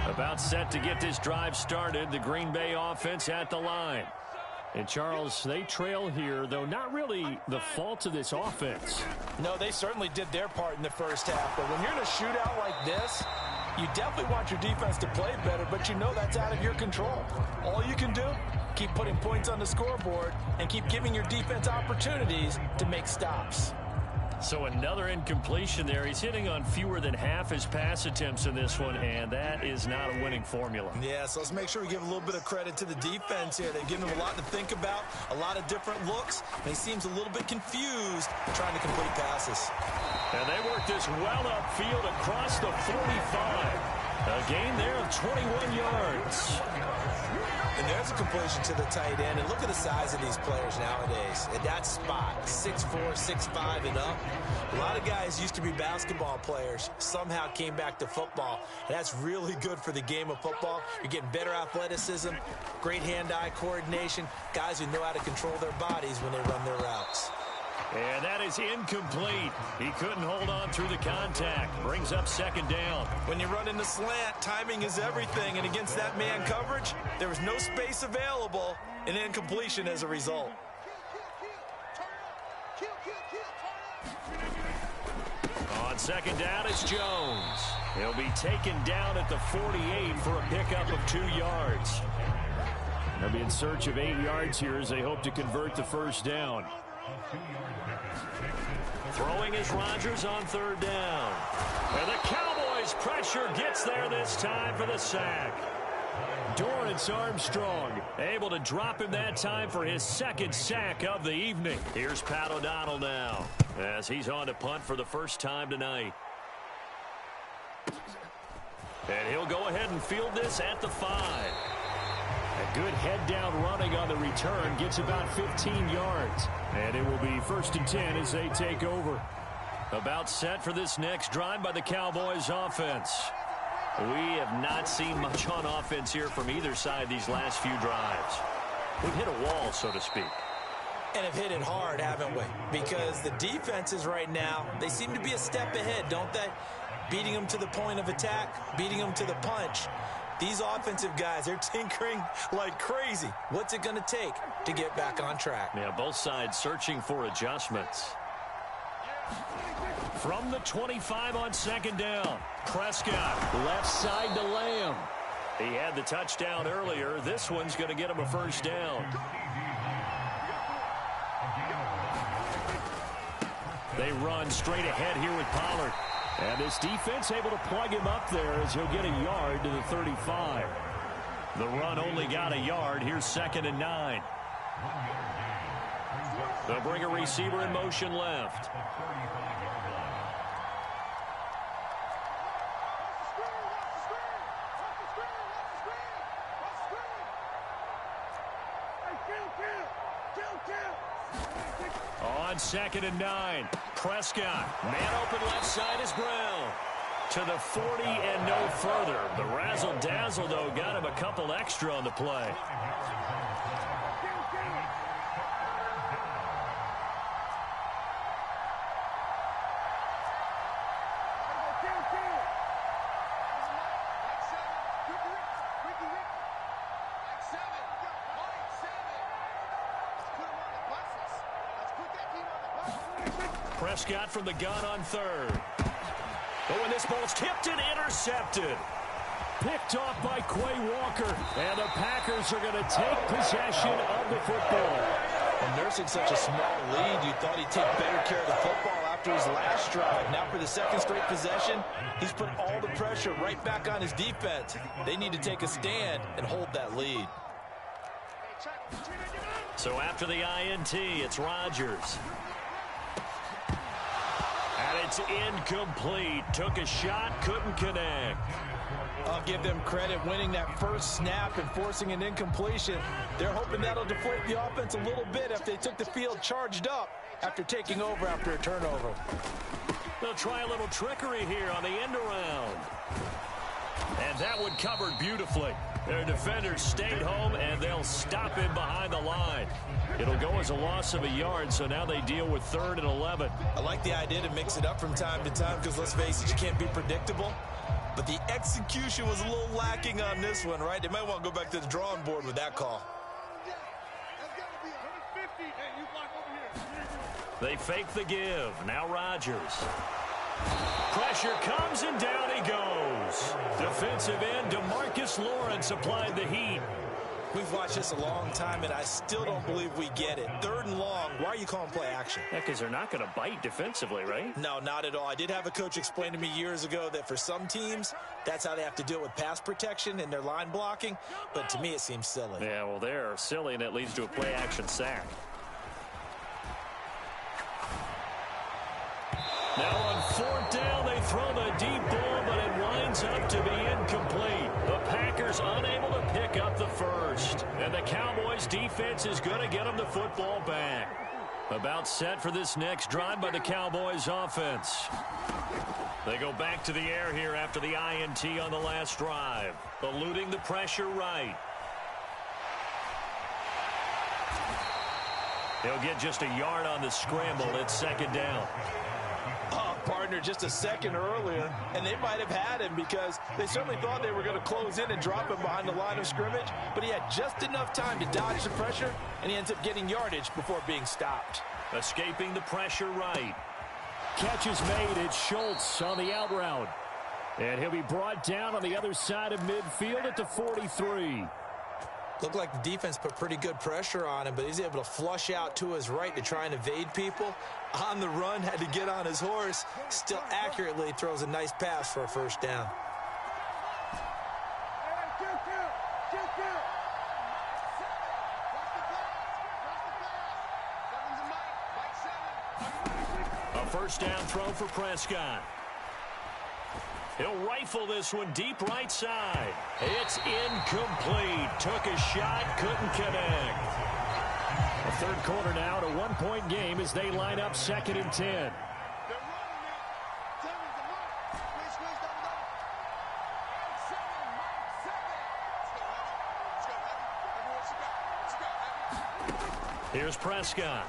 About set to get this drive started, the Green Bay offense at the line. And, Charles, they trail here, though not really the fault of this offense. No, they certainly did their part in the first half. But when you're in a shootout like this, you definitely want your defense to play better, but you know that's out of your control. All you can do, keep putting points on the scoreboard and keep giving your defense opportunities to make stops. So another incompletion there. He's hitting on fewer than half his pass attempts in this one, and that is not a winning formula. Yeah, so let's make sure we give a little bit of credit to the defense here. They've given him a lot to think about, a lot of different looks, and he seems a little bit confused trying to complete passes. And they work this well upfield across the 45. A gain there of 21 yards. And there's a completion to the tight end. And look at the size of these players nowadays. At that spot, 6'4", 6'5", and up. A lot of guys used to be basketball players, somehow came back to football. And that's really good for the game of football. You're getting better athleticism, great hand-eye coordination, guys who know how to control their bodies when they run their routes. And that is incomplete. He couldn't hold on through the contact. Brings up second down. When you run in the slant, timing is everything. And against that man coverage, there was no space available, and incompletion as a result. On second down, it's Jones. He'll be taken down at the 48 for a pickup of 2 yards. They'll be in search of 8 yards here as they hope to convert the first down. Throwing is Rodgers on third down. And the Cowboys' pressure gets there this time for the sack. Dorrance Armstrong able to drop him that time for his second sack of the evening. Here's Pat O'Donnell now as he's on to punt for the first time tonight. And he'll go ahead and field this at the 5. A good head-down running on the return gets about 15 yards. And it will be 1st and 10 as they take over. About set for this next drive by the Cowboys offense. We have not seen much on offense here from either side these last few drives. We've hit a wall, so to speak. And have hit it hard, haven't we? Because the defenses right now, they seem to be a step ahead, don't they? Beating them to the point of attack, beating them to the punch. These offensive guys, they're tinkering like crazy. What's it going to take to get back on track? Yeah, both sides searching for adjustments. From the 25 on second down, Prescott left side to Lamb. He had the touchdown earlier. This one's going to get him a first down. They run straight ahead here with Pollard. And this defense able to plug him up there as he'll get a yard to the 35. The run only got a yard. Here's 2nd and 9. They'll bring a receiver in motion left. on 2nd and 9. Prescott, man open left side is Brown. To the 40 and no further. The razzle-dazzle, though, got him a couple extra on the play. Prescott from the gun on 3rd. Oh, and this ball's tipped and intercepted. Picked off by Quay Walker. And the Packers are going to take possession of the football. And nursing such a small lead, you thought he'd take better care of the football after his last drive. Now for the 2nd straight possession, he's put all the pressure right back on his defense. They need to take a stand and hold that lead. So after the INT, it's Rodgers. And it's incomplete. Took a shot, couldn't connect. I'll give them credit winning that first snap and forcing an incompletion. They're hoping that'll deflate the offense a little bit if they took the field charged up after taking over after a turnover. They'll try a little trickery here on the end around. And that one covered beautifully. Their defenders stayed home, and they'll stop him behind the line. It'll go as a loss of a yard, so now they deal with 3rd and 11. I like the idea to mix it up from time to time because, let's face it, you can't be predictable. But the execution was a little lacking on this one, right? They might want to go back to the drawing board with that call. They fake the give. Now Rodgers. Pressure comes, and down he goes. Defensive end DeMarcus Lawrence applied the heat. We've watched this a long time, and I still don't believe we get it. 3rd and long, why are you calling play action? Yeah, because they're not going to bite defensively, right? No, not at all. I did have a coach explain to me years ago that for some teams, that's how they have to deal with pass protection and their line blocking. But to me, it seems silly. Yeah, well, they're silly, and it leads to a play action sack. Now on 4th down, they throw the deep ball, but it winds up to be incomplete. The Packers unable to pick up the first. And the Cowboys defense is going to get them the football back. About set for this next drive by the Cowboys offense. They go back to the air here after the INT on the last drive. Eluding the pressure right. He'll get just a yard on the scramble. It's 2nd down. Partner just a second earlier, and they might have had him because they certainly thought they were going to close in and drop him behind the line of scrimmage, but he had just enough time to dodge the pressure, and he ends up getting yardage before being stopped. Escaping the pressure right. Catch is made. It's Schultz on the out route. And he'll be brought down on the other side of midfield at the 43. Looked like the defense put pretty good pressure on him, but he's able to flush out to his right to try and evade people. On the run, had to get on his horse. Still accurately throws a nice pass for a 1st down. A 1st down throw for Prescott. He'll rifle this one deep right side. It's incomplete. Took a shot, couldn't connect. The 3rd quarter now, to 1-point game as they line up 2nd and 10. Here's Prescott.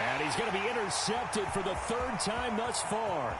And he's going to be intercepted for the 3rd time thus far.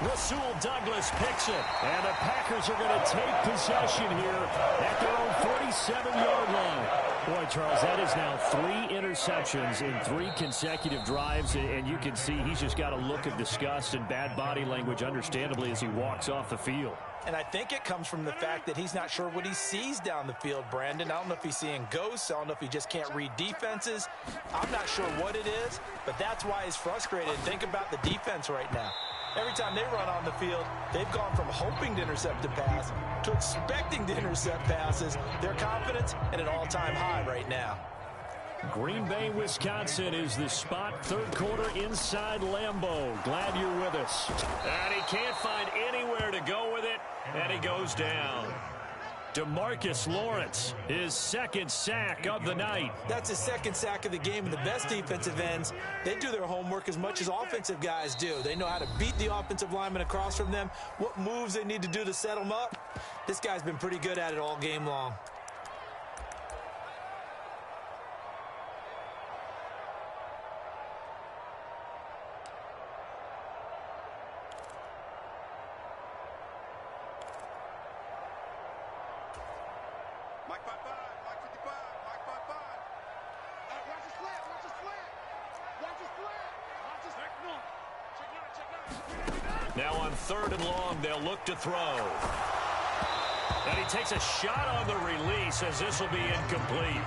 Rasul Douglas picks it. And the Packers are going to take possession here at their own 47-yard line. Boy, Charles, that is now 3 interceptions in 3 consecutive drives. And you can see he's just got a look of disgust and bad body language, understandably, as he walks off the field. And I think it comes from the fact that he's not sure what he sees down the field, Brandon. I don't know if he's seeing ghosts. I don't know if he just can't read defenses. I'm not sure what it is, but that's why he's frustrated. Think about the defense right now. Every time they run on the field, they've gone from hoping to intercept a pass to expecting to intercept passes. Their confidence at an all-time high right now. Green Bay, Wisconsin is the spot. 3rd quarter inside Lambeau. Glad you're with us. And he can't find anywhere to go with it, and he goes down. DeMarcus Lawrence, his second sack of the night. That's his second sack of the game, and the best defensive ends, they do their homework as much as offensive guys do. They know how to beat the offensive lineman across from them, what moves they need to do to set them up. This guy's been pretty good at it all game long. Mike 5-5, Mike 55, Mike 5-5. Hey, watch his slant, watch his slant. Watch his slant. Watch his slant. Check out. Now on 3rd and long, they'll look to throw. And he takes a shot on the release as this will be incomplete.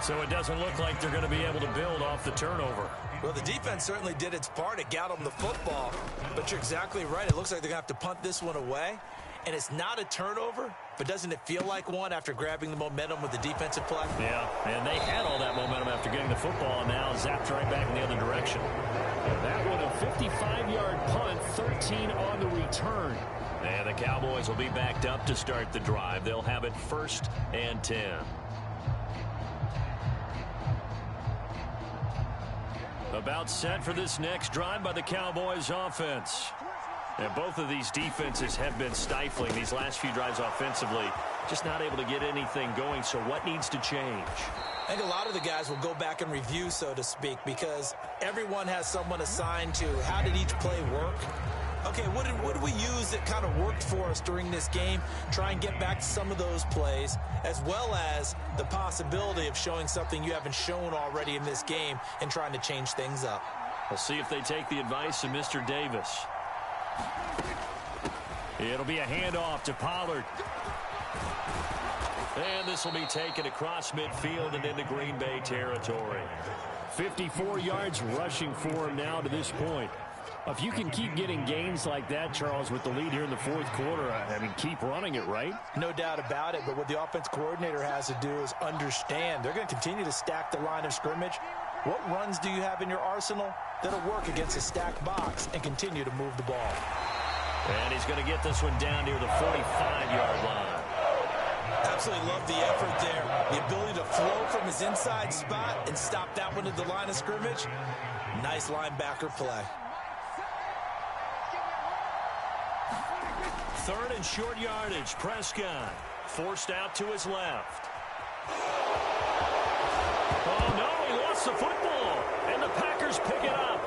So it doesn't look like they're going to be able to build off the turnover. Well, the defense certainly did its part. It got them the football. But you're exactly right. It looks like they're going to have to punt this one away. And it's not a turnover, but doesn't it feel like one after grabbing the momentum with the defensive play? Yeah, and they had all that momentum after getting the football, and now zapped right back in the other direction. That one, a 55-yard punt, 13 on the return. And the Cowboys will be backed up to start the drive. They'll have it 1st and 10. About set for this next drive by the Cowboys offense. And both of these defenses have been stifling these last few drives offensively. Just not able to get anything going, so what needs to change? I think a lot of the guys will go back and review, so to speak, because everyone has someone assigned to how did each play work. Okay, what did we use that kind of worked for us during this game? Try and get back to some of those plays, as well as the possibility of showing something you haven't shown already in this game and trying to change things up. We'll see if they take the advice of Mr. Davis. It'll be a handoff to Pollard. And this will be taken across midfield and into Green Bay territory. 54 yards rushing for him now to this point. If you can keep getting gains like that, Charles, with the lead here in the 4th quarter, I mean, keep running it, right? No doubt about it, but what the offense coordinator has to do is understand. They're going to continue to stack the line of scrimmage. What runs do you have in your arsenal that'll work against a stacked box and continue to move the ball? And he's going to get this one down near the 45-yard line. Absolutely love the effort there. The ability to flow from his inside spot and stop that one at the line of scrimmage. Nice linebacker play. 3rd and short yardage. Prescott forced out to his left. Oh, no, he lost the football. And the Packers pick it up.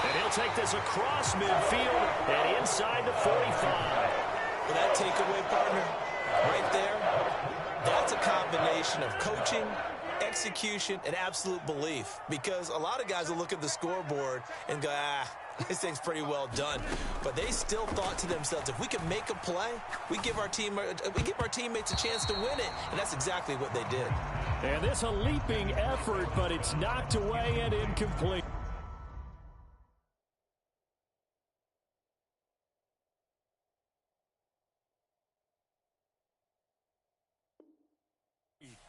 And he'll take this across midfield and inside the 45. Well, that takeaway, partner, right there, that's a combination of coaching, execution, and absolute belief. Because a lot of guys will look at the scoreboard and go, this thing's pretty well done. But they still thought to themselves, if we can make a play, we give our teammates a chance to win it. And that's exactly what they did. And this a leaping effort, but it's knocked away and incomplete.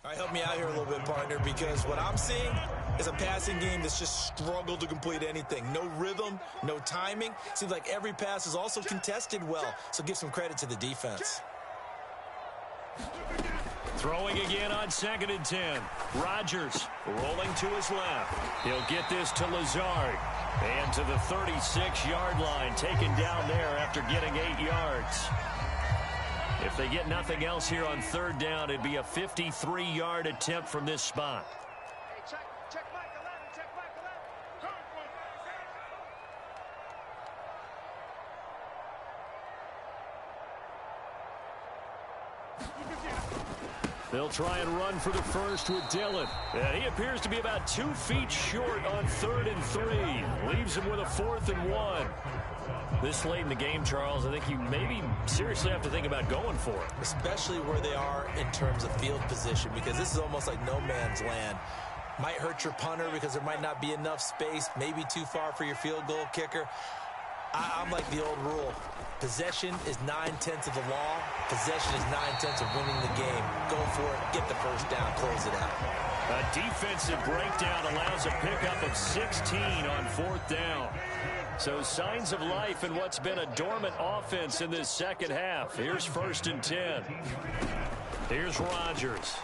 All right, help me out here a little bit, partner, because what I'm seeing is a passing game that's just struggled to complete anything. No rhythm, no timing. Seems like every pass is also contested well, so give some credit to the defense. Throwing again on 2nd and 10. Rodgers rolling to his left. He'll get this to Lazard. And to the 36-yard line, taken down there after getting 8 yards. If they get nothing else here on 3rd down, it'd be a 53-yard attempt from this spot. Hey, check Mike 11, check Mike 11. They'll try and run for the first with Dillon. And he appears to be about 2 feet short on 3rd and 3. Leaves him with a 4th and 1. This late in the game, Charles, I think you maybe seriously have to think about going for it. Especially where they are in terms of field position, because this is almost like no man's land. Might hurt your punter because there might not be enough space, maybe too far for your field goal kicker. I'm like the old rule. Possession is 9/10 of the law. Possession is 9/10 of winning the game. Go for it. Get the first down. Close it out. A defensive breakdown allows a pickup of 16 on 4th down. So signs of life in what's been a dormant offense in this second half. Here's 1st and 10. Here's Rodgers.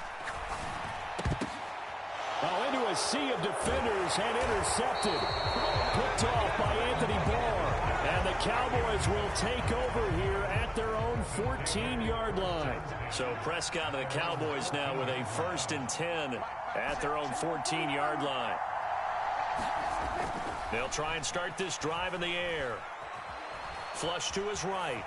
Into a sea of defenders and intercepted. Picked off by Anthony Barr. And the Cowboys will take over here at their own 14-yard line. So Prescott and the Cowboys now with a 1st and 10 at their own 14-yard line. They'll try and start this drive in the air. Flush to his right.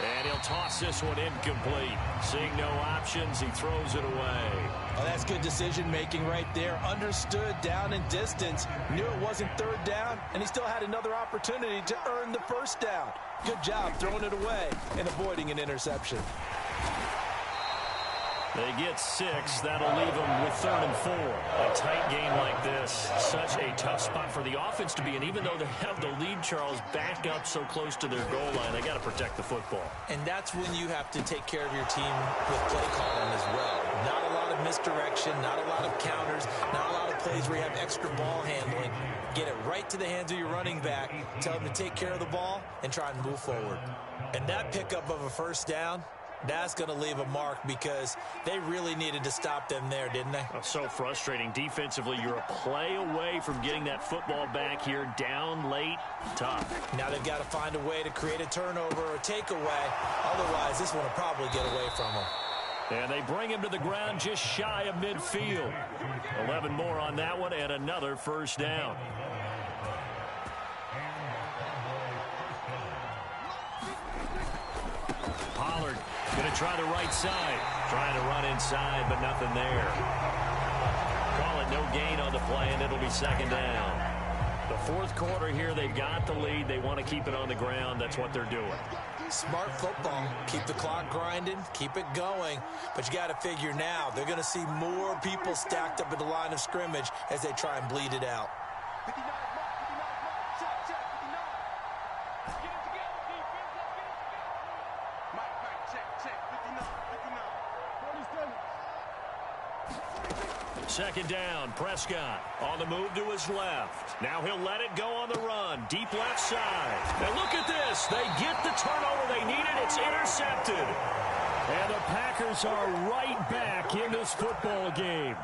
And he'll toss this one incomplete. Seeing no options, he throws it away. Oh, that's good decision-making right there. Understood down and distance. Knew it wasn't 3rd down, and he still had another opportunity to earn the 1st down. Good job throwing it away and avoiding an interception. They get 6. That'll leave them with 3rd and 4. A tight game like this, such a tough spot for the offense to be in. Even though they have the lead, Charles, back up so close to their goal line, they got to protect the football. And that's when you have to take care of your team with play calling as well. Not a lot of misdirection, not a lot of counters, not a lot of plays where you have extra ball handling. Get it right to the hands of your running back. Tell him to take care of the ball and try and move forward. And that pickup of a 1st down, that's going to leave a mark because they really needed to stop them there, didn't they? Oh, so frustrating. Defensively, you're a play away from getting that football back here. Down late, tough. Now they've got to find a way to create a turnover or a takeaway. Otherwise, this one will probably get away from them. And they bring him to the ground just shy of midfield. 11 more on that one and another 1st down. Pollard going to try the right side. Trying to run inside, but nothing there. Call it no gain on the play, and it'll be 2nd down. The 4th quarter here, they've got the lead. They want to keep it on the ground. That's what they're doing. Smart football. Keep the clock grinding. Keep it going. But you got to figure now, they're going to see more people stacked up at the line of scrimmage as they try and bleed it out. Second down, Prescott on the move to his left. Now he'll let it go on the run, deep left side. And look at this. They get the turnover they needed. It's intercepted. And the Packers are right back in this football game.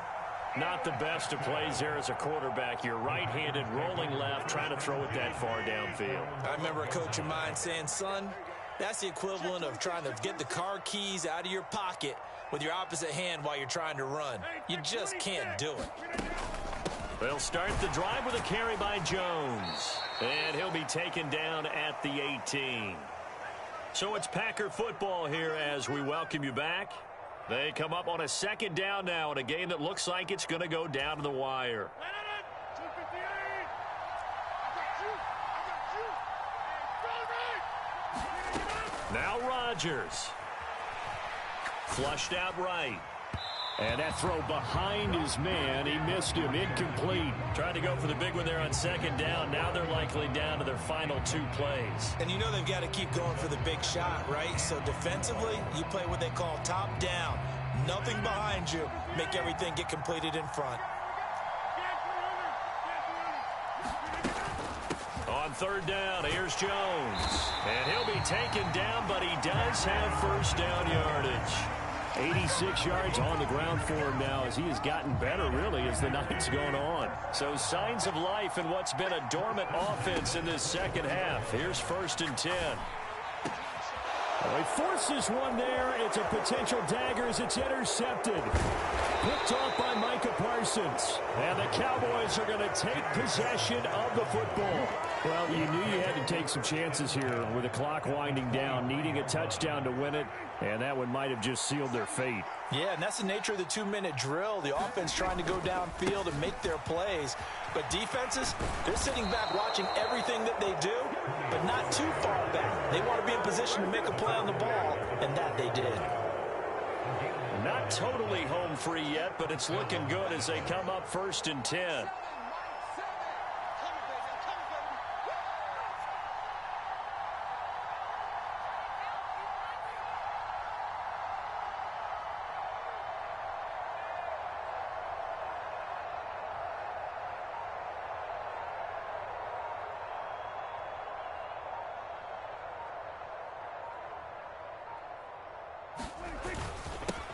Not the best of plays there as a quarterback. You're right-handed, rolling left, trying to throw it that far downfield. I remember a coach of mine saying, son, that's the equivalent of trying to get the car keys out of your pocket with your opposite hand while you're trying to run. You just can't do it. They'll start the drive with a carry by Jones. And he'll be taken down at the 18. So it's Packer football here as we welcome you back. They come up on a 2nd down now in a game that looks like it's going to go down to the wire. Now Rodgers. Flushed out right. And that throw behind his man. He missed him. Incomplete. Trying to go for the big one there on 2nd down. Now they're likely down to their final 2 plays. And you know they've got to keep going for the big shot, right? So defensively, you play what they call top down. Nothing behind you. Make everything get completed in front. On 3rd down, here's Jones. And he'll be taken down, but he does have 1st down yardage. 86 yards on the ground for him now as he has gotten better, really, as the night's going on. So signs of life in what's been a dormant offense in this second half. Here's 1st and 10. Well, he forces one there. It's a potential dagger as it's intercepted. Picked off by Micah Parsons. And the Cowboys are going to take possession of the football. Well, you knew you had to take some chances here with the clock winding down, needing a touchdown to win it, and that one might have just sealed their fate. Yeah, and that's the nature of the 2-minute drill. The offense trying to go downfield and make their plays. But defenses, they're sitting back watching everything that they do, but not too far back. They want to be in position to make a play on the ball, and that they did. Not totally home free yet, but it's looking good as they come up 1st and 10.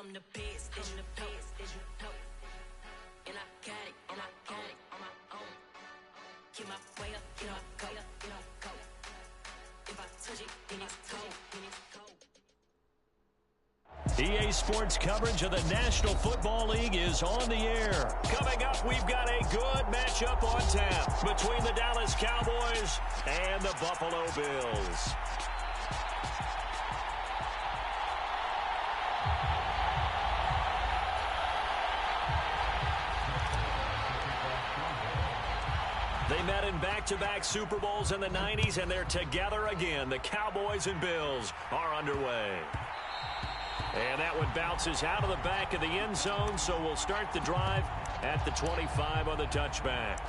I'm the best, as you know. And I got it on my own. Get my way up, get my go. If I touch it, then it's cold. EA Sports coverage of the National Football League is on the air. Coming up, we've got a good matchup on tap between the Dallas Cowboys and the Buffalo Bills. They met in back-to-back Super Bowls in the 90s, and they're together again. The Cowboys and Bills are underway. And that one bounces out of the back of the end zone, so we'll start the drive at the 25 on the touchback.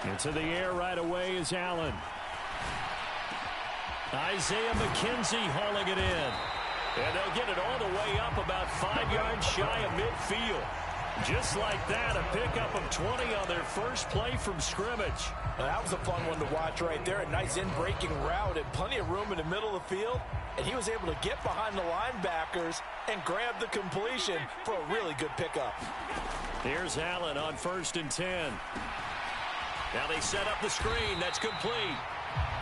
Into the air right away is Allen. Isaiah McKenzie hauling it in. And they'll get it all the way up about 5 yards shy of midfield. Just like that, a pickup of 20 on their first play from scrimmage. Now, that was a fun one to watch right there. A nice in-breaking route and plenty of room in the middle of the field. And he was able to get behind the linebackers and grab the completion for a really good pickup. Here's Allen on 1st and 10. Now they set up the screen. That's complete.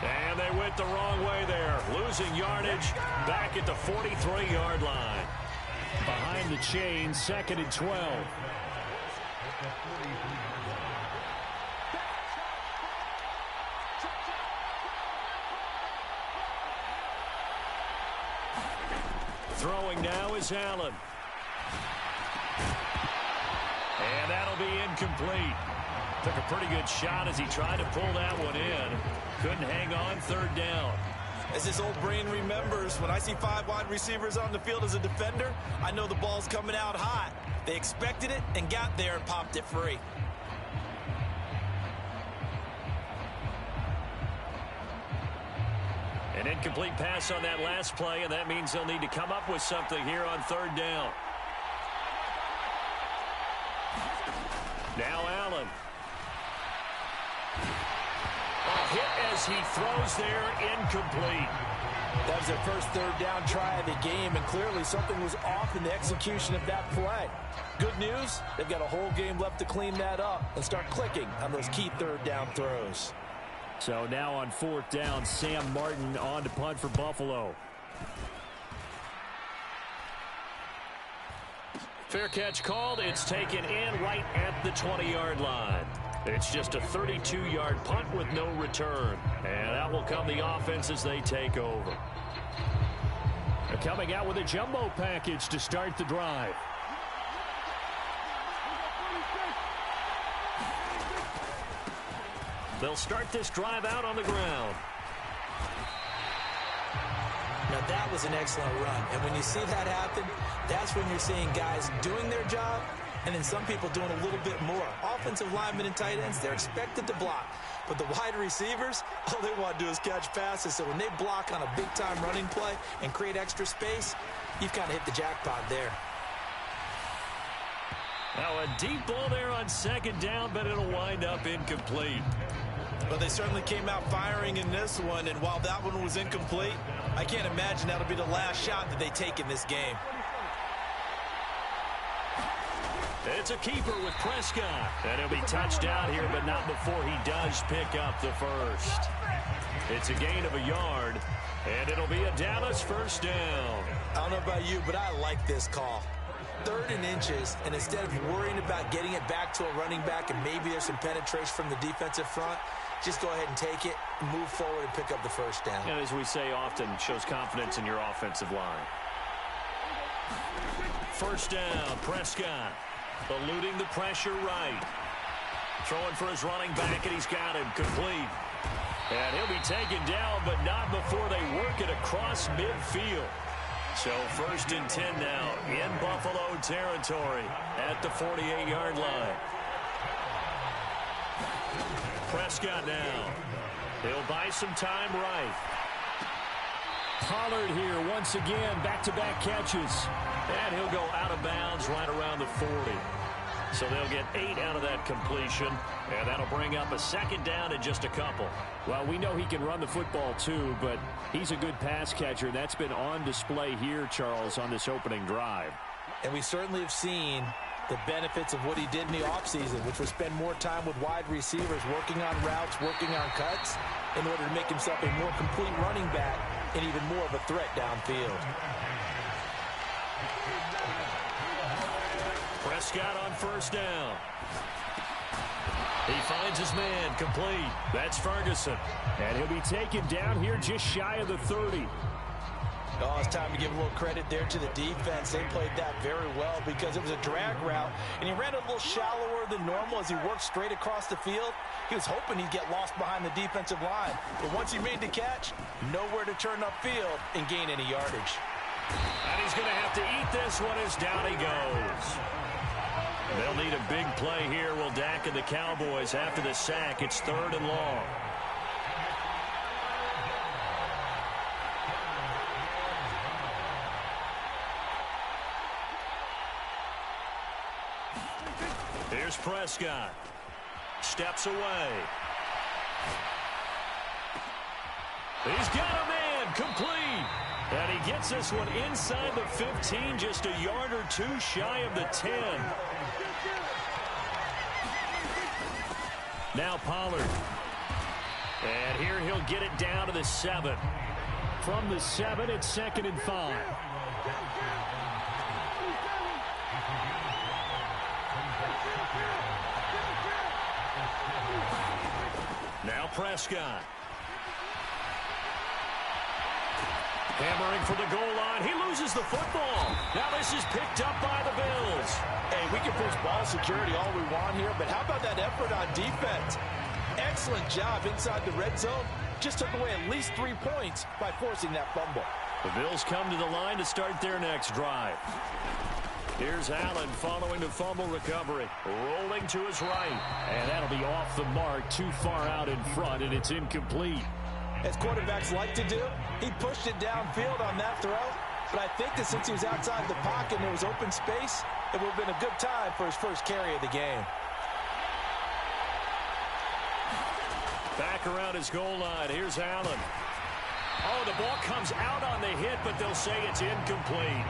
And they went the wrong way there. Losing yardage back at the 43-yard line. Behind the chain, 2nd and 12. Throwing now is Allen. And that'll be incomplete. Took a pretty good shot as he tried to pull that one in. Couldn't hang on, 3rd down. As his old brain remembers, when I see 5 wide receivers on the field as a defender, I know the ball's coming out hot. They expected it and got there and popped it free. An incomplete pass on that last play, and that means they'll need to come up with something here on 3rd down. Now Allen. A hit as he throws there, incomplete. That was their first 3rd down try of the game, and clearly something was off in the execution of that play. Good news, they've got a whole game left to clean that up and start clicking on those key 3rd down throws. So now on 4th down, Sam Martin on to punt for Buffalo. Fair catch called. It's taken in right at the 20-yard line. It's just a 32-yard punt with no return. And that will come the offense as they take over. They're coming out with a jumbo package to start the drive. They'll start this drive out on the ground. Now that was an excellent run. And when you see that happen, that's when you're seeing guys doing their job and then some people doing a little bit more. Offensive linemen and tight ends, they're expected to block. But the wide receivers, all they want to do is catch passes. So when they block on a big-time running play and create extra space, you've kind of hit the jackpot there. Now a deep ball there on 2nd down, but it'll wind up incomplete. Well, they certainly came out firing in this one, and while that one was incomplete, I can't imagine that'll be the last shot that they take in this game. It's a keeper with Prescott. And he'll be touched out here, but not before he does pick up the first. It's a gain of a yard, and it'll be a Dallas 1st down. I don't know about you, but I like this call. 3rd and inches, and instead of worrying about getting it back to a running back and maybe there's some penetration from the defensive front, just go ahead and take it, move forward, and pick up the 1st down. And as we say often, shows confidence in your offensive line. 1st down, Prescott. Eluding the pressure right. Throwing for his running back, and he's got him complete. And he'll be taken down, but not before they work it across midfield. So 1st and 10 now in Buffalo territory at the 48-yard line. Prescott now. He'll buy some time right. Pollard here once again, back-to-back catches. And he'll go out of bounds right around the 40. So they'll get 8 out of that completion, and that'll bring up a 2nd down in just a couple. Well, we know he can run the football too, but he's a good pass catcher. That's been on display here, Charles, on this opening drive. And we certainly have seen the benefits of what he did in the offseason, which was spend more time with wide receivers, working on routes, working on cuts, in order to make himself a more complete running back and even more of a threat downfield. Prescott on 1st down. He finds his man complete. That's Ferguson. And he'll be taken down here just shy of the 30. Oh, it's time to give a little credit there to the defense. They played that very well because it was a drag route, and he ran a little shallower than normal as he worked straight across the field. He was hoping he'd get lost behind the defensive line. But once he made the catch, nowhere to turn upfield and gain any yardage. And he's going to have to eat this one as down he goes. They'll need a big play here, will Dak and the Cowboys after the sack. It's 3rd and long. Here's Prescott. Steps away. He's got a man complete. And he gets this one inside the 15, just a yard or two shy of the 10. Now Pollard. And here he'll get it down to the 7. From the 7, it's 2nd and 5. Now Prescott. Hammering for the goal line. He loses the football. Now this is picked up by the Bills. Hey, we can push ball security all we want here, but how about that effort on defense? Excellent job inside the red zone. Just took away at least 3 points by forcing that fumble. The Bills come to the line to start their next drive. Here's Allen following the fumble recovery. Rolling to his right. And that'll be off the mark, too far out in front, and it's incomplete. As quarterbacks like to do, he pushed it downfield on that throw. But I think that since he was outside the pocket and there was open space, it would have been a good time for his first carry of the game. Back around his goal line. Here's Allen. Oh, the ball comes out on the hit, but they'll say it's incomplete.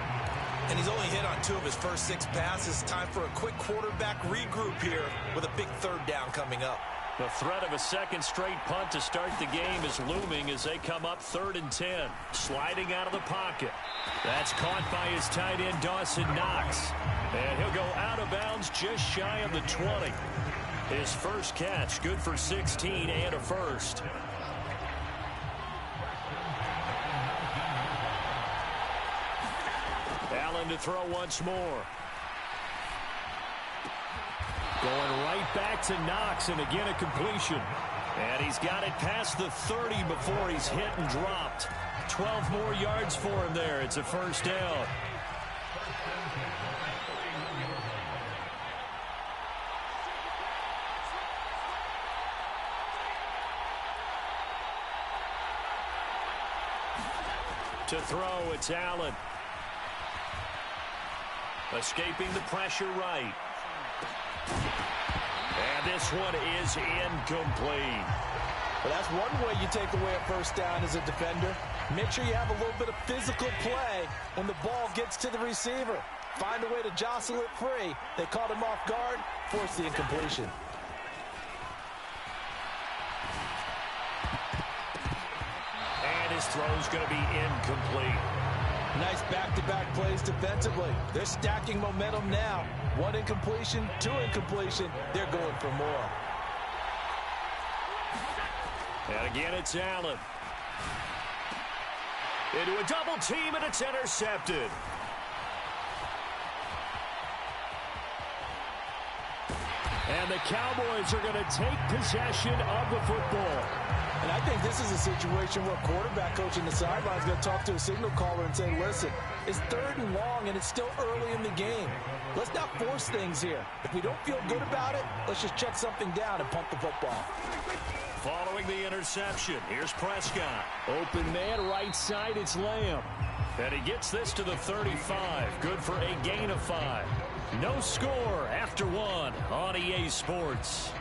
And he's only hit on 2 of his first 6 passes. Time for a quick quarterback regroup here with a big 3rd down coming up. The threat of a 2nd straight punt to start the game is looming as they come up 3rd and 10. Sliding out of the pocket. That's caught by his tight end, Dawson Knox. And he'll go out of bounds just shy of the 20. His first catch, good for 16 and a first. Allen to throw once more. Going right back to Knox, and again a completion. And he's got it past the 30 before he's hit and dropped. 12 more yards for him there. It's a 1st down. To throw, it's Allen. Escaping the pressure right. And this one is incomplete. Well, that's one way you take away a 1st down as a defender. Make sure you have a little bit of physical play when the ball gets to the receiver. Find a way to jostle it free. They caught him off guard, forced the incompletion. And his throw's going to be incomplete. Nice back-to-back plays defensively. They're stacking momentum now. 1 incompletion, 2 incompletion. They're going for more. And again, it's Allen. Into a double team, and it's intercepted. And the Cowboys are going to take possession of the football. And I think this is a situation where quarterback coach in the sideline is going to talk to a signal caller and say, listen, it's 3rd and long, and it's still early in the game. Let's not force things here. If we don't feel good about it, let's just check something down and punt the football. Following the interception, here's Prescott. Open man, right side, it's Lamb. And he gets this to the 35. Good for a gain of 5. No score after 1 on EA Sports.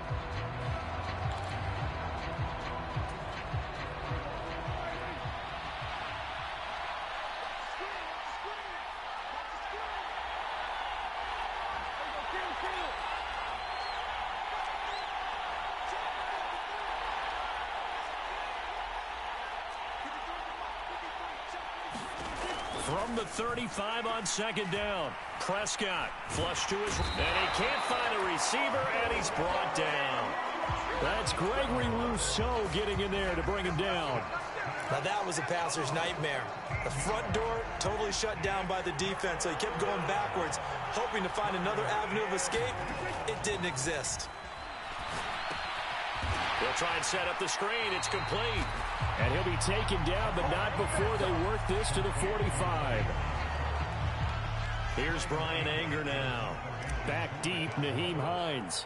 From the 35 on 2nd down. Prescott flush to his, and he can't find a receiver, and he's brought down. That's Gregory Rousseau getting in there to bring him down. Now that was a passer's nightmare. The front door totally shut down by the defense, so he kept going backwards, hoping to find another avenue of escape. It didn't exist. They'll try and set up the screen. It's complete. And he'll be taken down, but not before they work this to the 45. Here's Brian Anger now. Back deep, Nyheim Hines.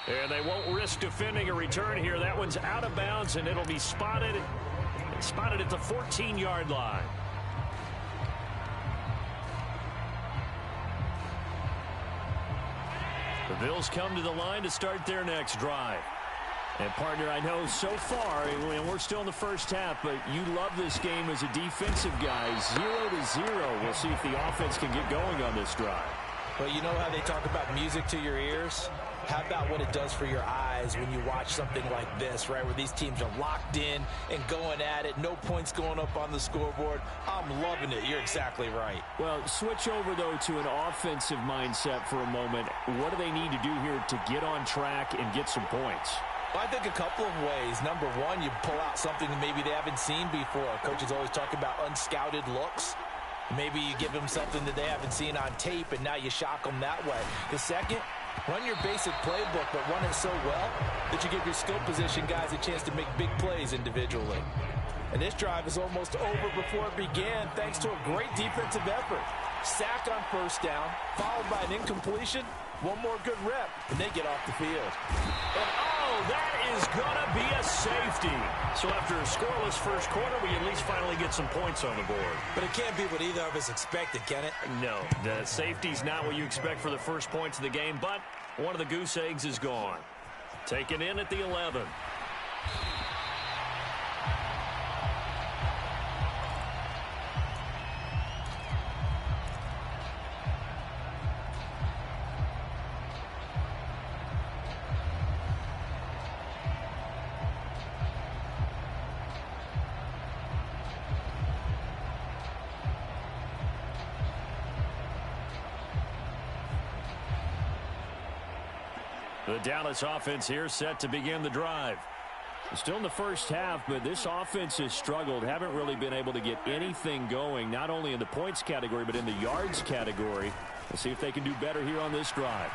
And they won't risk defending a return here. That one's out of bounds, and it'll be spotted at the 14-yard line. The Bills come to the line to start their next drive. And, partner, I know so far, and we're still in the first half, but you love this game as a defensive guy. 0-0. We'll see if the offense can get going on this drive. Well, you know how they talk about music to your ears? How about what it does for your eyes when you watch something like this, right, where these teams are locked in and going at it, no points going up on the scoreboard? I'm loving it. You're exactly right. Well, switch over, though, to an offensive mindset for a moment. What do they need to do here to get on track and get some points? Well, I think a couple of ways. Number one, you pull out something that maybe they haven't seen before. Coaches always talk about unscouted looks. Maybe you give them something that they haven't seen on tape, and now you shock them that way. The second, run your basic playbook, but run it so well that you give your skill position guys a chance to make big plays individually. And this drive is almost over before it began, thanks to a great defensive effort. Sack on 1st down, followed by an incompletion. One more good rep, and they get off the field. And, oh, that is going to be a safety. So after a scoreless first quarter, we at least finally get some points on the board. But it can't be what either of us expected, can it? No, the safety's not what you expect for the first points of the game, but one of the goose eggs is gone. Taken in at the 11. The Dallas offense here set to begin the drive. Still in the first half, but this offense has struggled. Haven't really been able to get anything going, not only in the points category, but in the yards category. We'll see if they can do better here on this drive.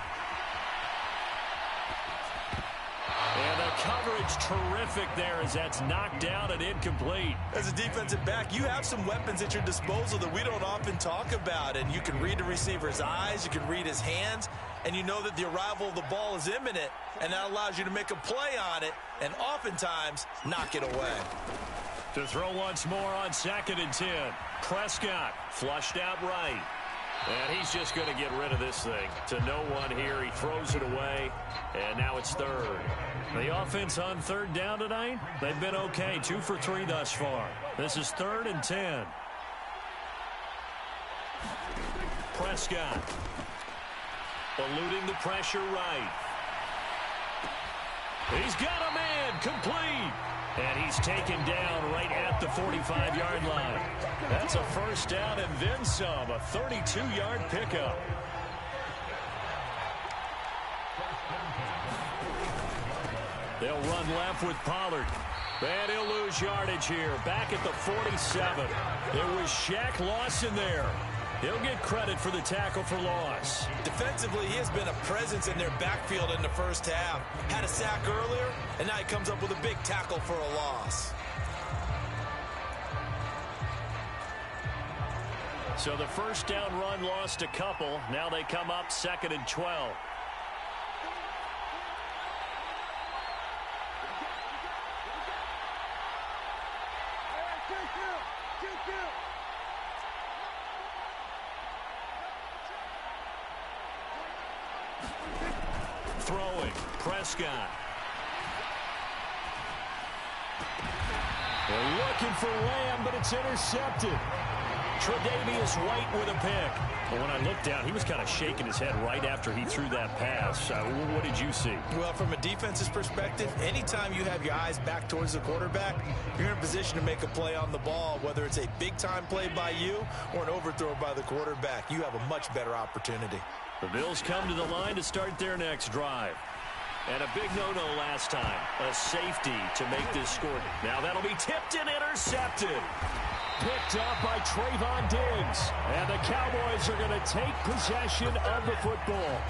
And the coverage terrific there as that's knocked down and incomplete. As a defensive back, you have some weapons at your disposal that we don't often talk about. And you can read the receiver's eyes, you can read his hands, and you know that the arrival of the ball is imminent, and that allows you to make a play on it and oftentimes knock it away. To throw once more on 2nd and 10. Prescott flushed out right. And he's just going to get rid of this thing. To no one here. He throws it away, and now it's 3rd. The offense on 3rd down tonight, they've been okay. 2 for 3 thus far. This is 3rd and 10. Prescott eluding the pressure right. He's got a man complete. And he's taken down right at the 45-yard line. That's a 1st down and then some, a 32-yard pickup. They'll run left with Pollard. And he'll lose yardage here. Back at the 47. It was Shaq Lawson there. He'll get credit for the tackle for loss. Defensively, he has been a presence in their backfield in the first half. Had a sack earlier, and now he comes up with a big tackle for a loss. So the first down run lost a couple. Now they come up 2nd and 12. Throwing, Prescott. They're looking for Lamb, but it's intercepted. Tre'Davious White with a pick. But when I looked down, he was kind of shaking his head right after he threw that pass. What did you see? Well, from a defense's perspective, anytime you have your eyes back towards the quarterback, you're in a position to make a play on the ball, whether it's a big-time play by you or an overthrow by the quarterback. You have a much better opportunity. The Bills come to the line to start their next drive. And a big no-no last time. A safety to make this score. Now that'll be tipped and intercepted. Picked up by Trayvon Diggs. And the Cowboys are going to take possession of the football.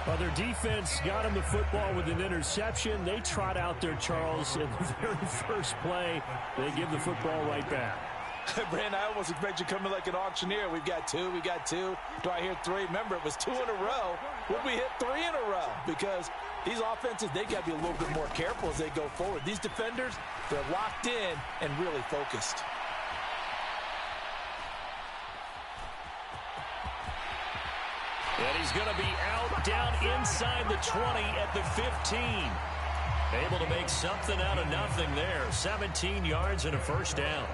Well, their defense got him the football with an interception. They trot out there, Charles, in the very first play. They give the football right back. Brand, I almost expect you to come in like an auctioneer. We've got two. Do I hear three? Remember, it was 2 in a row. Would we hit 3 in a row? Because these offenses, they got to be a little bit more careful as they go forward. These defenders, they're locked in and really focused. And he's going to be out down inside the 20 at the 15. Able to make something out of nothing there. 17 yards and a first down.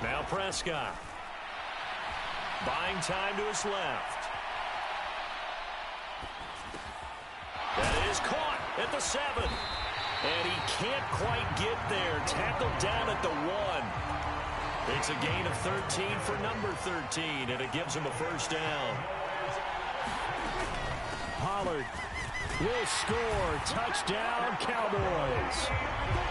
Now Prescott. Buying time to his left. That is caught at the 7. And he can't quite get there. Tackled down at the 1. It's a gain of 13 for number 13, and it gives him a first down. Pollard will score. Touchdown, Cowboys.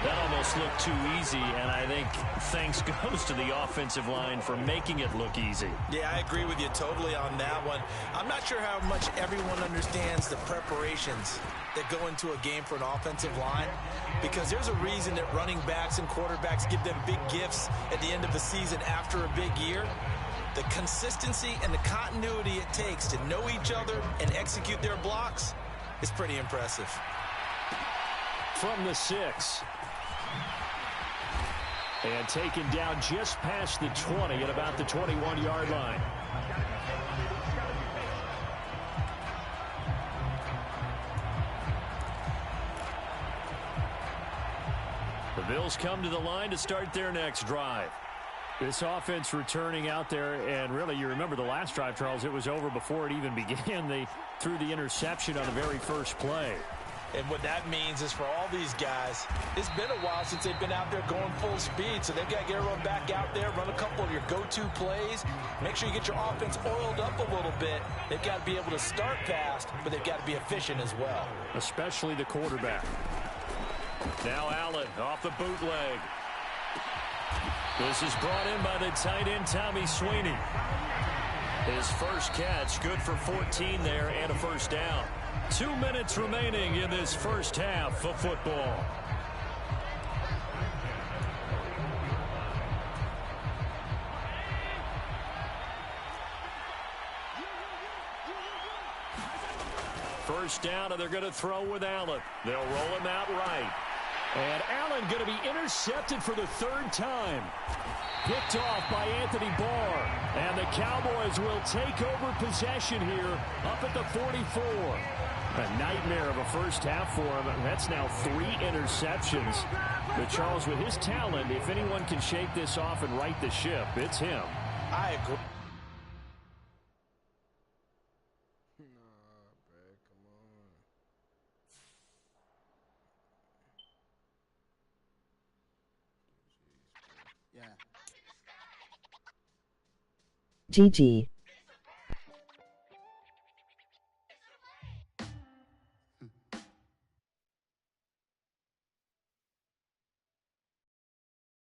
That almost looked too easy, and I think thanks goes to the offensive line for making it look easy. Yeah, I agree with you totally on that one. I'm not sure how much everyone understands the preparations that go into a game for an offensive line, because there's a reason that running backs and quarterbacks give them big gifts at the end of the season after a big year. The consistency and the continuity it takes to know each other and execute their blocks is pretty impressive. From the 6. And taken down just past the 20 at about the 21-yard line. The Bills come to the line to start their next drive. This offense returning out there, and really, you remember the last drive, Charles, it was over before it even began. They threw the interception on the very first play. And what that means is for all these guys, it's been a while since they've been out there going full speed, so they've got to get everyone back out there, run a couple of your go-to plays, make sure you get your offense oiled up a little bit. They've got to be able to start fast, but they've got to be efficient as well. Especially the quarterback. Now Allen off the bootleg. This is brought in by the tight end, Tommy Sweeney. His first catch, good for 14 there and a first down. 2 minutes remaining in this first half of football. First down, and they're going to throw with Allen. They'll roll him out right. And Allen going to be intercepted for the 3rd time. Picked off by Anthony Barr. And the Cowboys will take over possession here up at the 44. A nightmare of a first half for him. That's now 3 interceptions. But Charles, with his talent, if anyone can shake this off and right the ship, it's him. I agree. GG.